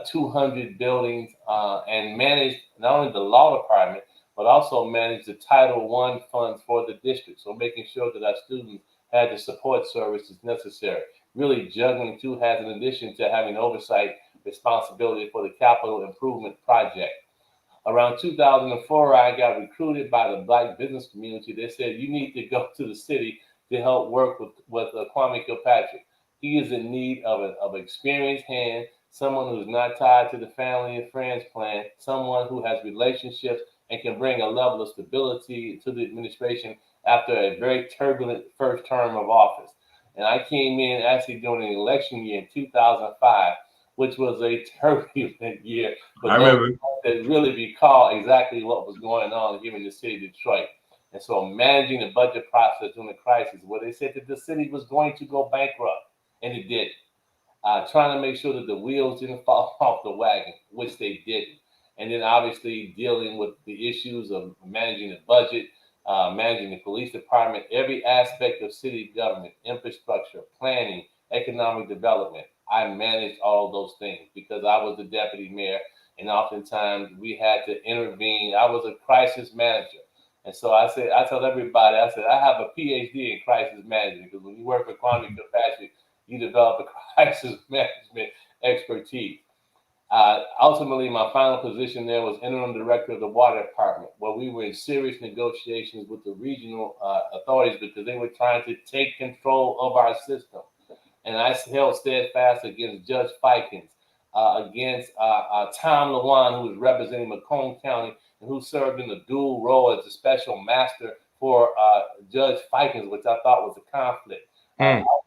200 buildings, and managed not only the law department, but also managed the Title I funds for the district. So making sure that our students had the support services necessary, really juggling two hats in addition to having oversight responsibility for the capital improvement project. Around 2004, I got recruited by the Black business community. They said, you need to go to the city to help work with Kwame Kilpatrick. He is in need of an experienced hand, someone who's not tied to the family and friends plan, someone who has relationships and can bring a level of stability to the administration after a very turbulent first term of office. And I came in actually during an election year in 2005, which was a turbulent year. But I remember that really recall exactly what was going on here in the city of Detroit. And so managing the budget process during the crisis, where they said that the city was going to go bankrupt, and it did. Trying to make sure that the wheels didn't fall off the wagon, which they didn't. And then obviously dealing with the issues of managing the budget, managing the police department, every aspect of city government, infrastructure, planning, economic development. I managed all of those things because I was the deputy mayor, and oftentimes we had to intervene. I was a crisis manager. And so I tell everybody, I have a PhD in crisis management, because when you work for Kwame Kilpatrick, you develop a crisis management expertise. Ultimately, my final position there was interim director of the water department, where we were in serious negotiations with the regional authorities because they were trying to take control of our system. And I held steadfast against Judge Fikens, against Tom Lawan, who was representing Macomb County and who served in the dual role as the special master for Judge Fikens, which I thought was a conflict.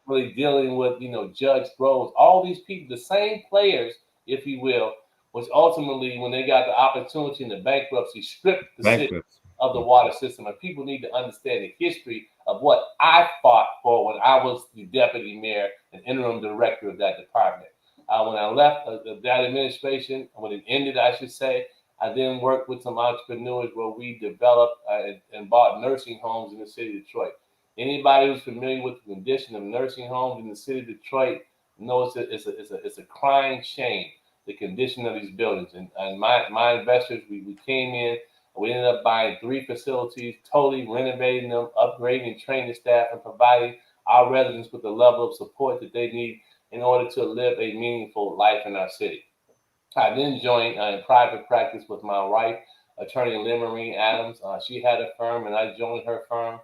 Really dealing with, Judge Groves, all these people, the same players, if you will, which ultimately, when they got the opportunity in the bankruptcy, stripped the city of the water system. And people need to understand the history of what I fought for when I was the deputy mayor and interim director of that department. When I left that administration, when it ended, I should say, I then worked with some entrepreneurs where we developed and bought nursing homes in the city of Detroit. Anybody who's familiar with the condition of nursing homes in the city of Detroit knows that it's a crying shame, the condition of these buildings. And my investors, we came in, we ended up buying 3 facilities, totally renovating them, upgrading and training the staff, and providing our residents with the level of support that they need in order to live a meaningful life in our city. I then joined in private practice with my wife, attorney Lynn Marie Adams. She had a firm, and I joined her firm,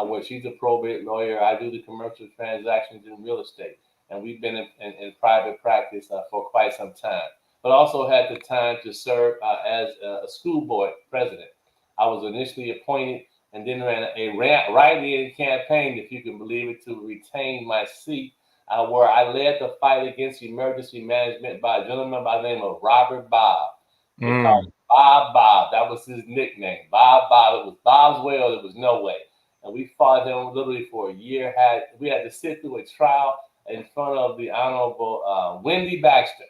where she's a probate lawyer. I do the commercial transactions in real estate, and we've been in private practice for quite some time. But also had the time to serve as a school board president. I was initially appointed and then ran a write-in campaign, if you can believe it, to retain my seat, where I led the fight against emergency management by a gentleman by the name of Robert Bob. They called him Bob. That was his nickname. Bob. It was Bob's way or there was no way. And we fought him literally for a year. We had to sit through a trial in front of the Honorable Wendy Baxter,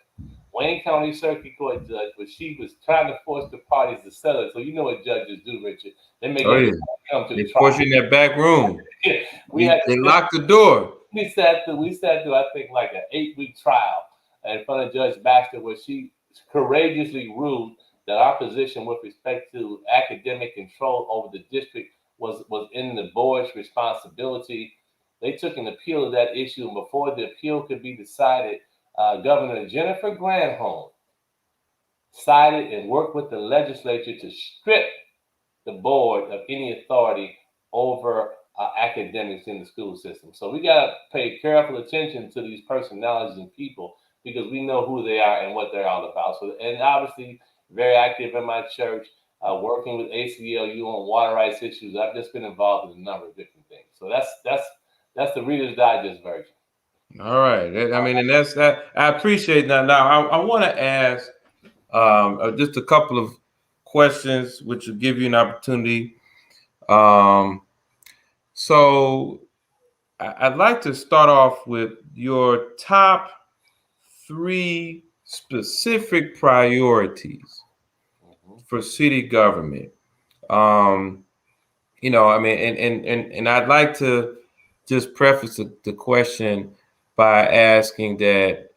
Wayne County Circuit Court judge, but she was trying to force the parties to settle. So you know what judges do, Richard. They make everybody come to the trial. Force you in that back room. They locked the door. We sat through, I think, like an 8-week trial in front of Judge Baxter, where she courageously ruled that our position with respect to academic control over the district was in the board's responsibility. They took an appeal of that issue, and before the appeal could be decided, Governor Jennifer Granholm sided and worked with the legislature to strip the board of any authority over academics in the school system. So we got to pay careful attention to these personalities and people, because we know who they are and what they're all about. So, and obviously very active in my church, working with ACLU on water rights issues. I've just been involved in a number of different things. So that's That's the Reader's Digest version. All right. I mean, and that's that. I appreciate that. Now, I want to ask just a couple of questions, which will give you an opportunity. So I'd like to start off with your top 3 specific priorities for city government. You know, I mean, and I'd like to just preface the question by asking that,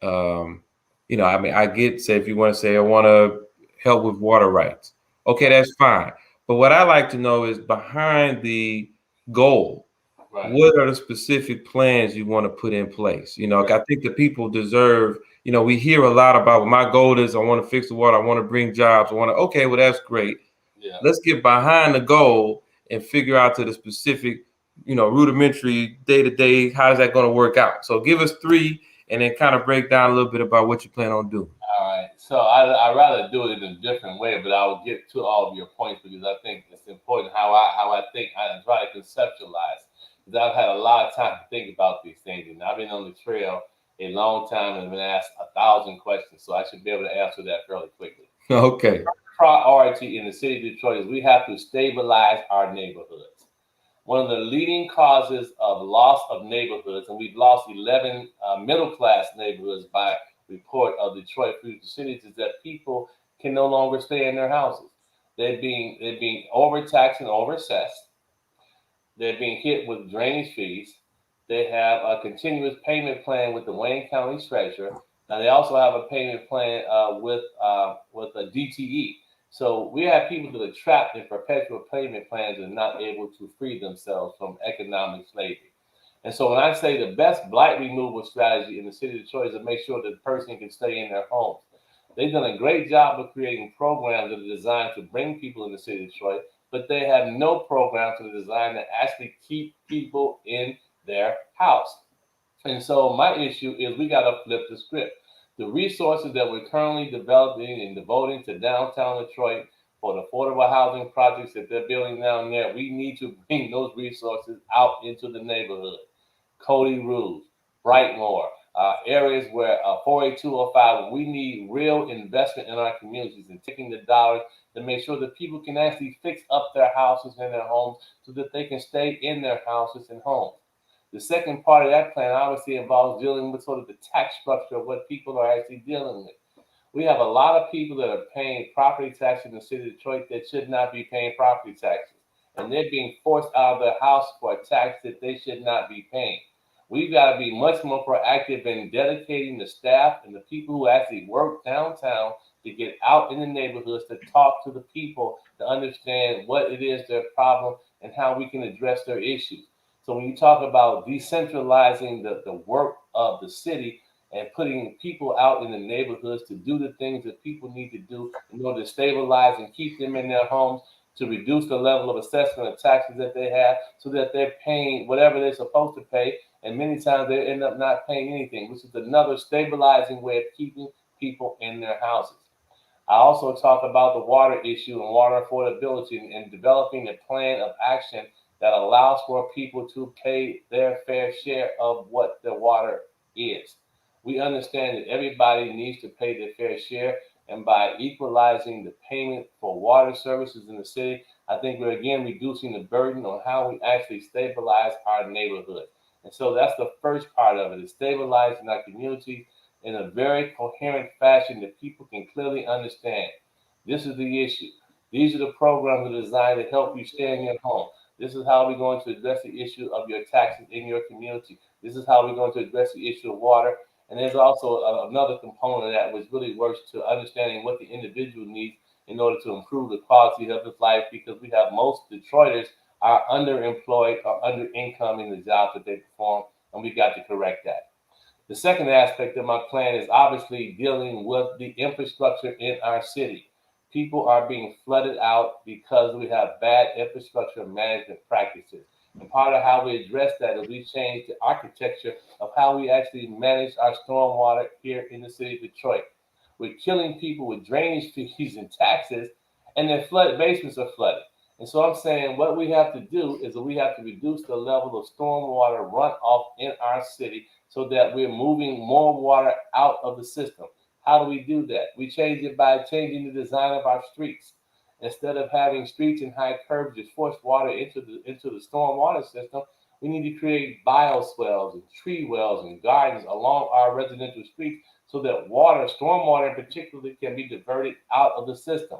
you know, I mean, I get, say, if you want to say, I want to help with water rights. Okay, that's fine. But what I like to know is behind the goal, what are the specific plans you want to put in place? You know, I think the people deserve, you know, we hear a lot about what my goal is. I want to fix the water. I want to bring jobs. I want to, okay, well, that's great. Yeah. Let's get behind the goal and figure out to the specific, you know, rudimentary day-to-day, how is that going to work out? So give us 3 and then kind of break down a little bit about what you plan on doing. All right. So I'd rather do it in a different way, but I will get to all of your points because I think it's important how I think, I try to conceptualize. Because I've had a lot of time to think about these things. And I've been on the trail a long time and been asked 1,000 questions. So I should be able to answer that fairly quickly. Okay. Priority in the city of Detroit is we have to stabilize our neighborhoods. One of the leading causes of loss of neighborhoods, and we've lost 11 middle-class neighborhoods by report of Detroit Future Cities, is that people can no longer stay in their houses. They're being overtaxed and overassessed. They're being hit with drainage fees. They have a continuous payment plan with the Wayne County Treasurer. Now they also have a payment plan with a DTE. So we have people that are trapped in perpetual payment plans and not able to free themselves from economic slavery. And so when I say the best blight removal strategy in the city of Detroit is to make sure that the person can stay in their homes. They've done a great job of creating programs that are designed to bring people in the city of Detroit, but they have no programs that are designed to actually keep people in their house. And so my issue is we got to flip the script. The resources that we're currently developing and devoting to downtown Detroit for the affordable housing projects that they're building down there, we need to bring those resources out into the neighborhood. Cody Rouge, Brightmoor, areas where 48205, we need real investment in our communities and taking the dollars to make sure that people can actually fix up their houses and their homes so that they can stay in their houses and homes. The second part of that plan obviously involves dealing with sort of the tax structure of what people are actually dealing with. We have a lot of people that are paying property taxes in the city of Detroit that should not be paying property taxes. And they're being forced out of their house for a tax that they should not be paying. We've got to be much more proactive in dedicating the staff and the people who actually work downtown to get out in the neighborhoods to talk to the people to understand what it is their problem and how we can address their issues. So when you talk about decentralizing the work of the city and putting people out in the neighborhoods to do the things that people need to do in order to stabilize and keep them in their homes, to reduce the level of assessment of taxes that they have so that they're paying whatever they're supposed to pay. And many times they end up not paying anything, which is another stabilizing way of keeping people in their houses. I also talk about the water issue and water affordability and developing a plan of action that allows for people to pay their fair share of what the water is. We understand that everybody needs to pay their fair share, and by equalizing the payment for water services in the city, I think we're again reducing the burden on how we actually stabilize our neighborhood. And so that's the first part of it, is stabilizing our community in a very coherent fashion that people can clearly understand. This is the issue. These are the programs that are designed to help you stay in your home. This is how we're going to address the issue of your taxes in your community. This is how we're going to address the issue of water. And there's also another component of that which really works to understanding what the individual needs in order to improve the quality of his life, because we have most Detroiters are underemployed or under income in the jobs that they perform, and we got to correct that. The second aspect of my plan is obviously dealing with the infrastructure in our city. People are being flooded out because we have bad infrastructure management practices. And part of how we address that is we change the architecture of how we actually manage our stormwater here in the city of Detroit. We're killing people with drainage fees and taxes, and their flood basements are flooded. And so I'm saying what we have to do is that we have to reduce the level of stormwater runoff in our city so that we're moving more water out of the system. How do we do that? We change it by changing the design of our streets. Instead of having streets and high curbs that force water into the stormwater system, we need to create bioswales and tree wells and gardens along our residential streets so that water, stormwater in particular, can be diverted out of the system.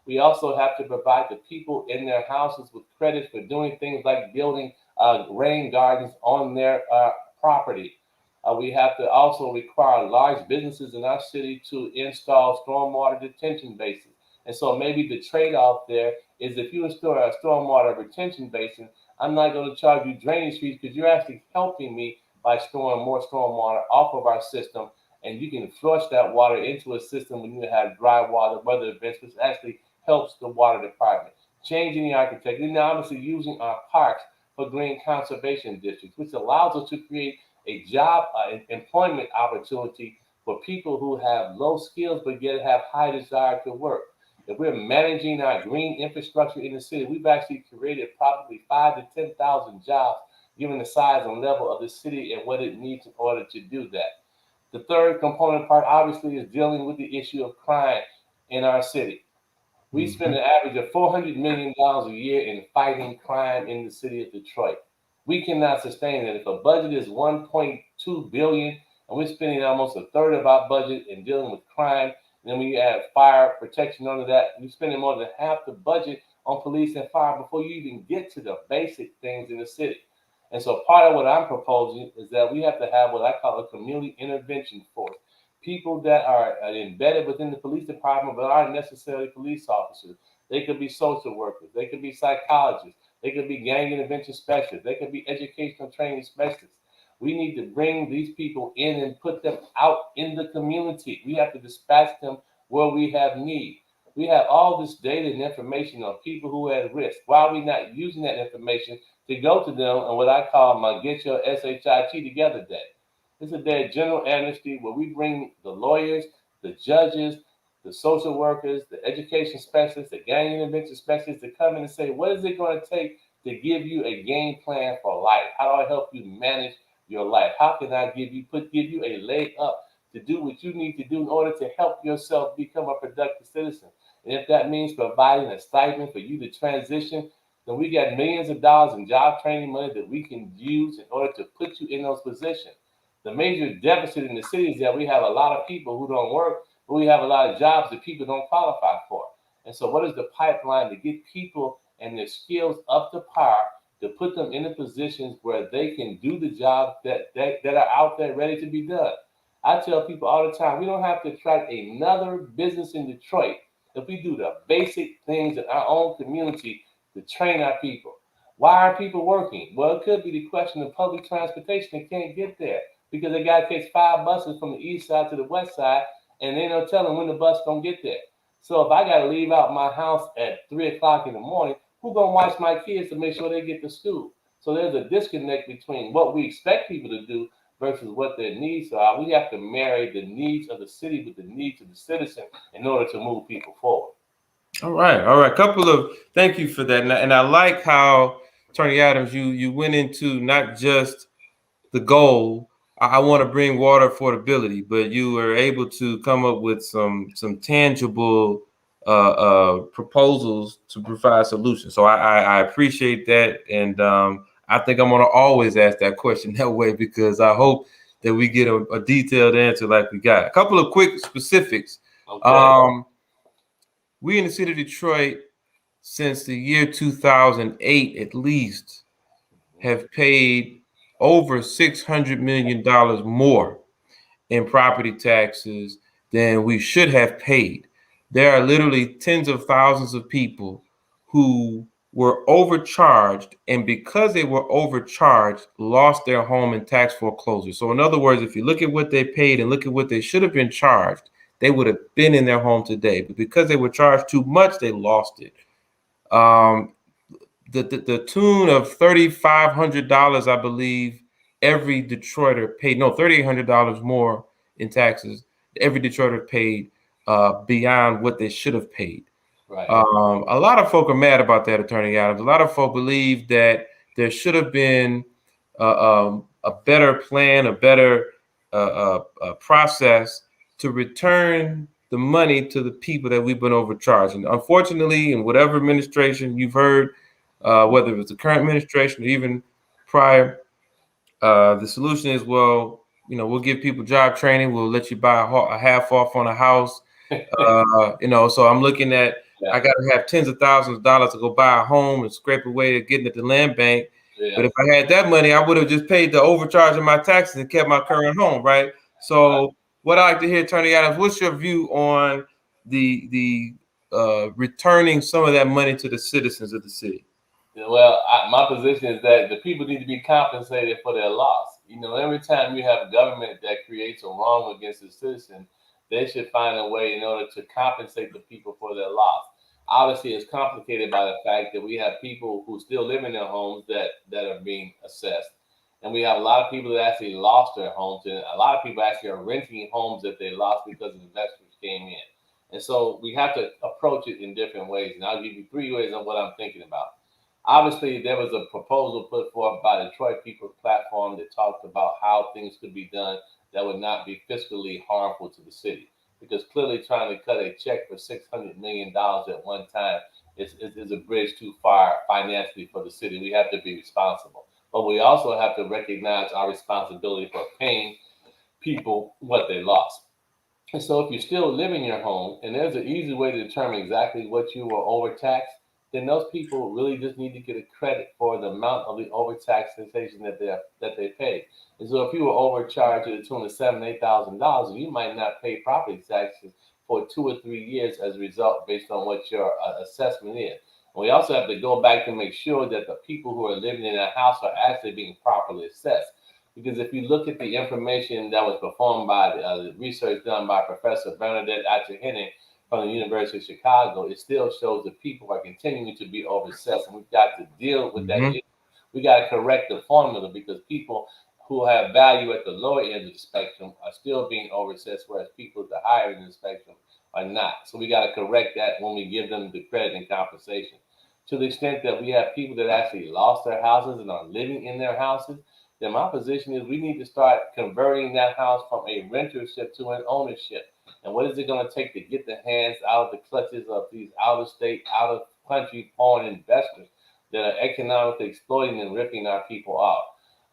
We also have to provide the people in their houses with credits for doing things like building rain gardens on their property. We have to also require large businesses in our city to install stormwater detention basins. And so maybe the trade-off there is if you install a stormwater retention basin, I'm not going to charge you drainage fees because you're actually helping me by storing more stormwater off of our system. And you can flush that water into a system when you have dry water, weather events, which actually helps the water department. Changing the architecture, and obviously using our parks for green conservation districts, which allows us to create a job employment opportunity for people who have low skills but yet have high desire to work. If we're managing our green infrastructure in the city, we've actually created probably 5,000 to 10,000 jobs, given the size and level of the city and what it needs in order to do that. The third component part, obviously, is dealing with the issue of crime in our city. We spend an average of $400 million a year in fighting crime in the city of Detroit. We cannot sustain it. If a budget is $1.2 billion and we're spending almost a third of our budget in dealing with crime, then we add fire protection under that, we're spending more than half the budget on police and fire before you even get to the basic things in the city. And so part of what I'm proposing is that we have to have what I call a community intervention force. People that are embedded within the police department but aren't necessarily police officers. They could be social workers. They could be psychologists. They could be gang intervention specialists. They could be educational training specialists. We need to bring these people in and put them out in the community. We have to dispatch them where we have need. We have all this data and information on people who are at risk. Why are we not using that information to go to them on what I call my Get Your SHIT Together Day? It's a day of general amnesty where we bring the lawyers, the judges, the social workers, the education specialists, the gang intervention specialists to come in and say, what is it going to take to give you a game plan for life? How do I help you manage your life? How can I give you a leg up to do what you need to do in order to help yourself become a productive citizen? And if that means providing a stipend for you to transition, then we got millions of dollars in job training money that we can use in order to put you in those positions. The major deficit in the city is that we have a lot of people who don't work, but we have a lot of jobs that people don't qualify for. And so what is the pipeline to get people and their skills up to par to put them in the positions where they can do the jobs that are out there ready to be done? I tell people all the time, we don't have to attract another business in Detroit if we do the basic things in our own community to train our people. Why are people working? Well, it could be the question of public transportation. They can't get there because they got to take 5 buses from the east side to the west side, and they don't tell them when the bus gonna get there. So if I got to leave out my house at 3 o'clock in the morning, who's gonna watch my kids to make sure they get to school? So there's a disconnect between what we expect people to do versus what their needs are. We have to marry the needs of the city with the needs of the citizen in order to move people forward. All right. Thank you for that. And I like how, Attorney Adams, you went into not just the goal, I want to bring water affordability, but you were able to come up with some tangible proposals to provide solutions. So I appreciate that. And I think I'm going to always ask that question that way because I hope that we get a detailed answer like we got. A couple of quick specifics. Okay. We in the city of Detroit, since the year 2008 at least, have paid over $600 million more in property taxes than we should have paid. There are literally tens of thousands of people who were overcharged, and because they were overcharged, lost their home in tax foreclosure. So in other words, if you look at what they paid and look at what they should have been charged, they would have been in their home today. But because they were charged too much, they lost it. The tune of $3,500, I believe, every Detroiter paid, no, $3,800 more in taxes. Every Detroiter paid beyond what they should have paid. Right. A lot of folk are mad about that, Attorney Adams. A lot of folk believe that there should have been a better plan, a better process to return the money to the people that we've been overcharging. Unfortunately, in whatever administration you've heard, whether it's the current administration or even prior, the solution is, well, you know, we'll give people job training. We'll let you buy a half off on a house. You know, so I'm looking at, I got to have tens of thousands of dollars to go buy a home and scrape away at getting at the land bank. Yeah. But if I had that money, I would have just paid the overcharge of my taxes and kept my current home, right? So what I'd like to hear, Attorney Adams, what's your view on the returning some of that money to the citizens of the city? Well, my position is that the people need to be compensated for their loss. You know, every time you have government that creates a wrong against the citizen, they should find a way in order to compensate the people for their loss. Obviously, it's complicated by the fact that we have people who still live in their homes that are being assessed. And we have a lot of people that actually lost their homes. And a lot of people actually are renting homes that they lost because investors came in. And so we have to approach it in different ways. And I'll give you 3 ways of what I'm thinking about. Obviously, there was a proposal put forth by the Detroit People's Platform that talked about how things could be done that would not be fiscally harmful to the city. Because clearly trying to cut a check for $600 million at one time is a bridge too far financially for the city. We have to be responsible. But we also have to recognize our responsibility for paying people what they lost. And so if you still live in your home, and there's an easy way to determine exactly what you were overtaxed, then those people really just need to get a credit for the amount of the overtaxation that they paid. And so if you were overcharged to the tune of $7,000, $8,000, you might not pay property taxes for 2 or 3 years as a result, based on what your assessment is. And we also have to go back to make sure that the people who are living in that house are actually being properly assessed. Because if you look at the information that was performed by the research done by Professor Bernadette Atcher-Henning from the University of Chicago, it still shows that people are continuing to be overassessed, and we've got to deal with that issue. We got to correct the formula, because people who have value at the lower end of the spectrum are still being overassessed, whereas people at the higher end of the spectrum are not. So we got to correct that when we give them the credit and compensation. To the extent that we have people that actually lost their houses and are living in their houses, then my position is we need to start converting that house from a rentership to an ownership. And what is it going to take to get the hands out of the clutches of these out-of-state, out-of-country foreign investors that are economically exploiting and ripping our people off?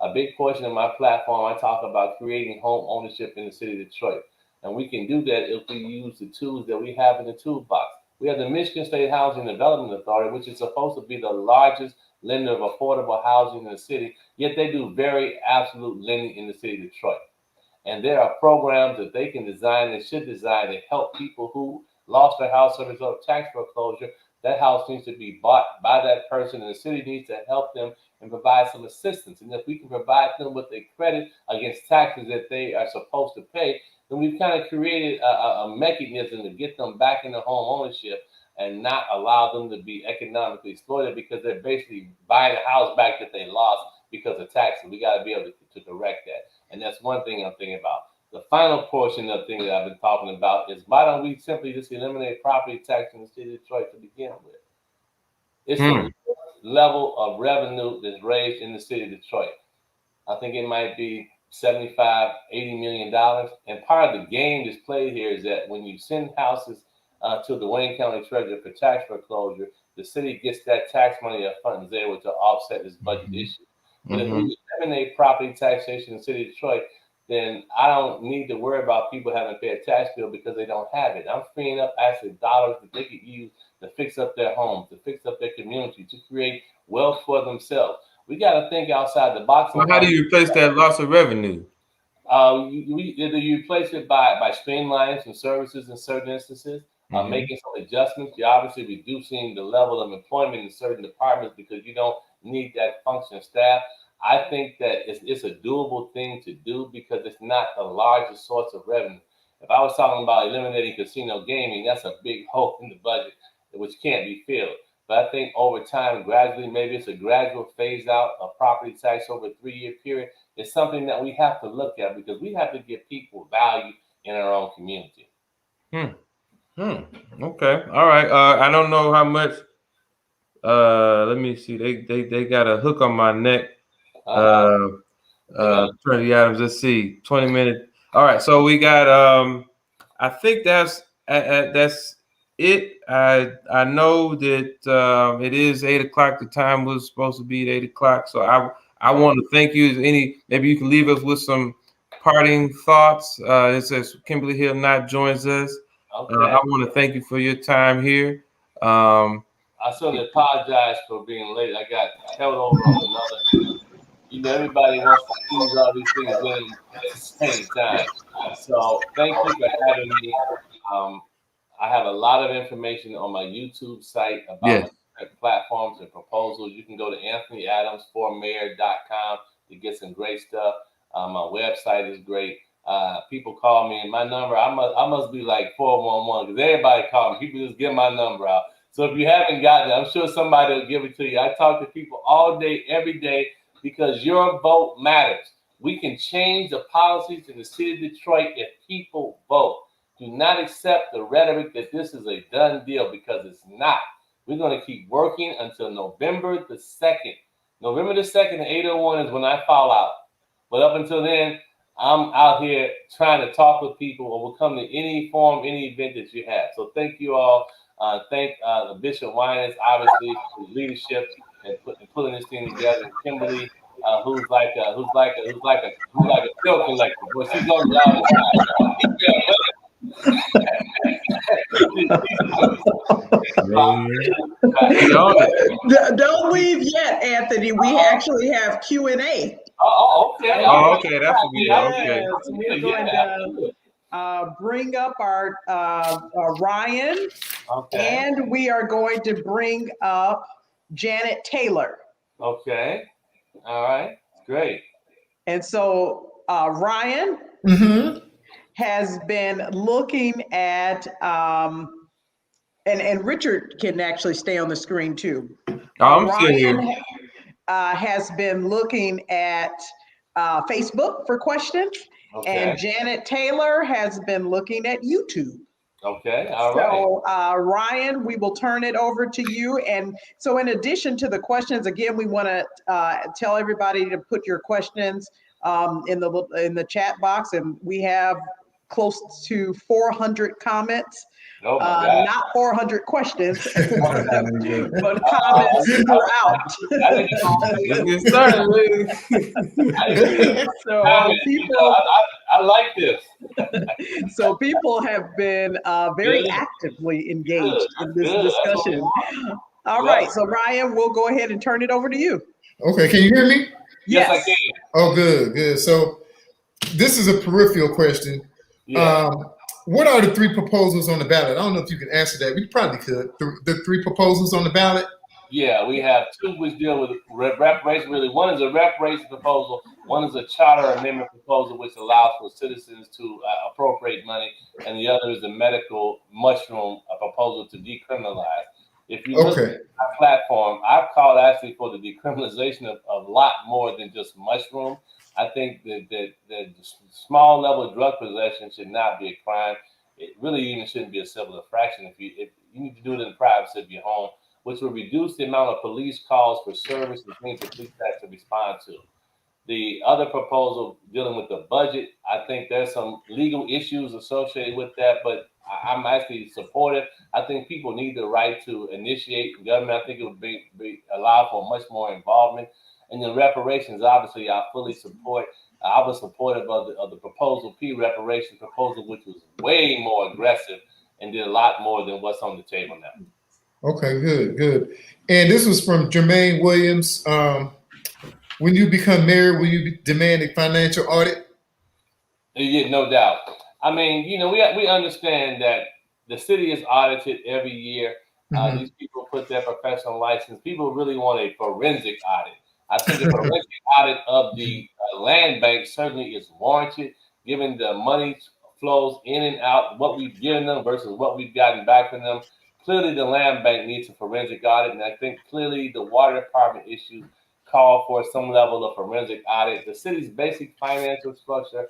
A big portion of my platform, I talk about creating home ownership in the city of Detroit. And we can do that if we use the tools that we have in the toolbox. We have the Michigan State Housing Development Authority, which is supposed to be the largest lender of affordable housing in the city, yet they do very absolute lending in the city of Detroit. And there are programs that they can design and should design to help people who lost their house as a result of tax foreclosure. That house needs to be bought by that person, and the city needs to help them and provide some assistance. And if we can provide them with a credit against taxes that they are supposed to pay, then we've kind of created a mechanism to get them back into home ownership and not allow them to be economically exploited, because they're basically buying a house back that they lost because of taxes. We got to be able to correct that. And that's one thing I'm thinking about. The final portion of the thing that I've been talking about is, why don't we simply just eliminate property tax in the city of Detroit to begin with? It's the level of revenue that's raised in the city of Detroit. I think it might be $75, $80 million. And part of the game that's played here is that when you send houses to the Wayne County Treasurer for tax foreclosure, the city gets that tax money up front and is able to offset this budget issue. But if we eliminate property taxation in the city of Detroit, then I don't need to worry about people having to pay a tax bill because they don't have it. I'm freeing up actually dollars that they could use to fix up their homes, to fix up their community, to create wealth for themselves. We got to think outside the box. Well, how do you replace that loss of revenue? You replace it by streamlining some services in certain instances, making some adjustments. You're obviously reducing the level of employment in certain departments because you don't need that functional staff. I think that it's a doable thing to do because it's not the largest source of revenue. If I was talking about eliminating casino gaming, that's a big hole in the budget which can't be filled. But I think over time, gradually, maybe it's a gradual phase out of property tax over a 3-year period. It's something that we have to look at because we have to give people value in our own community. Okay. All right. I don't know how much. Let me see. They got a hook on my neck. Attorney Adams. Let's see. 20 minutes. All right. So we got. I think that's it. I know that it is 8 o'clock. The time was supposed to be at 8 o'clock. So I want to thank you. Maybe you can leave us with some parting thoughts. It says Kimberly Hill not joins us. Okay. I want to thank you for your time here. I certainly apologize for being late. I got held over on another. You know, everybody wants to squeeze all these things in at the same time. So thank you for having me. I have a lot of information on my YouTube site about my platforms and proposals. You can go to anthonyadamsformayor.com to get some great stuff. My website is great. People call me, and my number, I must be like 411 because everybody call me. People just give my number out. So if you haven't gotten it, I'm sure somebody will give it to you. I talk to people all day, every day, because your vote matters. We can change the policies in the city of Detroit if people vote. Do not accept the rhetoric that this is a done deal, because it's not. We're going to keep working until November the 2nd. November the 2nd at 8:01 is when I fall out. But up until then, I'm out here trying to talk with people, or will come to any forum, any event that you have. So thank you all. Thank Bishop Winans, obviously, for his leadership and putting this thing together. And Kimberly, who's like a film collector. Boy, she's on the other Don't leave yet, Anthony. We actually have Q&A. Oh, okay. Oh, okay. That's what we do. Okay. We're going to bring up our Ryan, and we are going to bring up Janet Taylor. Okay. All right. Great. And so Ryan has been looking at, and Richard can actually stay on the screen too. Ryan has been looking at Facebook for questions, and Janet Taylor has been looking at YouTube. Okay, all right. So Ryan, we will turn it over to you. And so in addition to the questions, again, we want to tell everybody to put your questions in the chat box, and we have close to 400 comments. Oh my God. Not 400 questions, but comments throughout. So people, I like this. So people have been very actively engaged in this discussion. All right, so Ryan, we'll go ahead and turn it over to you. Okay, can you hear me? Yes, I can. Oh, good. So this is a peripheral question. Yeah. What are the 3 proposals on the ballot? I don't know if you can answer that. We probably could. The 3 proposals on the ballot? Yeah, we have 2 which deal with reparation. Really, one is a reparation proposal. One is a charter amendment proposal, which allows for citizens to appropriate money. And the other is a medical mushroom proposal to decriminalize. If you look at our platform, I've called actually for the decriminalization of a lot more than just mushroom. I think that the small level drug possession should not be a crime. It really even shouldn't be a civil infraction. If you need to do it in the privacy of your home, which will reduce the amount of police calls for service and things that police have to respond to. The other proposal dealing with the budget, I think there's some legal issues associated with that, but I'm actually supportive. I think people need the right to initiate government. I think it would be allow for much more involvement. And the reparations, obviously, I fully support. I was supportive of the proposal, P reparation proposal, which was way more aggressive and did a lot more than what's on the table now. Okay, good. And this was from Jermaine Williams. When you become mayor, will you demand a financial audit? Yeah, no doubt. I mean, we understand that the city is audited every year. These people put their professional license. People really want a forensic audit. I think a forensic audit of the land bank certainly is warranted, given the money flows in and out, what we've given them versus what we've gotten back from them. Clearly, the land bank needs a forensic audit, and I think clearly the water department issues call for some level of forensic audit. The city's basic financial structure,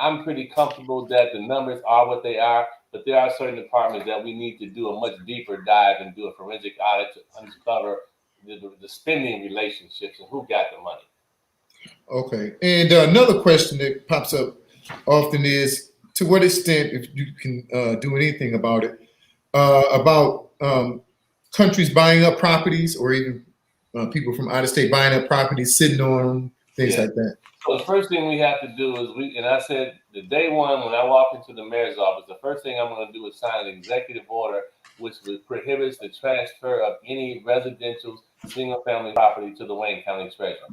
I'm pretty comfortable that the numbers are what they are, but there are certain departments that we need to do a much deeper dive and do a forensic audit to uncover the spending relationships and who got the money. Okay. And another question that pops up often is, to what extent, if you can do anything about it, about countries buying up properties, or even people from out of state buying up properties, sitting on them, things like that? So the first thing we have to do is and I said the day one when I walk into the mayor's office, the first thing I'm going to do is sign an executive order which prohibits the transfer of any residential single-family property to the Wayne County Treasurer.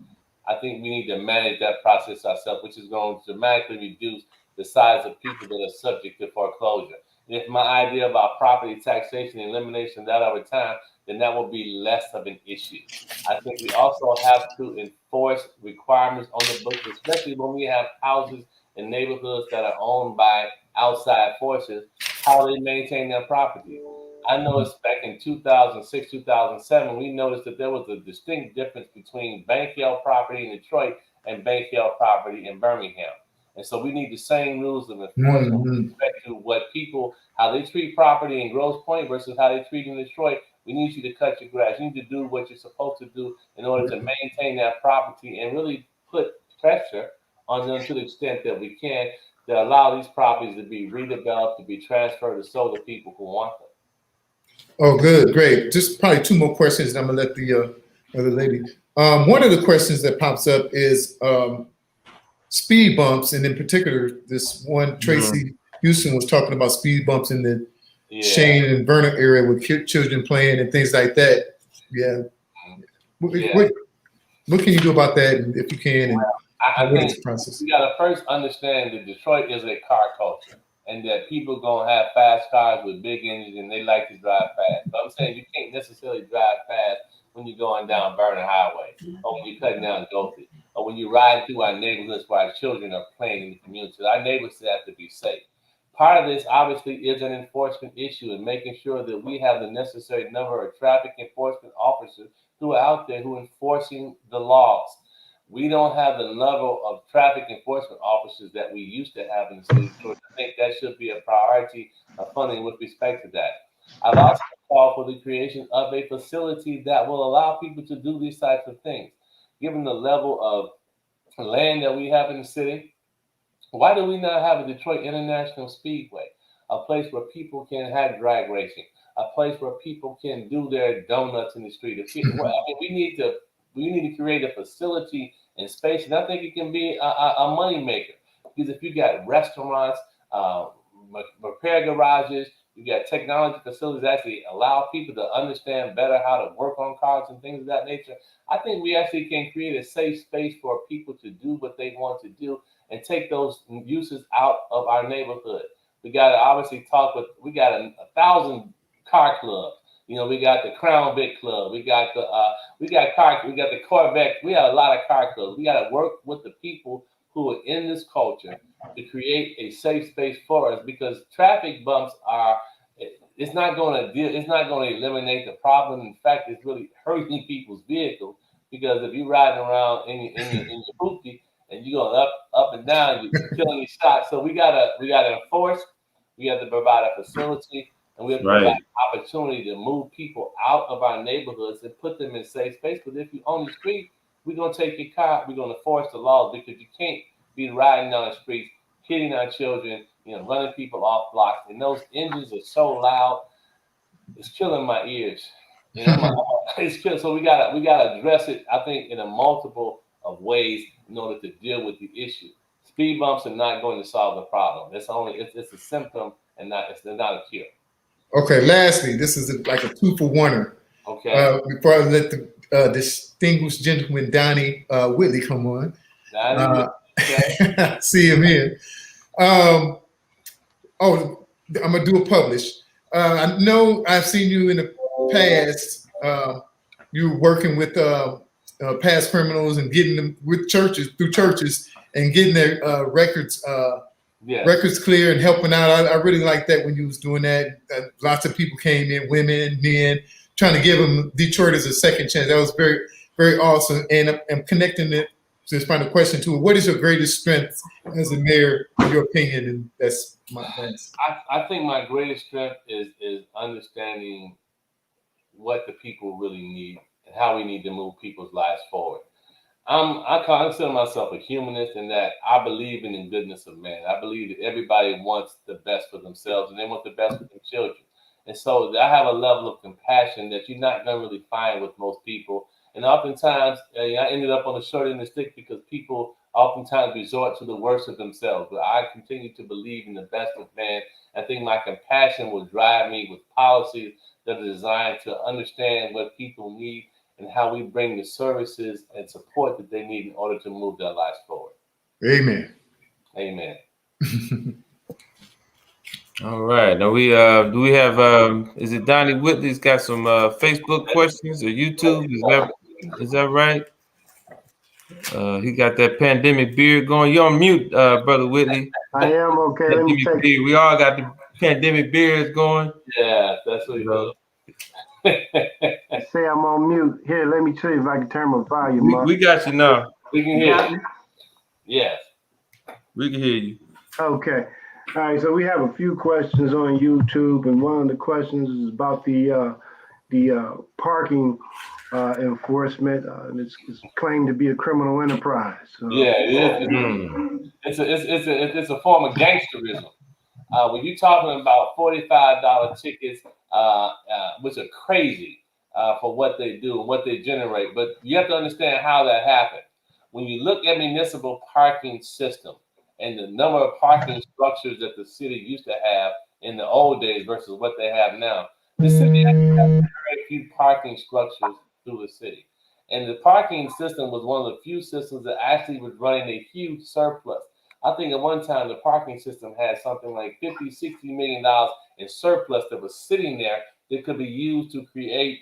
I think we need to manage that process ourselves, which is going to dramatically reduce the size of people that are subject to foreclosure. And if my idea about property taxation and elimination of that over time, then that will be less of an issue. I think we also have to enforce requirements on the books, especially when we have houses and neighborhoods that are owned by outside forces, how they maintain their property. I noticed back in 2006, 2007, we noticed that there was a distinct difference between bank-held property in Detroit and bank-held property in Birmingham. And so we need the same rules of enforcement with respect to what people, how they treat property in Grosse Pointe versus how they treat in Detroit. We need you to cut your grass. You need to do what you're supposed to do in order to maintain that property and really put pressure on them to the extent that we can, to allow these properties to be redeveloped, to be transferred to sold to people who want them. Oh, good, great. Just probably two more questions, and I'm gonna let the other lady. One of the questions that pops up is speed bumps, and in particular, this one Tracy Houston was talking about speed bumps in the Shane and Vernon area with children playing and things like that. Yeah. What can you do about that, if you can? And I think we got to first understand that Detroit is a car culture, and that people gonna have fast cars with big engines and they like to drive fast. But I'm saying you can't necessarily drive fast when you're going down Vernon Highway, or when you're cutting down Goldie, or when you're riding through our neighborhoods where our children are playing in the community. Our neighbors have to be safe. Part of this obviously is an enforcement issue and making sure that we have the necessary number of traffic enforcement officers who are out there who are enforcing the laws. We don't have the level of traffic enforcement officers that we used to have in the city of Detroit. I think that should be a priority of funding with respect to that. I've also called for the creation of a facility that will allow people to do these types of things. Given the level of land that we have in the city, why do we not have a Detroit International Speedway, a place where people can have drag racing, a place where people can do their donuts in the street? We need to create a facility and space, and I think it can be a money maker, because if you got restaurants, repair garages, you got technology facilities that actually allow people to understand better how to work on cars and things of that nature. I think we actually can create a safe space for people to do what they want to do and take those uses out of our neighborhood. We got to obviously we got 1,000 car clubs. You know, we got the Crown Vic Club. We got the Corvette. We have a lot of car clubs. We got to work with the people who are in this culture to create a safe space for us, because traffic bumps it's not going to eliminate the problem. In fact, it's really hurting people's vehicles, because if you're riding around in your hoopty and you're going up and down, you're killing your shots. So we gotta enforce. We have to provide a facility. And we have to provide an opportunity to move people out of our neighborhoods and put them in safe space. Because if you own the street, we're going to take your car. We're going to enforce the laws, because you can't be riding down the streets, hitting our children, running people off blocks. And those engines are so loud, it's killing my ears. It's killing. So we gotta address it, I think, in a multiple of ways in order to deal with the issue. Speed bumps are not going to solve the problem. It's a symptom and it's not a cure. Okay, lastly, this is like a 2-for-1er. Okay. Before I let the distinguished gentleman Donnie Whitley come on. See him here. I'm gonna do a publish. I know I've seen you in the past. You were working with past criminals and getting them through churches and getting their records clear and helping out. I really like that when you was doing that. Lots of people came in, women, men, trying to give them Detroit as a second chance. That was very, very awesome. And I'm connecting it to this final question to it. What is your greatest strength as a mayor, in your opinion? And that's my thanks. I think my greatest strength is understanding what the people really need and how we need to move people's lives forward. I consider myself a humanist in that I believe in the goodness of man. I believe that everybody wants the best for themselves and they want the best for their children. And so I have a level of compassion that you're not going to really find with most people. And oftentimes, I ended up on the short end of the stick because people oftentimes resort to the worst of themselves. But I continue to believe in the best of man. I think my compassion will drive me with policies that are designed to understand what people need and how we bring the services and support that they need in order to move their lives forward. Amen. Amen. All right. Now do we have is it Donnie Whitley's got some Facebook questions or YouTube? Is that right? He got that pandemic beard going. You're on mute, Brother Whitley. I am okay. Let me Pandemic beard. We all got the pandemic beards going. Yeah, that's what he does. Say I'm on mute. Here, let me see if I can turn my volume up. We got you now. We can hear you. Yes. We can hear you. Okay. All right. So we have a few questions on YouTube, and one of the questions is about the parking enforcement. It's claimed to be a criminal enterprise. Yeah, it is. It's a form of gangsterism. When you're talking about $45 tickets, which are crazy for what they do and what they generate, but you have to understand how that happened. When you look at municipal parking system and the number of parking structures that the city used to have in the old days versus what they have now, the city actually has very few parking structures through the city. And the parking system was one of the few systems that actually was running a huge surplus. I think at one time the parking system had something like $50-60 million in surplus that was sitting there that could be used to create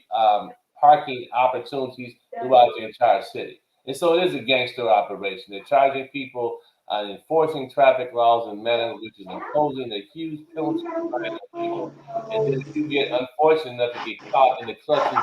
parking opportunities throughout the entire city. And so it is a gangster operation. They're charging people, enforcing traffic laws and manners, which is imposing a huge penalty on people. And then if you get unfortunate enough to get caught in the clutches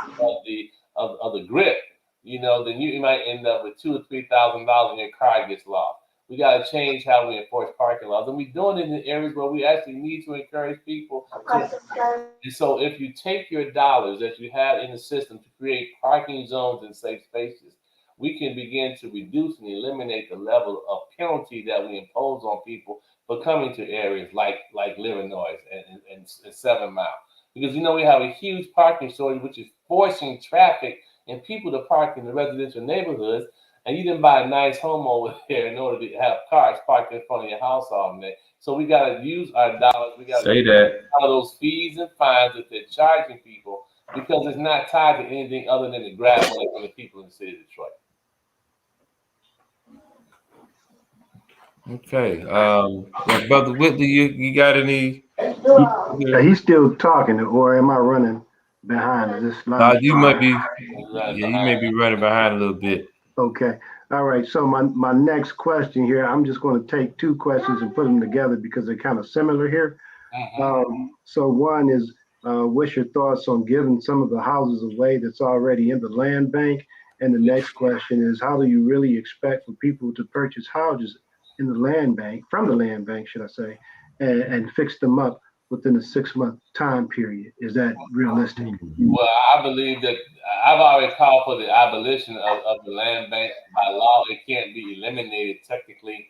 of the grip, then you might end up with $2,000 or $3,000 and your car gets lost. We got to change how we enforce parking laws. And we're doing it in areas where we actually need to encourage people. And so if you take your dollars that you have in the system to create parking zones and safe spaces, we can begin to reduce and eliminate the level of penalty that we impose on people for coming to areas like Livernois and 7 Mile. Because, we have a huge parking shortage, which is forcing traffic and people to park in the residential neighborhoods. And you didn't buy a nice home over there in order to have cars parked in front of your house all day. So we got to use our dollars. We got to say that all those fees and fines that they're charging people, because it's not tied to anything other than the grab money from the people in the city of Detroit. Okay. Brother Whitley, you got any? He's still talking, or am I running behind this line? You might be. Yeah, you may be running behind a little bit. Okay. All right. So my next question here, I'm just going to take two questions and put them together because they're kind of similar here. So one is, what's your thoughts on giving some of the houses away that's already in the land bank? And the next question is, how do you really expect for people to purchase houses in the land bank, from the land bank, should I say, and fix them up within a 6-month time period? Is that realistic? Well, I believe that I've already called for the abolition of the land bank by law. It can't be eliminated technically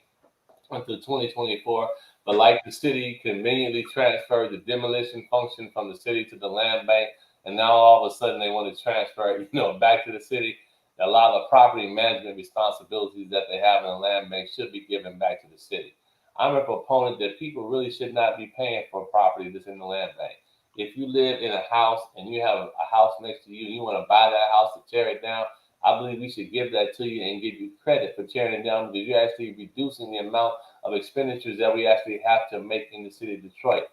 until 2024. But like the city conveniently transferred the demolition function from the city to the land bank, and now all of a sudden they want to transfer it, back to the city. A lot of property management responsibilities that they have in the land bank should be given back to the city. I'm a proponent that people really should not be paying for property that's in the land bank. If you live in a house and you have a house next to you and you want to buy that house to tear it down, I believe we should give that to you and give you credit for tearing it down, because you're actually reducing the amount of expenditures that we actually have to make in the city of Detroit.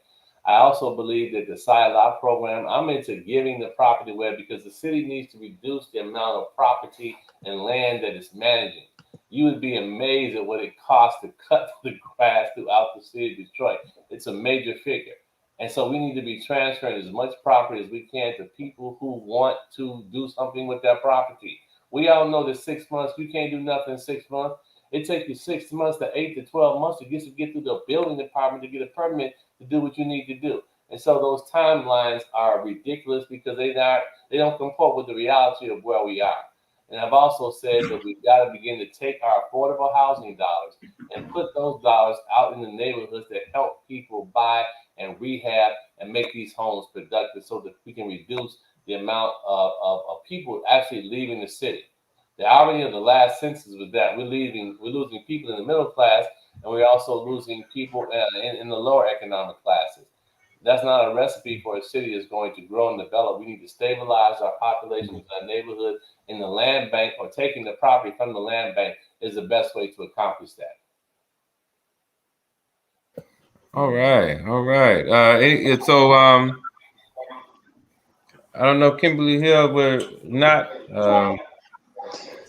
I also believe that the side lot program, I'm into giving the property away because the city needs to reduce the amount of property and land that it's managing. You would be amazed at what it costs to cut the grass throughout the city of Detroit. It's a major figure. And so we need to be transferring as much property as we can to people who want to do something with that property, We all know that 6 months, you can't do nothing in 6 months. It takes you 6 months to 8 to 12 months to get through the building department to get a permit to do what you need to do. And so those timelines are ridiculous because they don't comport with the reality of where we are. And I've also said that we've got to begin to take our affordable housing dollars and put those dollars out in the neighborhoods that help people buy and rehab and make these homes productive so that we can reduce the amount of people actually leaving the city. The irony of the last census was that we're losing people in the middle class, and we're also losing people in the lower economic classes. That's not a recipe for a city that's going to grow and develop. We need to stabilize our population in our neighborhood in the land bank, or taking the property from the land bank is the best way to accomplish that. All right. So I don't know, Kimberly Hill, we're not.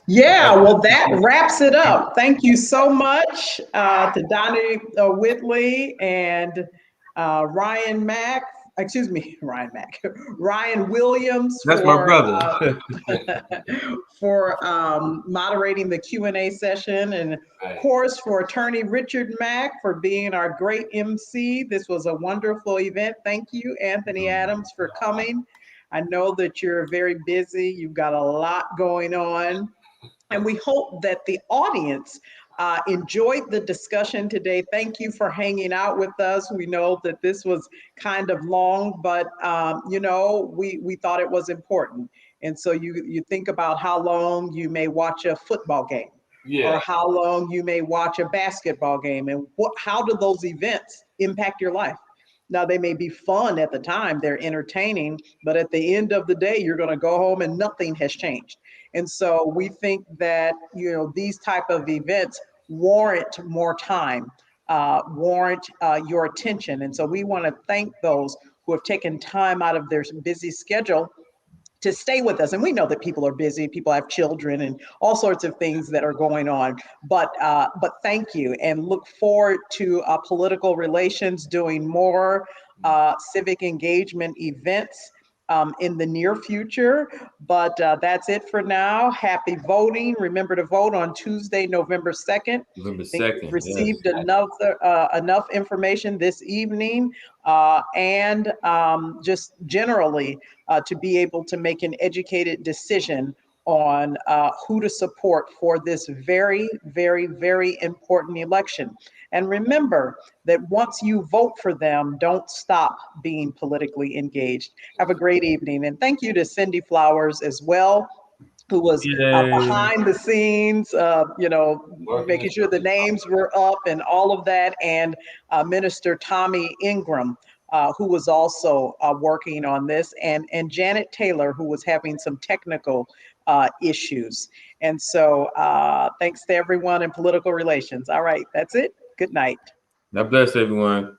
Yeah, well, that wraps it up. Thank you so much to Donnie Whitley and Ryan Williams. That's for, my brother. For moderating the Q&A session. And of course, for Attorney Richard Mack for being our great MC. This was a wonderful event. Thank you, Anthony Adams, for coming. I know that you're very busy. You've got a lot going on. And we hope that the audience enjoyed the discussion today. Thank you for hanging out with us. We know that this was kind of long, but we thought it was important. And so you think about how long you may watch a football game, or how long you may watch a basketball game, and how do those events impact your life? Now, they may be fun at the time, they're entertaining, but at the end of the day, you're going to go home and nothing has changed. And so we think that, these type of events warrant more time, warrant your attention. And so we want to thank those who have taken time out of their busy schedule to stay with us. And we know that people are busy, people have children and all sorts of things that are going on, but thank you, and look forward to political relations doing more civic engagement events in the near future. But that's it for now. Happy voting. Remember to vote on Tuesday, November 2nd. November 2nd. We've received enough information this evening, and just generally to be able to make an educated decision on who to support for this very, very, very important election. And remember that once you vote for them, don't stop being politically engaged. Have a great evening. And thank you to Cindy Flowers as well, who was behind the scenes, making sure the names were up and all of that, and Minister Tommy Ingram, who was also working on this, and Janet Taylor, who was having some technical issues. And so thanks to everyone in political relations. All right, that's it. Good night. God bless everyone.